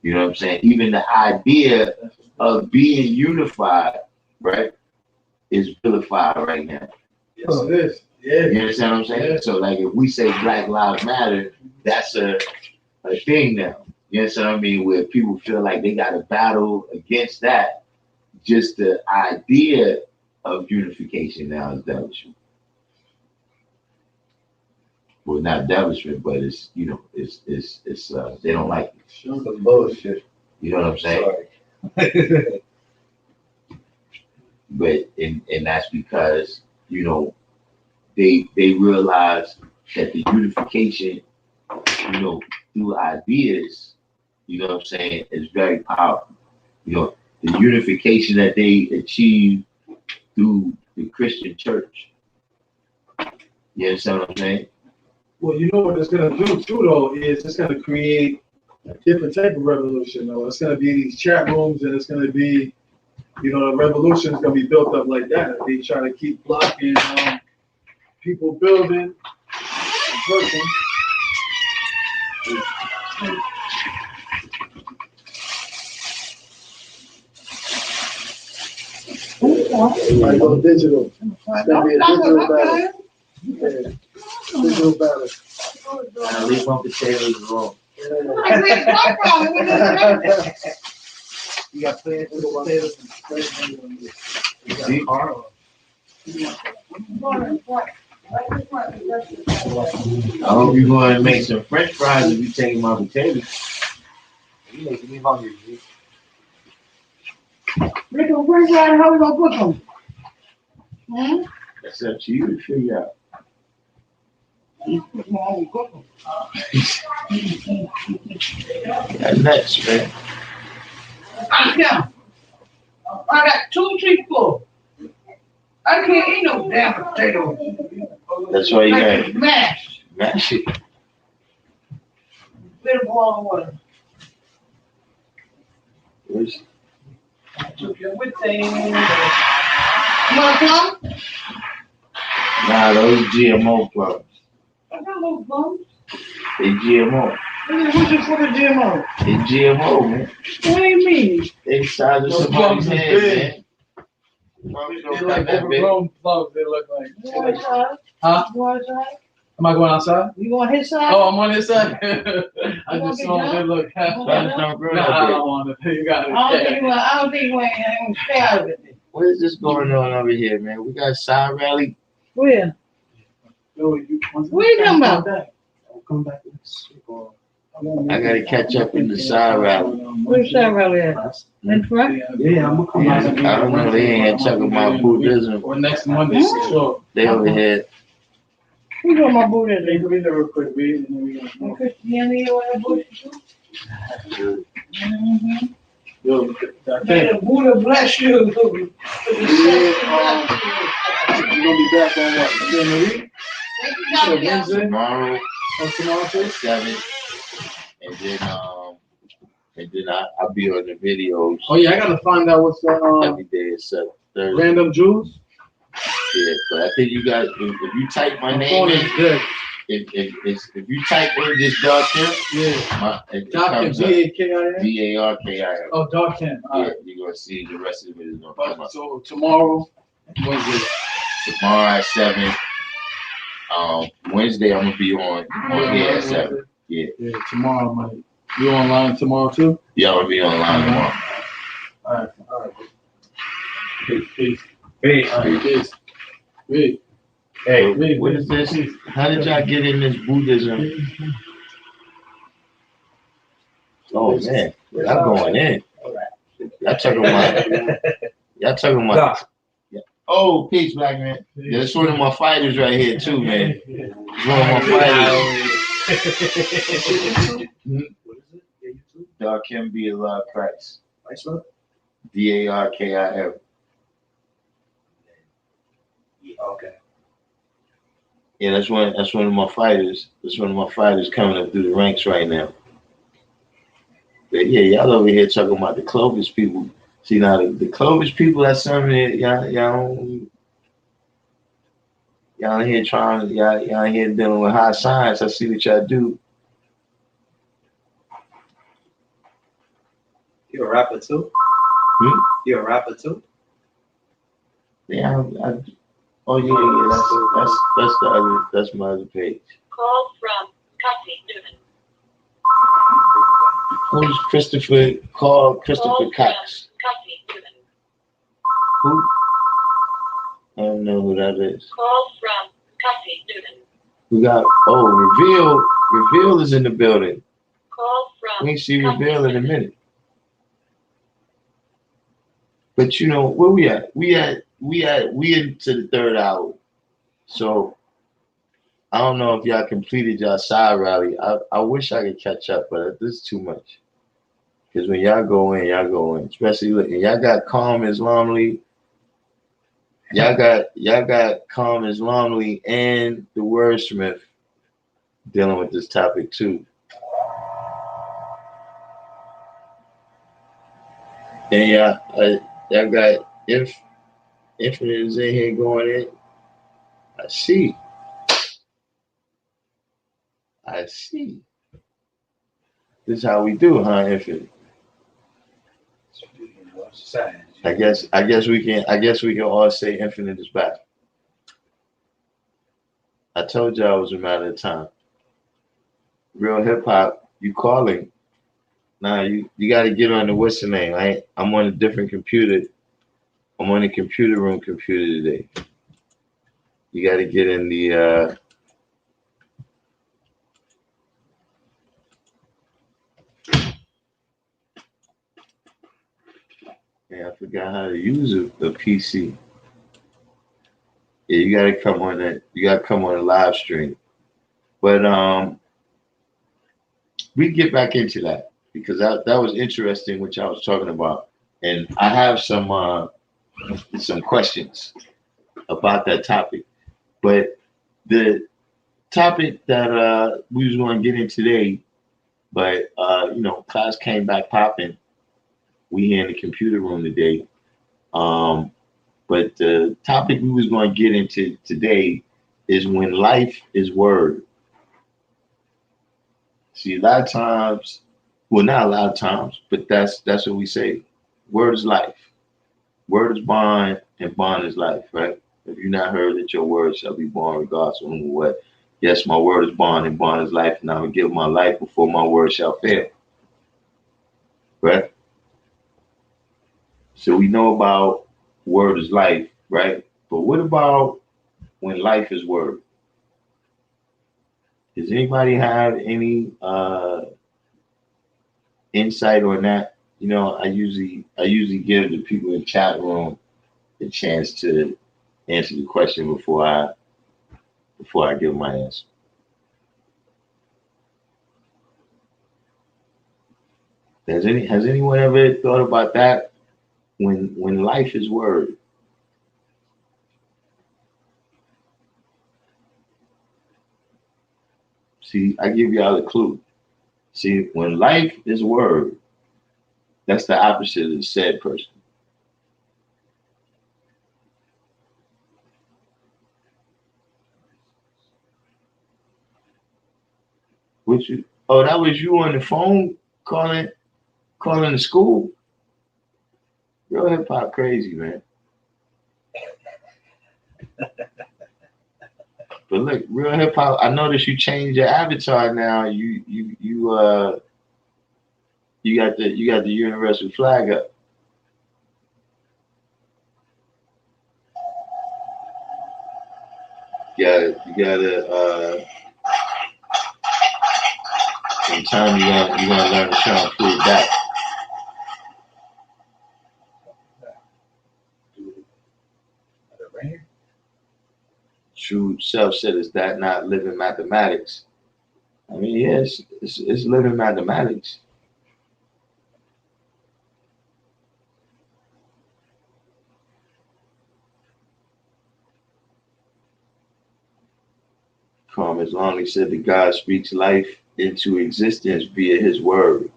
You know what I'm saying? Even the idea of being unified, right, is vilified right now.
Yes, it is. Yeah.
You understand what I'm saying? So, like, if we say Black Lives Matter, that's a thing now. You understand what I mean? Where people feel like they got to battle against that. Just the idea of unification now is that issue. well, not establishment, but it's they don't like it.
Some bullshit.
You know what I'm saying?
Sorry.
But and that's because they realize that the unification, through ideas, you know what I'm saying, is very powerful. The unification that they achieve through the Christian church. You understand what I'm saying?
Well, you know what it's going to do too, though, is it's going to create a different type of revolution, though. It's going to be these chat rooms, and it's going to be, the revolution is going to be built up like that. They try to keep blocking people building and working. I go digital. It's going to be a digital battle. Yeah. Digital battle.
Now leave my potatoes alone.
You got plans with the potatoes and
See? I hope you're going to make some French fries if you taking my potatoes.
You making me hungry, G.
Make them bring out how we gonna put them?
That's up to you to figure out. That's nuts, man.
I count. I got 2 teaspoons. I can't eat no damn potato.
That's why you got
Mash.
mash it.
Little boiling water.
Where's-
You wanna come?
Nah, those GMO plums.
I got no plums.
They GMO.
What's your fucking GMO?
They GMO, man.
What do you mean?
They the size of
Those
somebody's
plums are
head,
big.
man. Plums don't
They're
come
like
that big.
overgrown plums, they look like.
You want his side?
Huh?
You want his side?
Am I going outside?
You want his side?
Oh, I'm on this side. I
You want
just
to
saw
be
them. They look.
done?
Plums don't grow
Nah, I
that big.
don't want it. You got it.
I don't think you want to stay out of it.
What is this going on over here, man? We got side rally.
Where?
What
What are you talking about?
I'll come back next week, or
I gotta catch up in the side rally.
Where's side rally at? In front?
Yeah, I'm gonna come back.
I don't know, they ain't here talking about Buddhism.
Or next Monday, for sure.
They over here.
Who's on my booty?
They can read it real quick, read, and then we
And
gonna.
Christianity on that booty too? Mm-hmm.
Yo,
May the Buddha bless you.
You're gonna be back on what? In the week? So Wednesday?
Tomorrow
Tomorrow too?
at 7. And then I'll be on the videos
Oh yeah, I gotta find out what's
every day except Thursday.
random Jews.
Yeah, but I think you guys, if you type my
My
name
phone
in,
is dead.
if you type in this Darkim,
Yeah.
it
Darkim,
comes up.
Darkim.
Darkim.
Oh, Darkim. All
Yeah,
right.
you're gonna see the rest of it is gonna come
But
up.
so tomorrow, Wednesday.
Tomorrow at 7. Wednesday I'm gonna be on here at 7. Yeah.
Yeah, tomorrow, Mike. You online tomorrow too?
Yeah, I'm gonna be online tomorrow.
All right. All right. Peace. Peace. All right. Peace. Peace.
Hey, what is this? How did y'all get in this Buddhism? Oh man, y'all going in. Y'all talking about. Oh, peace, black man. Yeah, that's one of my fighters right here too, man. It's one of my fighters. Darkim Be AllahChrist. DARKIM.
Okay.
Yeah, that's one of my fighters. That's one of my fighters coming up through the ranks right now. But yeah, y'all over here talking about the Clovis people. See now the Clovis people, that's something that y'all here trying, y'all here dealing with high science. I see what y'all do.
You a rapper too? You a rapper too?
Yeah, oh yeah, that's the other, that's my other page.
Call from Cuffy Newman.
Who's Christopher? Call Christopher
Call
Cox.
from Cuffy Newman.
Who? I don't know who that is.
Call from Cuffy Newman.
We got Reveal is in the building.
Call from
We ain't see
company
Reveal in a
student.
minute. But you know where we at? We into the third hour. So I don't know if y'all completed y'all side rally. I wish I could catch up, but this is too much. Because when y'all go in. Especially look, and y'all got Calm Islam League. Y'all got Calm Islam League and the Wordsmith dealing with this topic too. And y'all got Infinite is in here going in. I see. This is how we do, huh, Infinite? I guess we can all say Infinite is back. I told y'all it was a matter of time. Real hip hop, you calling. Nah, you gotta get on the what's the name? I'm on a different computer. I'm on the computer room computer today. You gotta get in the I forgot how to use a PC. Yeah, you gotta come on that. You gotta come on a live stream. But we get back into that because that was interesting, which I was talking about, and I have some questions about that topic. But the topic that we was going to get in today, but class came back popping. We here in the computer room today. But the topic we was going to get into today is when life is word. See, a lot of times, well, not a lot of times, but that's what we say. Word is life. Word is bond, and bond is life, right? Have you not heard that your word shall be born regardless of whom or what? Yes, my word is bond, and bond is life, and I will give my life before my word shall fail. Right? So we know about word is life, right? But what about when life is word? Does anybody have any insight on that? I usually give the people in the chat room a chance to answer the question before I give my answer. Has anyone ever thought about that? When life is word. See, I give y'all a clue. See, when life is word, that's the opposite of the said person. That was you on the phone calling the school? Real hip hop crazy, man. But look, real hip hop, I noticed you changed your avatar now. You got the universal flag up. You gotta sometime you're gonna learn to try and prove that. True self said, is that not living mathematics? I mean, yes, it's living mathematics. Calm as long as said that God speaks life into existence via his word.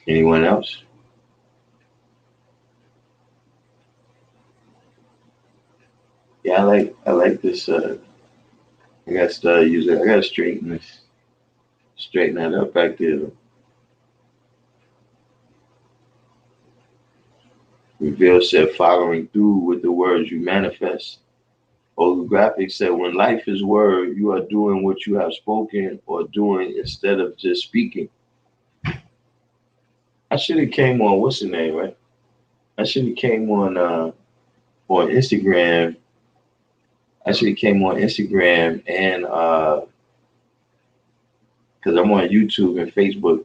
Anyone else? Yeah, I like this. I got to start using. I got to straighten that up back there. Reveal said, following through with the words you manifest. Holographic said, when life is word, you are doing what you have spoken or doing instead of just speaking. I should have came on, what's the name, right? I should have came on Instagram. I should have came on Instagram and because I'm on YouTube and Facebook.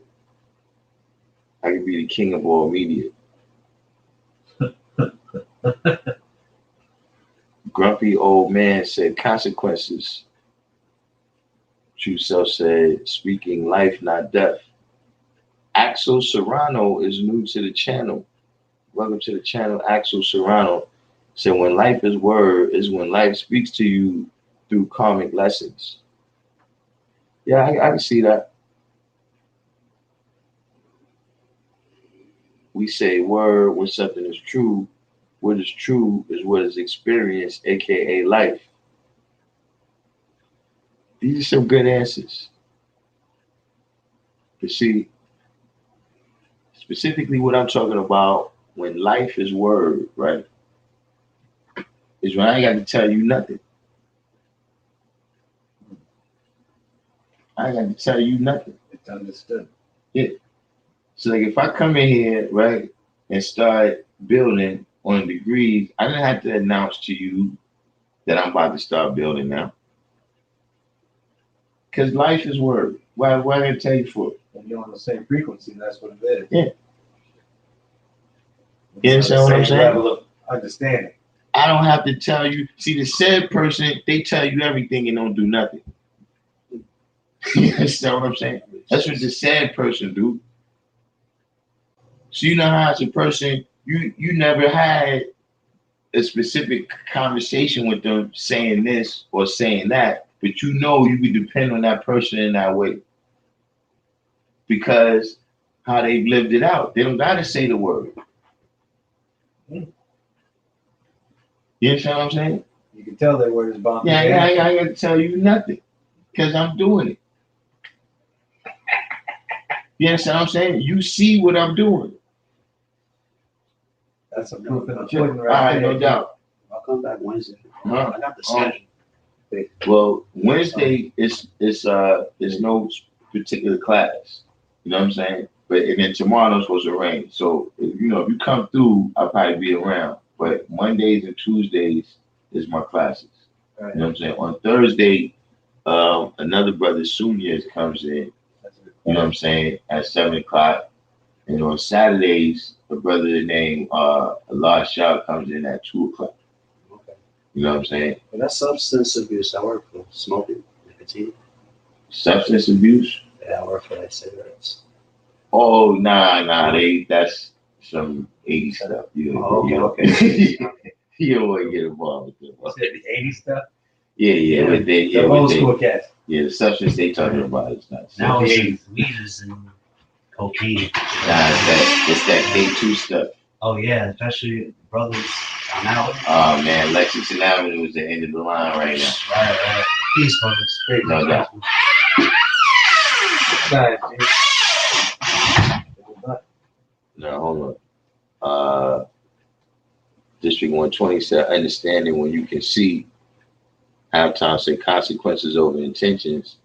I could be the king of all media. Grumpy old man said consequences. True self said speaking life, not death. Axel Serrano is new to the channel. Welcome to the channel, Axel Serrano. Said when life is word is when life speaks to you through karmic lessons. Yeah, I can see that. We say word when something is true. What is true is what is experienced, aka life. These are some good answers. But see, specifically what I'm talking about when life is word, right? Is when I ain't got to tell you nothing. I ain't got to tell you nothing.
It's understood.
Yeah. So like if I come in here, right, and start building on degrees, I didn't have to announce to you that I'm about to start building now. Because life is word. Why did I tell you for it?
And you're on the same frequency, that's what it is.
Yeah. You
It's
understand
on
what
the
I'm
same
saying?
level of understanding.
I don't have to tell you. See, the sad person, they tell you everything and don't do nothing. You understand what I'm saying? That's what the sad person do. So you know how as a person, you never had a specific conversation with them saying this or saying that, but you know you can depend on that person in that way. Because how they've lived it out. They don't gotta say the word. You understand what I'm saying?
You can tell that word is bound.
Yeah, I got to tell you nothing because I'm doing it. You understand what I'm saying? You see what I'm doing.
That's a proof in the
All
pudding
right,
right
no
there.
doubt.
I'll come back Wednesday.
Huh?
I got the schedule.
Well, Wednesday is no particular class. You know what I'm saying? But and then tomorrow's supposed to rain. So if you come through, I'll probably be around. But Mondays and Tuesdays is my classes.
Right.
You know what I'm saying? On Thursday, another brother Sunias comes in. You know what I'm saying? At 7:00. And on Saturdays, a brother named Allah Shah comes in at 2:00.
Okay.
You know what I'm saying?
But that's substance abuse. I work for smoking, nicotine.
Substance abuse?
Yeah, I work for that cigarettes.
Oh, nah, that's some 80 stuff.
Okay.
You don't want to get involved with them.
You said the 80 stuff?
Yeah, what they,
The old school cats.
yeah, the substance they talking about is not.
Now
the
it's
80s.
weed and cocaine.
Nah, it's that K2 stuff.
Oh yeah, especially brothers. I'm out.
Oh man, Lexington Avenue is the end of the line right now.
Right. Peace, brothers.
No doubt. No, hold on. District 120 said, understanding when you can see. Halftime said, consequences over intentions.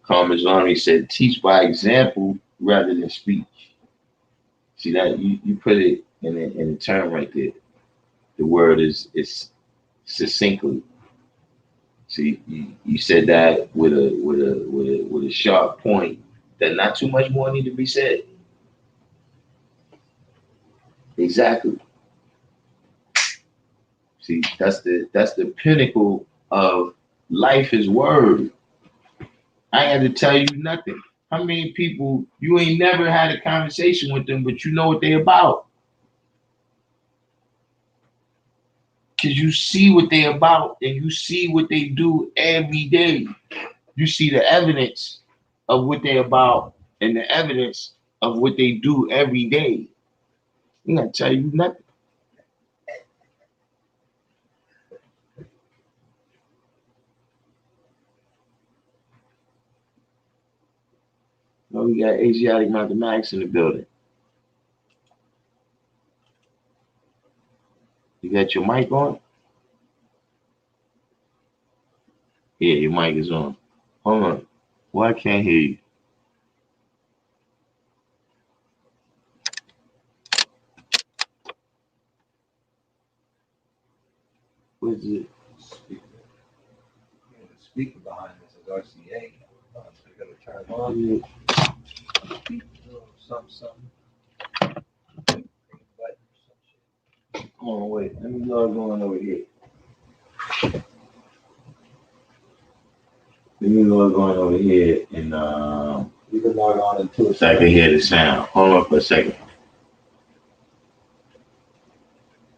Carmen's Army said, teach by example rather than speech. See that? You put it in a term right there. The word is succinctly. See, you said that with a sharp point that not too much more need to be said. Exactly. See, that's the pinnacle of life is word. I ain't had to tell you nothing. How many people you ain't never had a conversation with them, but you know what they about? Cause you see what they about and you see what they do every day. You see the evidence of what they about and the evidence of what they do every day. I'm not tell you nothing. No, we got Asiatic mathematics in the building. You got your mic on? Yeah, your mic is on. Hold on. Why I can't hear you? What's it?
Speaker. Yeah, the speaker behind this is RCA. So you gotta turn it on. Something.
Hold on, wait. Let me log on over here. Let me log on over here and
You can log on into it.
so I can hear the sound. Hold on for a second.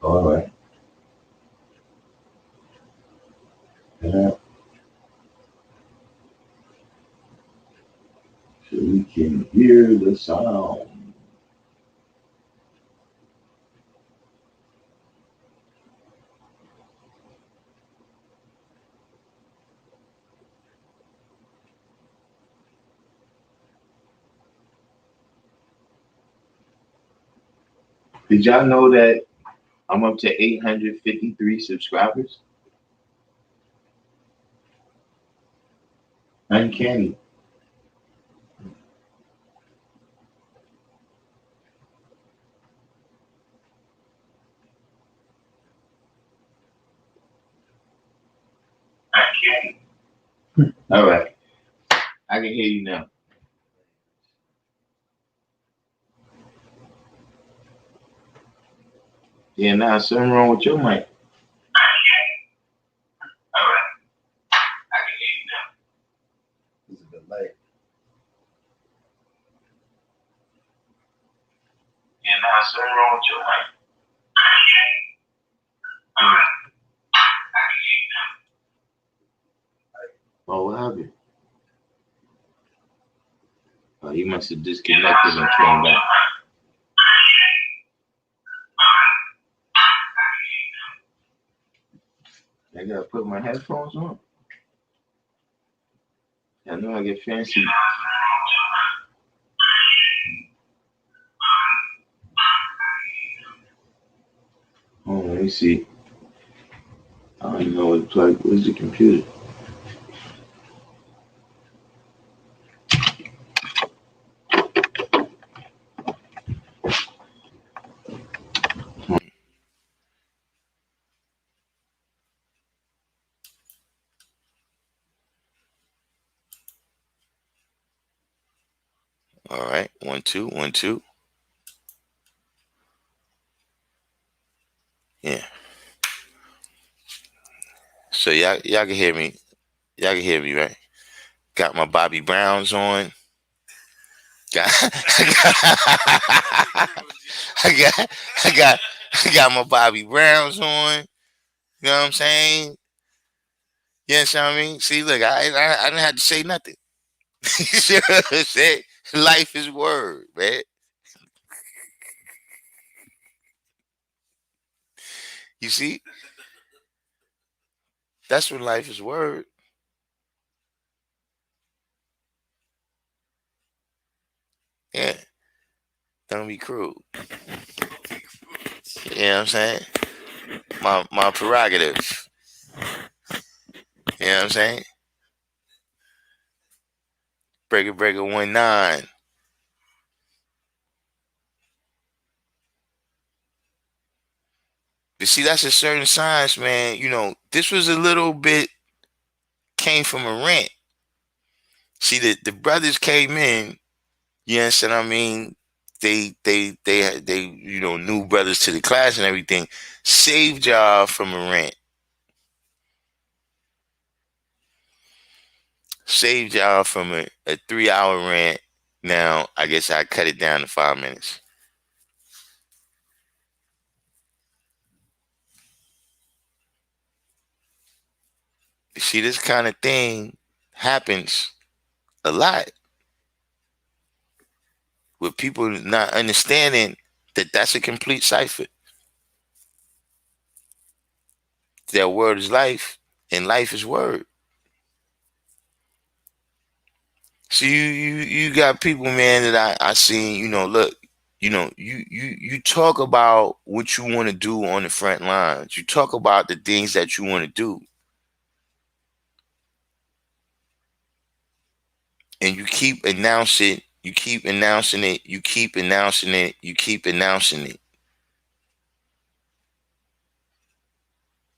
All right. Yeah. So we can hear the sound. Did y'all know that I'm up to 853 subscribers? Uncanny. Uncanny. All right. I can hear you now. Yeah, now something wrong with your mic. All right. I can hear you now.
It's a delay.
Yeah, now something wrong with your mic. All right. I can hear you now. Oh, what happened? Oh, you must have disconnected and came back. I gotta put my headphones on. I know I get fancy. Oh, let me see. I don't even know what to plug. Where's the computer? All right, 1 2 1 2. Yeah. So y'all can hear me. Y'all can hear me, right? Got my Bobby Browns on. Got I got I got I got my Bobby Browns on. You know what I'm saying? Yes, I mean, see, look, I didn't have to say nothing. You know what I'm saying? Life is word, man. You see, that's when life is word. Yeah, don't be cruel. You know what I'm saying? My prerogative. You know what I'm saying? Breaker 1 9. But see, that's a certain science, man. You know, this was a little bit came from a rant. See, the brothers came in, you understand what I mean? They you know, new brothers to the class and everything, saved y'all from a rant. Saved y'all from a 3 hour rant. Now, I guess I cut it down to 5 minutes. You see, this kind of thing happens a lot with people not understanding that that's a complete cipher. That word is life, and life is word. So you got people, man, that I seen, you know, look, you know, you talk about what you want to do on the front lines. You talk about the things that you want to do. and you keep announcing, you keep announcing it, you keep announcing it, you keep announcing it.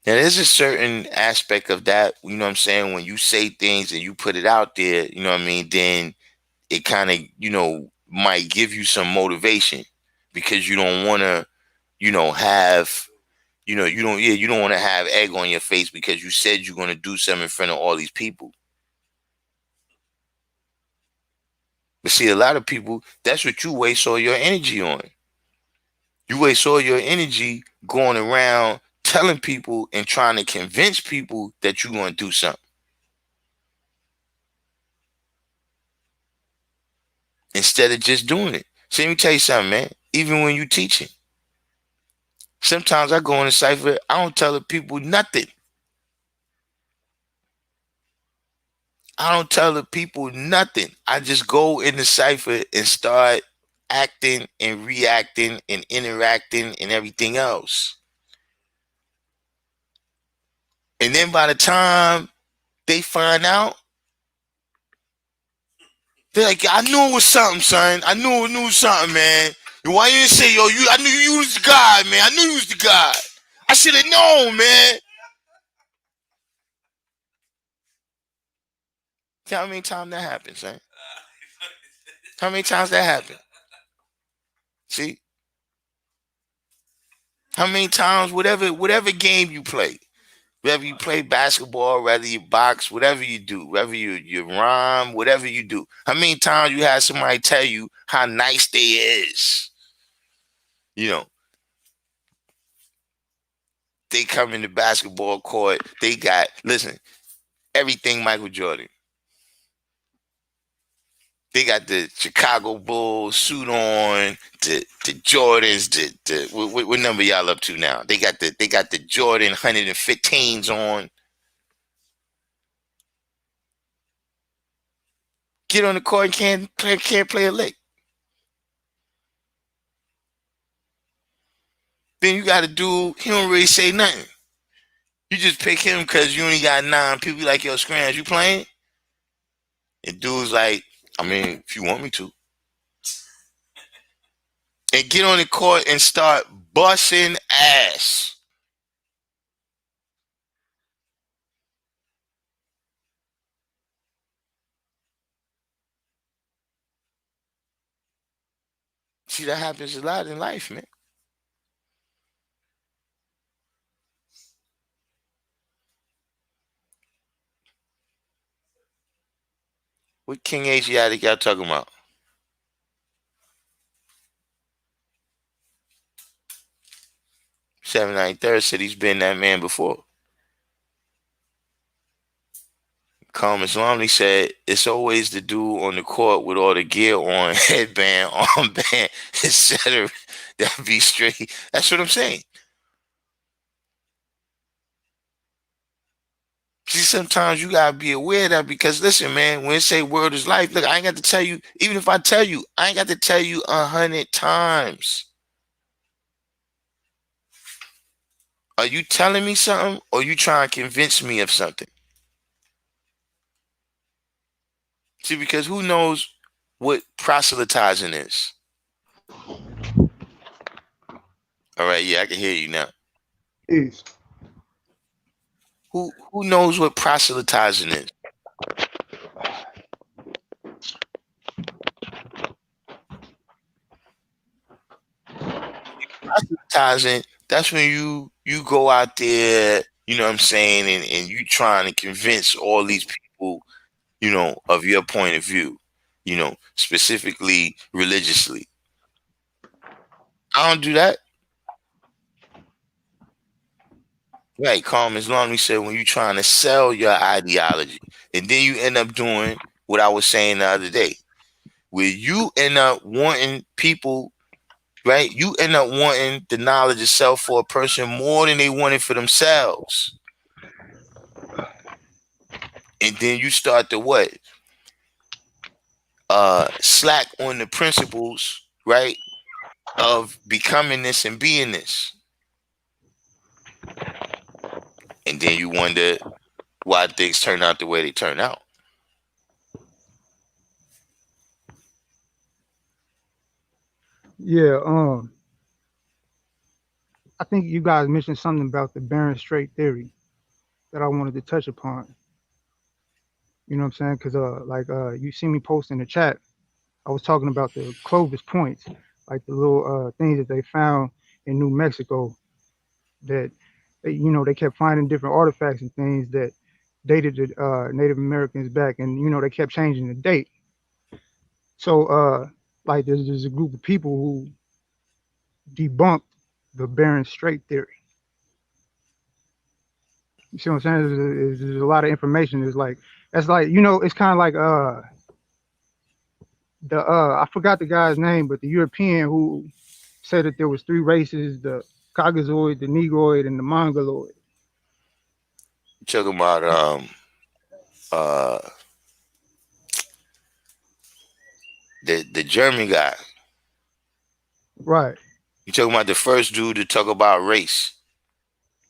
Now, there's a certain aspect of that, you know what I'm saying, when you say things and you put it out there, you know what I mean, then it kind of, might give you some motivation because you don't want to, have, you don't want to have egg on your face because you said you're going to do something in front of all these people. But see, a lot of people, that's what you waste all your energy on. You waste all your energy going around telling people and trying to convince people that you're going to do something instead of just doing it. So let me tell you something, man. Even when you teaching, sometimes I go in the cipher, I don't tell the people nothing. I don't tell the people nothing. I just go in the cipher and start acting and reacting and interacting and everything else. And then by the time they find out, they're like, I knew it was something, son. I knew it was something, man. Why you didn't say, yo, I knew you was the guy, man. I knew you was the guy. I should have known, man. See how many times that happens, son? How many times that happened? See? How many times, whatever game you play, whether you play basketball, whether you box, whatever you do, whether you rhyme, whatever you do, how many times you had somebody tell you how nice they is? They come in the basketball court, they got, listen, everything Michael Jordan. They got the Chicago Bulls suit on, the Jordans, what number y'all up to now? They got the Jordan 115s on. Get on the court and can't play a lick. Then you got a dude, he don't really say nothing. You just pick him because you only got 9 people. Like, yo, Scrams, you playing? And dude's like, I mean, if you want me to. And get on the court and start busting ass. See, that happens a lot in life, man. What King Asiatic y'all talking about? 793rd said he's been that man before. Calm Islamly said it's always the dude on the court with all the gear on, headband, armband, etc. That be straight. That's what I'm saying. See, sometimes you gotta be aware of that because listen, man, when it say word is life, look, I ain't got to tell you, even if I tell you, I ain't got to tell you 100 times. Are you telling me something or you trying to convince me of something? See, because who knows what proselytizing is? All right, yeah, I can hear you now.
Peace.
Who knows what proselytizing is? Proselytizing, that's when you go out there, you know what I'm saying, and you trying to convince all these people, of your point of view, specifically religiously. I don't do that. Right, Calm Islam said when you trying to sell your ideology, and then you end up doing what I was saying the other day, where you end up wanting people, right? You end up wanting the knowledge itself for a person more than they want it for themselves. And then you start to what? Slack on the principles, right? Of becoming this and being this. And then you wonder why things turn out the way they turn out.
Yeah, I think you guys mentioned something about the Bering Strait theory that I wanted to touch upon. You know what I'm saying? Because like you see me post in the chat, I was talking about the Clovis points, like the little things that they found in New Mexico that they kept finding different artifacts and things that dated the Native Americans back, and they kept changing the date. So like there's a group of people who debunked the Bering Strait theory. You see what I'm saying? There's a lot of information. It's like that's like it's kind of like the I forgot the guy's name, but the European who said that there was three races: the Caucasoid, the Negroid, and the Mongoloid.
You talking about uh the German guy.
Right.
You talking about the first dude to talk about race.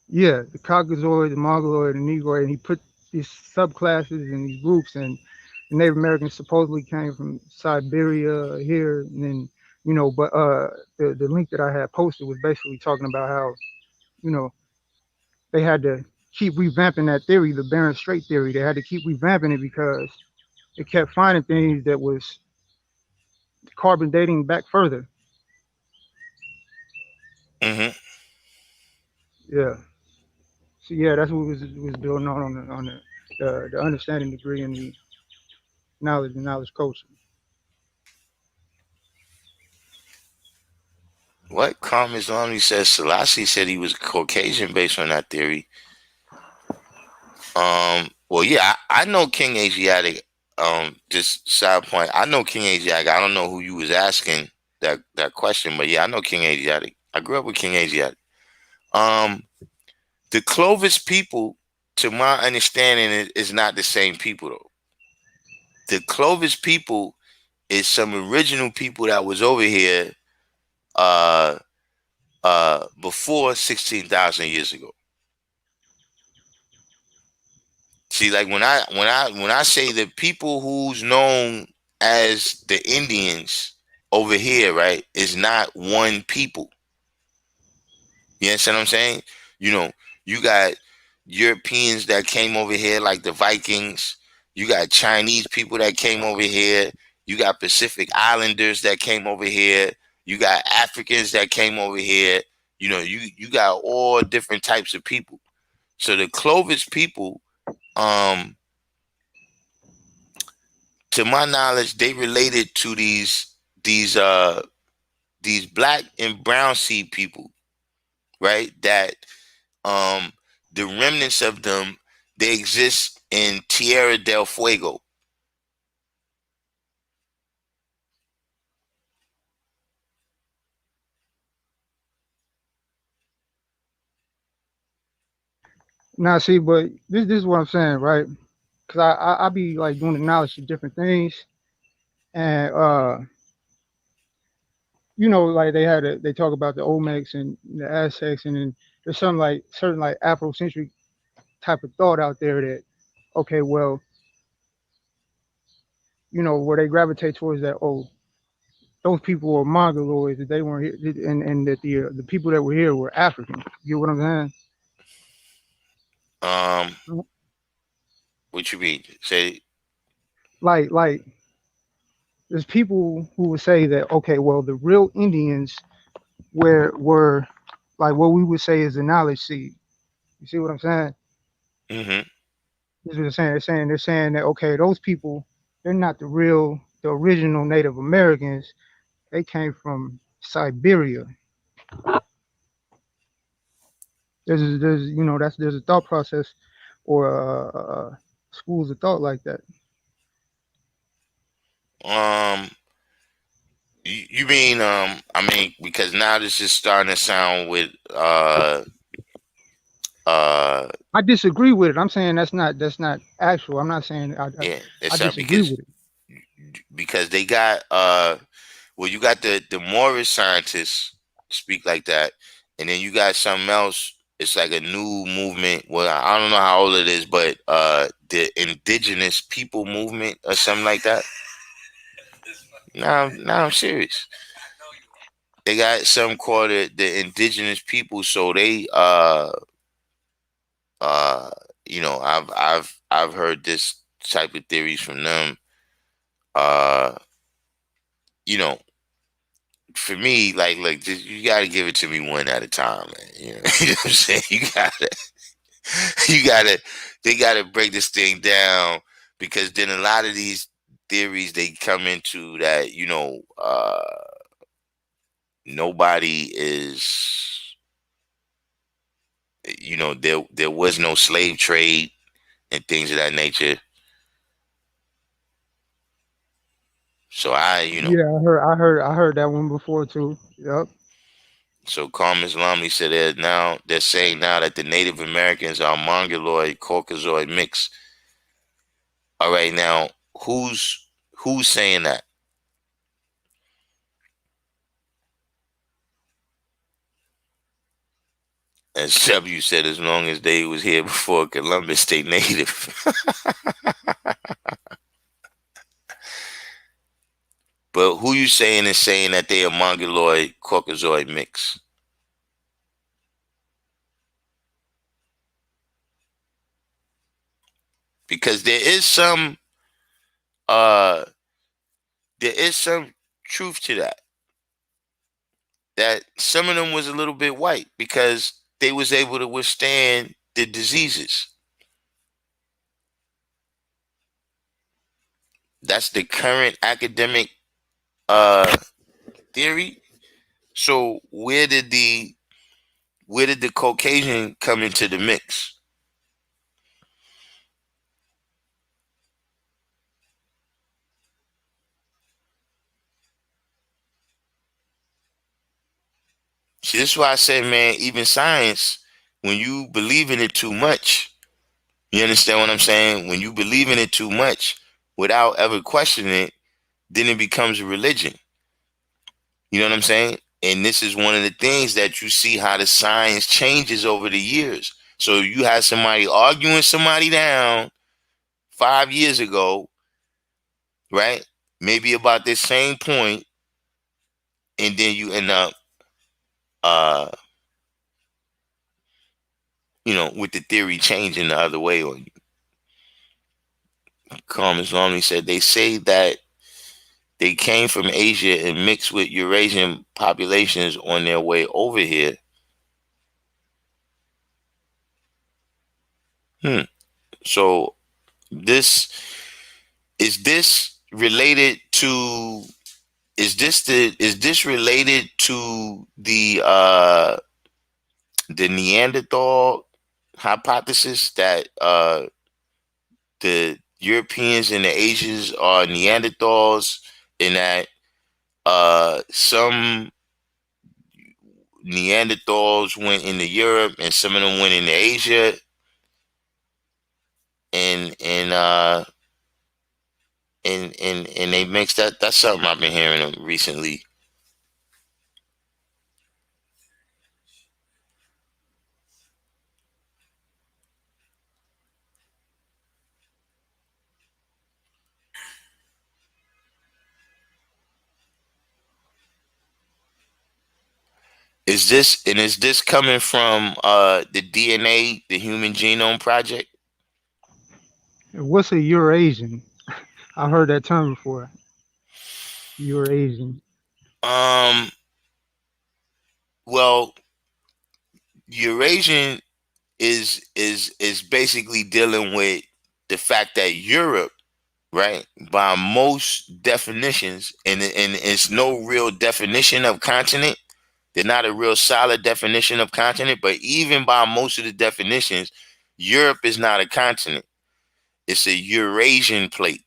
Yeah, the Caucasoid, the Mongoloid, and Negroid, and he put these subclasses and these groups, and the Native Americans supposedly came from Siberia here, and then but the link that I had posted was basically talking about how you know they had to keep revamping that theory, the Bering Strait theory. They had to keep revamping it because it kept finding things that was carbon dating back further.
Hmm.
Yeah. So yeah, that's what was building on the understanding degree and the knowledge culture.
What Carmen's only says Selassie said he was Caucasian based on that theory. Well, yeah, I know King Asiatic. Just side point, I know King Asiatic. I don't know who you was asking that question, but yeah, I know King Asiatic. I grew up with King Asiatic. Um, the Clovis people, to my understanding, is not the same people though. The Clovis people is some original people that was over here uh before 16,000 years ago. See, like when I say the people who's known as the Indians over here, right, is not one people. You understand what I'm saying? You know, you got Europeans that came over here like the Vikings. You got Chinese people that came over here. You got Pacific Islanders that came over here. You got Africans that came over here. You got all different types of people. So the Clovis people, um, to my knowledge, they related to these these black and brown seed people, right? That um the remnants of them, they exist in Tierra del Fuego.
Now, see, but this is what I'm saying, right? Because I be like doing the knowledge of different things, and like they talk about the Olmecs and the Aztecs, and then there's some like certain like Afrocentric type of thought out there that okay, well, where they gravitate towards that those people were Mongoloids that they weren't here, and that the people that were here were African. You get what I'm saying?
Um, what you mean? Say,
Like there's people who would say that okay, well, the real Indians were like what we would say is the knowledge seed. You see what I'm saying?
mm-hmm.
This is what they're saying. They're saying that okay, those people, they're not the original Native Americans. They came from Siberia. There's a thought process or schools of thought like that.
um, you mean I mean, because now this is starting to sound with uh
I disagree with it. I'm saying that's not actual. I'm not saying
yeah,
I
it's
disagree with it.
because they got well, you got the Morris scientists speak like that, and then you got something else. It's like a new movement. Well, I don't know how old it is, but the indigenous people movement or something like that. No, I'm serious. they got something called the indigenous people. So they uh you know, I've heard this type of theories from them. Uh you know, for me, like just, you gotta give it to me one at a time, man. You know, you know what I'm saying? You gotta they gotta break this thing down, because then a lot of these theories they come into that, you know, nobody is, you know, there was no slave trade and things of that nature. So you know,
Yeah, I heard that one before too. Yep.
so Carmen Islamli said they're saying now that the Native Americans are Mongoloid Caucasoid mix. All right, now who's saying that? As W said, as long as they was here before Columbus, they native. But who you saying is saying that they are Mongoloid Caucasoid mix? Because uh there is some truth to that. That some of them was a little bit white because they was able to withstand the diseases. That's the current academic uh theory. So where did the Caucasian come into the mix? See, this is why I said, man, even science, when you believe in it too much, you understand what I'm saying? When you believe in it too much without ever questioning it, then it becomes a religion. You know what I'm saying? And this is one of the things that you see how the science changes over the years. So you had somebody arguing somebody down 5 years ago, right? Maybe about this same point, and then you end up uh with the theory changing the other way on you. Carmen Islami said they say that they came from Asia and mixed with Eurasian populations on their way over here. So this this related to is this related to the Neanderthal hypothesis that the Europeans and the Asians are Neanderthals, and that some Neanderthals went into Europe and some of them went into Asia, and and they mixed that. That's something I've been hearing recently. Is this coming from the DNA, the Human Genome Project?
What's a Eurasian? I heard that term before. Eurasian.
Um, well, Eurasian is basically dealing with the fact that Europe, right, by most definitions, and it's no real definition of continent. They're not a real solid definition of continent, but even by most of the definitions, Europe is not a continent. It's a Eurasian plate.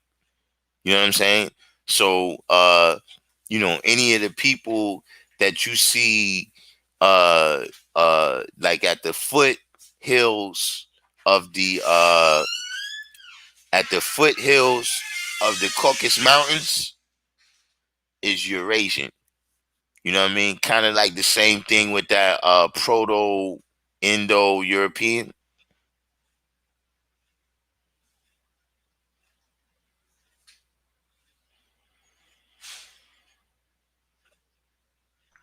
You know what I'm saying? So any of the people that you see uh like at the foothills of the foothills of the Caucasus Mountains is Eurasian. You know what I mean? Kind of like the same thing with that proto Indo European.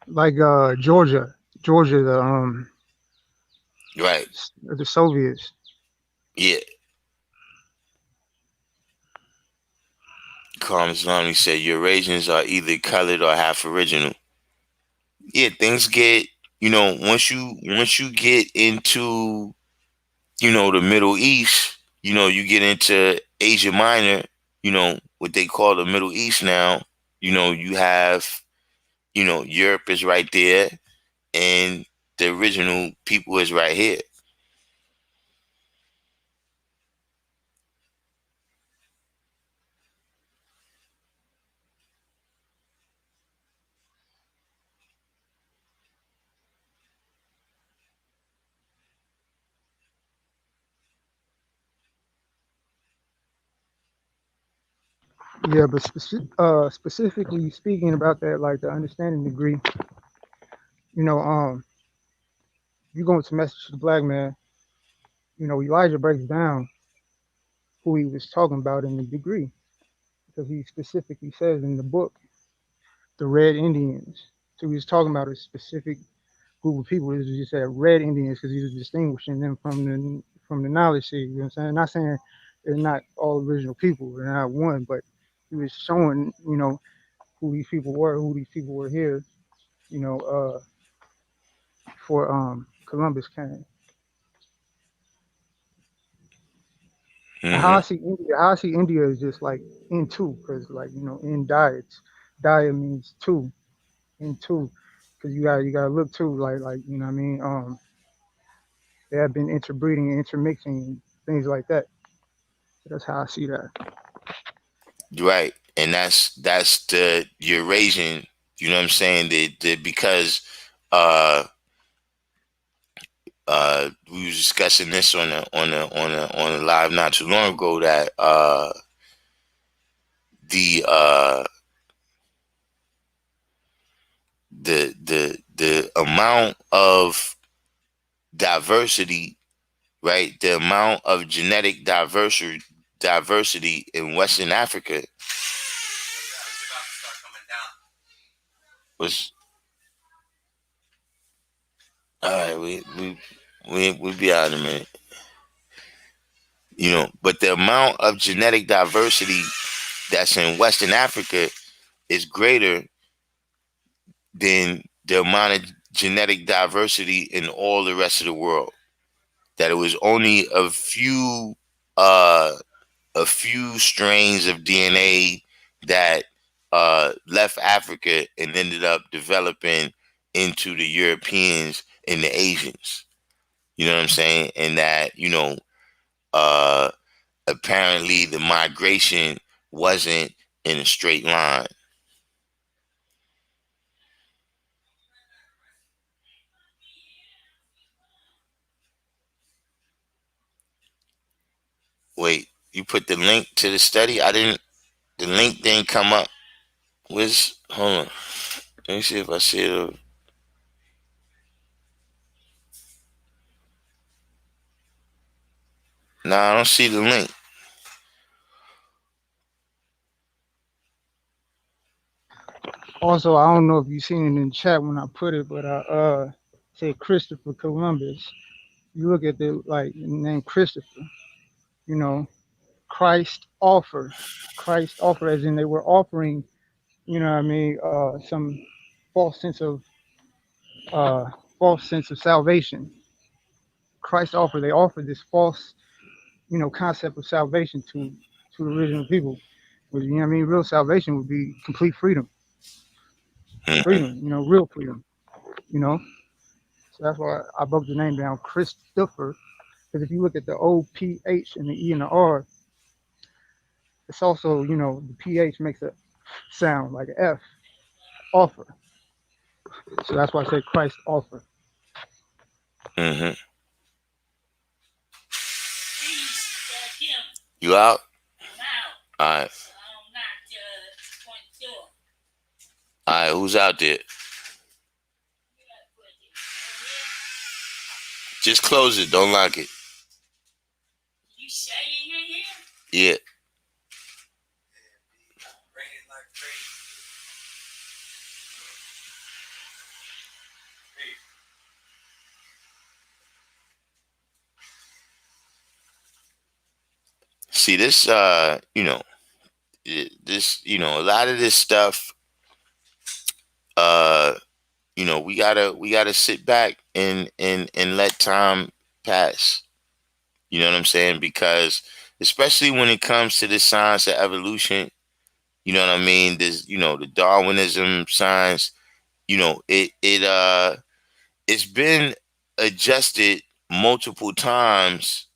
like Georgia,
Right.
the Soviets.
Yeah. Carmen Salami said Eurasians are either colored or half original. Yeah, things get, once you get into, the Middle East, you get into Asia Minor, what they call the Middle East now. You have, Europe is right there, and the original people is right here.
Yeah, but specifically speaking about that, like the understanding degree, you know, you go into Message to the Black Man, Elijah breaks down who he was talking about in the degree because he specifically says in the book the Red Indians. So he was talking about a specific group of people. He just said Red Indians because he was distinguishing them from the knowledge seed. You know what I'm saying? Not saying they're not all original people, they're not one, but he was showing, who these people were, who these people were here, you know, before Columbus came. And
Hmm.
How I see India is just like in two, because like in diets, diet means two, in two, because you gotta look too, like what I mean. They have been interbreeding and intermixing things like that. So that's how I see that.
Right. And that's the Eurasian, you know what I'm saying? Because uh we was discussing this on a live not too long ago that the the amount of diversity, right? The amount of genetic diversity in Western Africa was all right. We be out in a minute, But the amount of genetic diversity that's in Western Africa is greater than the amount of genetic diversity in all the rest of the world. That it was only uh, a few strains of DNA that left Africa and ended up developing into the Europeans and the Asians. You know what I'm saying? And that, uh, apparently the migration wasn't in a straight line. Wait, you put the link to the study? The link didn't come up. Hold on. Let me see if I see it. Nah, I don't see the link.
Also, I don't know if you seen it in the chat when I put it, but I said Christopher Columbus. You look at the name Christopher, you know, Christ offer. Christ offer as in they were offering, what I mean, some false sense of uh false sense of salvation. Christ offer, they offered this false, concept of salvation to the original people. Which, what I mean, real salvation would be complete freedom.
Mhm.
Freedom, real freedom, you know. So that's why I broke the name down, Christopher. Because if you look at the O P H and the E and the R, it's also, the PH makes a sound like an F, offer. So that's why I say Christ offer.
Mhm. You out? All right. All right. Who's out there? Just close it. Don't lock it. Yeah. see this, this, a lot of this stuff, uh, we gotta sit back and let time pass. You know what I'm saying? Because especially when it comes to the science of evolution, you know what I mean? There's, the Darwinism science, it's been adjusted multiple times,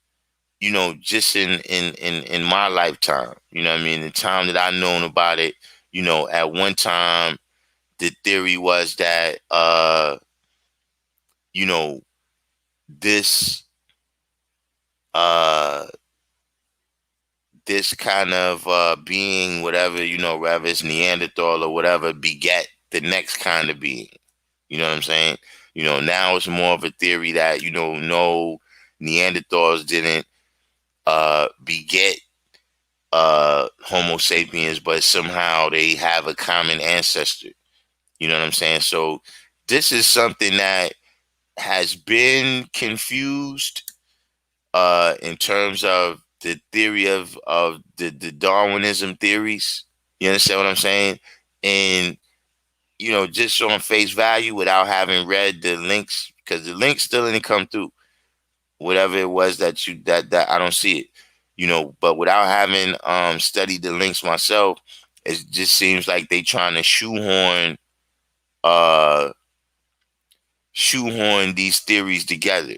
just in my lifetime. You know what I mean? The time that I known about it, at one time the theory was that you know, this uh this kind of being, whatever, whether it's Neanderthal or whatever, beget the next kind of being. You know what I'm saying? Now it's more of a theory that, no, Neanderthals didn't beget Homo sapiens, but somehow they have a common ancestor. You know what I'm saying? So this is something that has been confused in terms of the theory of the Darwinism theories. You understand what I'm saying? And just on face value, without having read the links, because the links still didn't come through. Whatever it was that I don't see it. But without having studied the links myself, it just seems like they trying to uh shoehorn these theories together.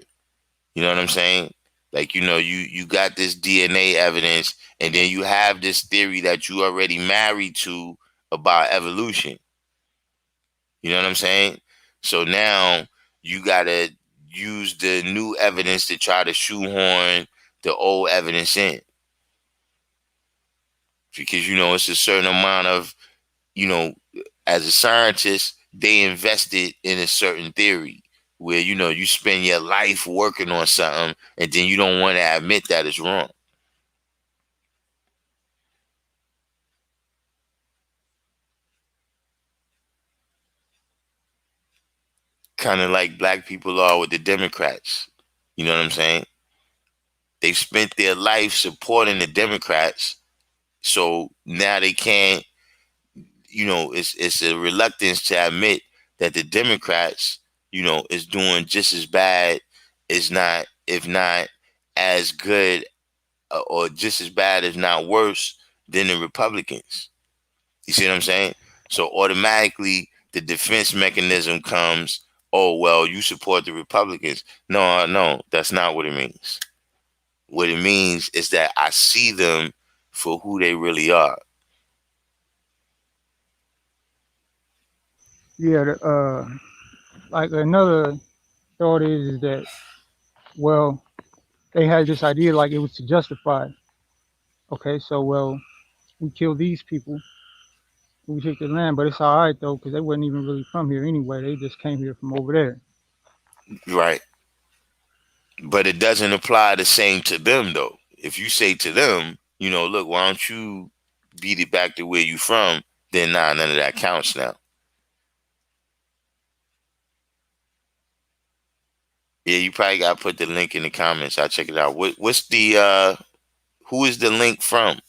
You know what I'm saying? Like, you got this DNA evidence, and then you have this theory that you already married to about evolution. You know what I'm saying? So now you gotta use the new evidence to try to shoehorn the old evidence in. Because, it's a certain amount of, you know, as a scientist, they invested in a certain theory where, you spend your life working on something, and then you don't want to admit that it's wrong. Kind of like black people are with the Democrats. You know what I'm saying? They spent their life supporting the Democrats, so now they can't. It's a reluctance to admit that the Democrats, is doing just as bad, is not, if not as good, or just as bad, if not worse, than the Republicans. You see what I'm saying? So automatically the defense mechanism comes, oh, well, you support the Republicans. No, no, that's not what it means. What it means is that I see them for who they really are.
Yeah, like another thought is that, well, they had this idea like it was to justify. Okay, so well, we killed these people, we took the land, but it's all right though because they wasn't even really from here anyway. They just came here from over there.
Right. But it doesn't apply the same to them, though. If you say to them, look, why don't you beat it back to where you from, then nah, none of that counts now. Yeah, you probably got to put the link in the comments. I'll check it out. What's the, who is the link from?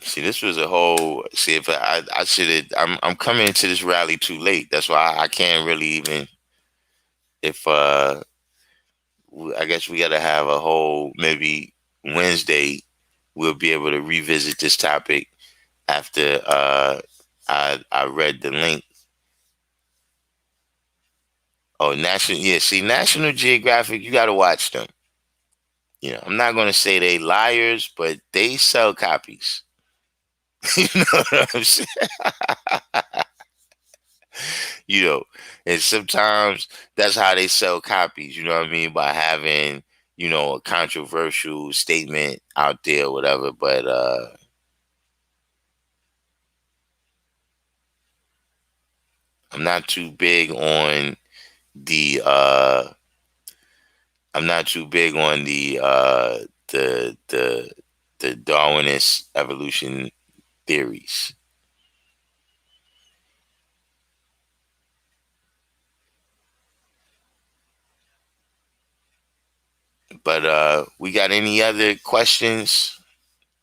See, this was a whole, see, if I should have, I'm coming into this rally too late. That's why I can't really even, if, I guess we got to have a whole, maybe Wednesday, we'll be able to revisit this topic after I read the link. Oh, National Geographic, you got to watch them. I'm not going to say they liars, but they sell copies. You know what I'm saying? And sometimes that's how they sell copies, you know what I mean? By having, a controversial statement out there, whatever. But I'm not too big on the I'm not too big on the Darwinist evolution theories. But we got any other questions?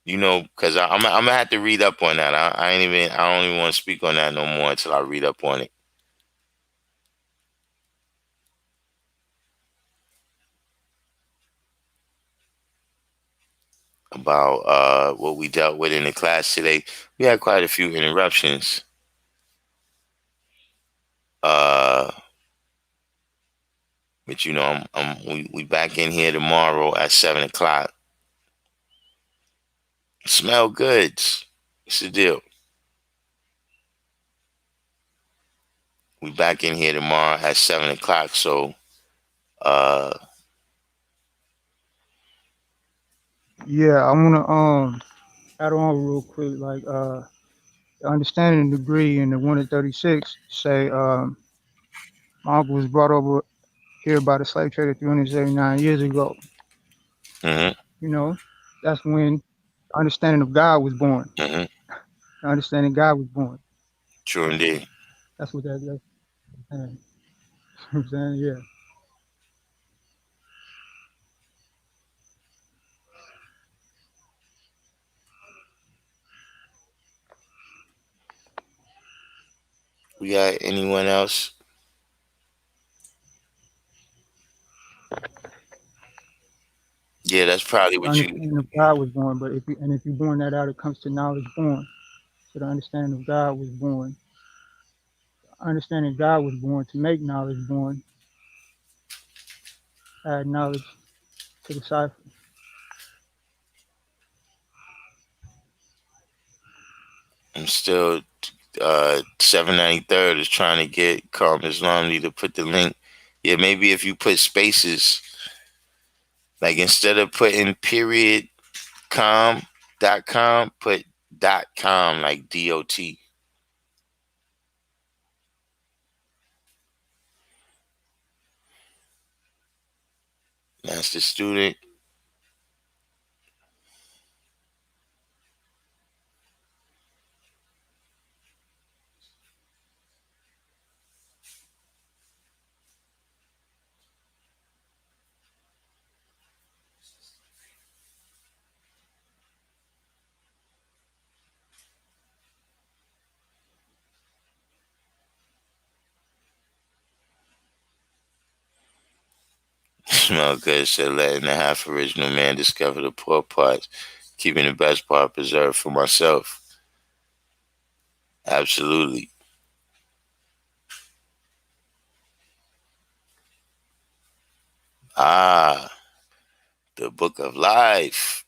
You know, because I'm gonna have to read up on that. I don't even want to speak on that no more until I read up on it. About what we dealt with in the class today. We had quite a few interruptions. But you know, we back in here tomorrow at 7 o'clock. Smell goods. It's the deal. We back in here tomorrow at 7 o'clock. So
Yeah, I wanna add on real quick, like the understanding degree in the 136 say my uncle was brought over here by the slave trader 379 years ago.
mm-hmm,
You know, that's when the understanding of God was born.
mm-hmm.
The understanding God was born.
True indeed.
That's what that's saying. I'm saying, yeah.
We got anyone else? Yeah, that's probably
The
what you.
understanding of God was born, but if you born that out, it comes to knowledge born. So the understanding of God was born. Understanding God was born to make knowledge born, add knowledge to the cipher.
I'm still 793rd is trying to get Carl Islamli to put the link. Yeah, maybe if you put spaces, like instead of putting period com.com, put .com like DOT. That's the student. Smell good, said letting the half original man discover the poor parts, keeping the best part preserved for myself. Absolutely. Ah, the book of life.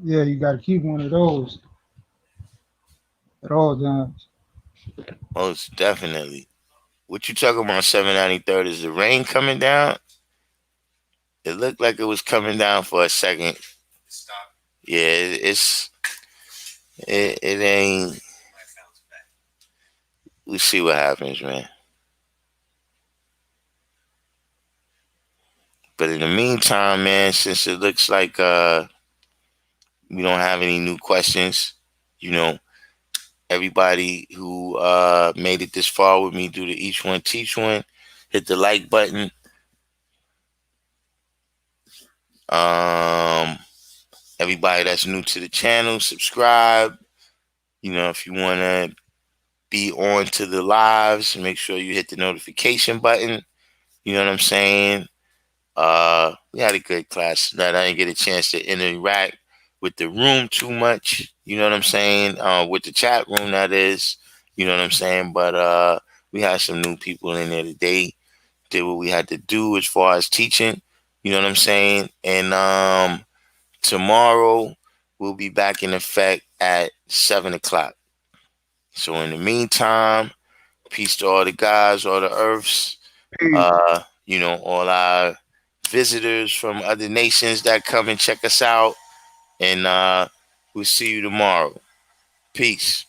Yeah, you got to keep one of those at all times.
Most definitely. What you talking about 793rd? Is the rain coming down? It looked like it was coming down for a second. Yeah, it ain't. We see what happens, man. But in the meantime, man, since it looks like we don't have any new questions, you know, everybody who made it this far with me do the each one teach one, hit the like button. Everybody that's new to the channel, subscribe. You know, if you want to be on to the lives, make sure you hit the notification button. You know what I'm saying? We had a good class tonight. I didn't get a chance to interact with the room too much. You know what I'm saying? With the chat room, that is. You know what I'm saying? But we had some new people in there today. Did what we had to do as far as teaching. You know what I'm saying? And tomorrow we'll be back in effect at 7 o'clock. So in the meantime, peace to all the guys, all the earths,
Peace.
you know, all our visitors from other nations that come and check us out. And we'll see you tomorrow. Peace.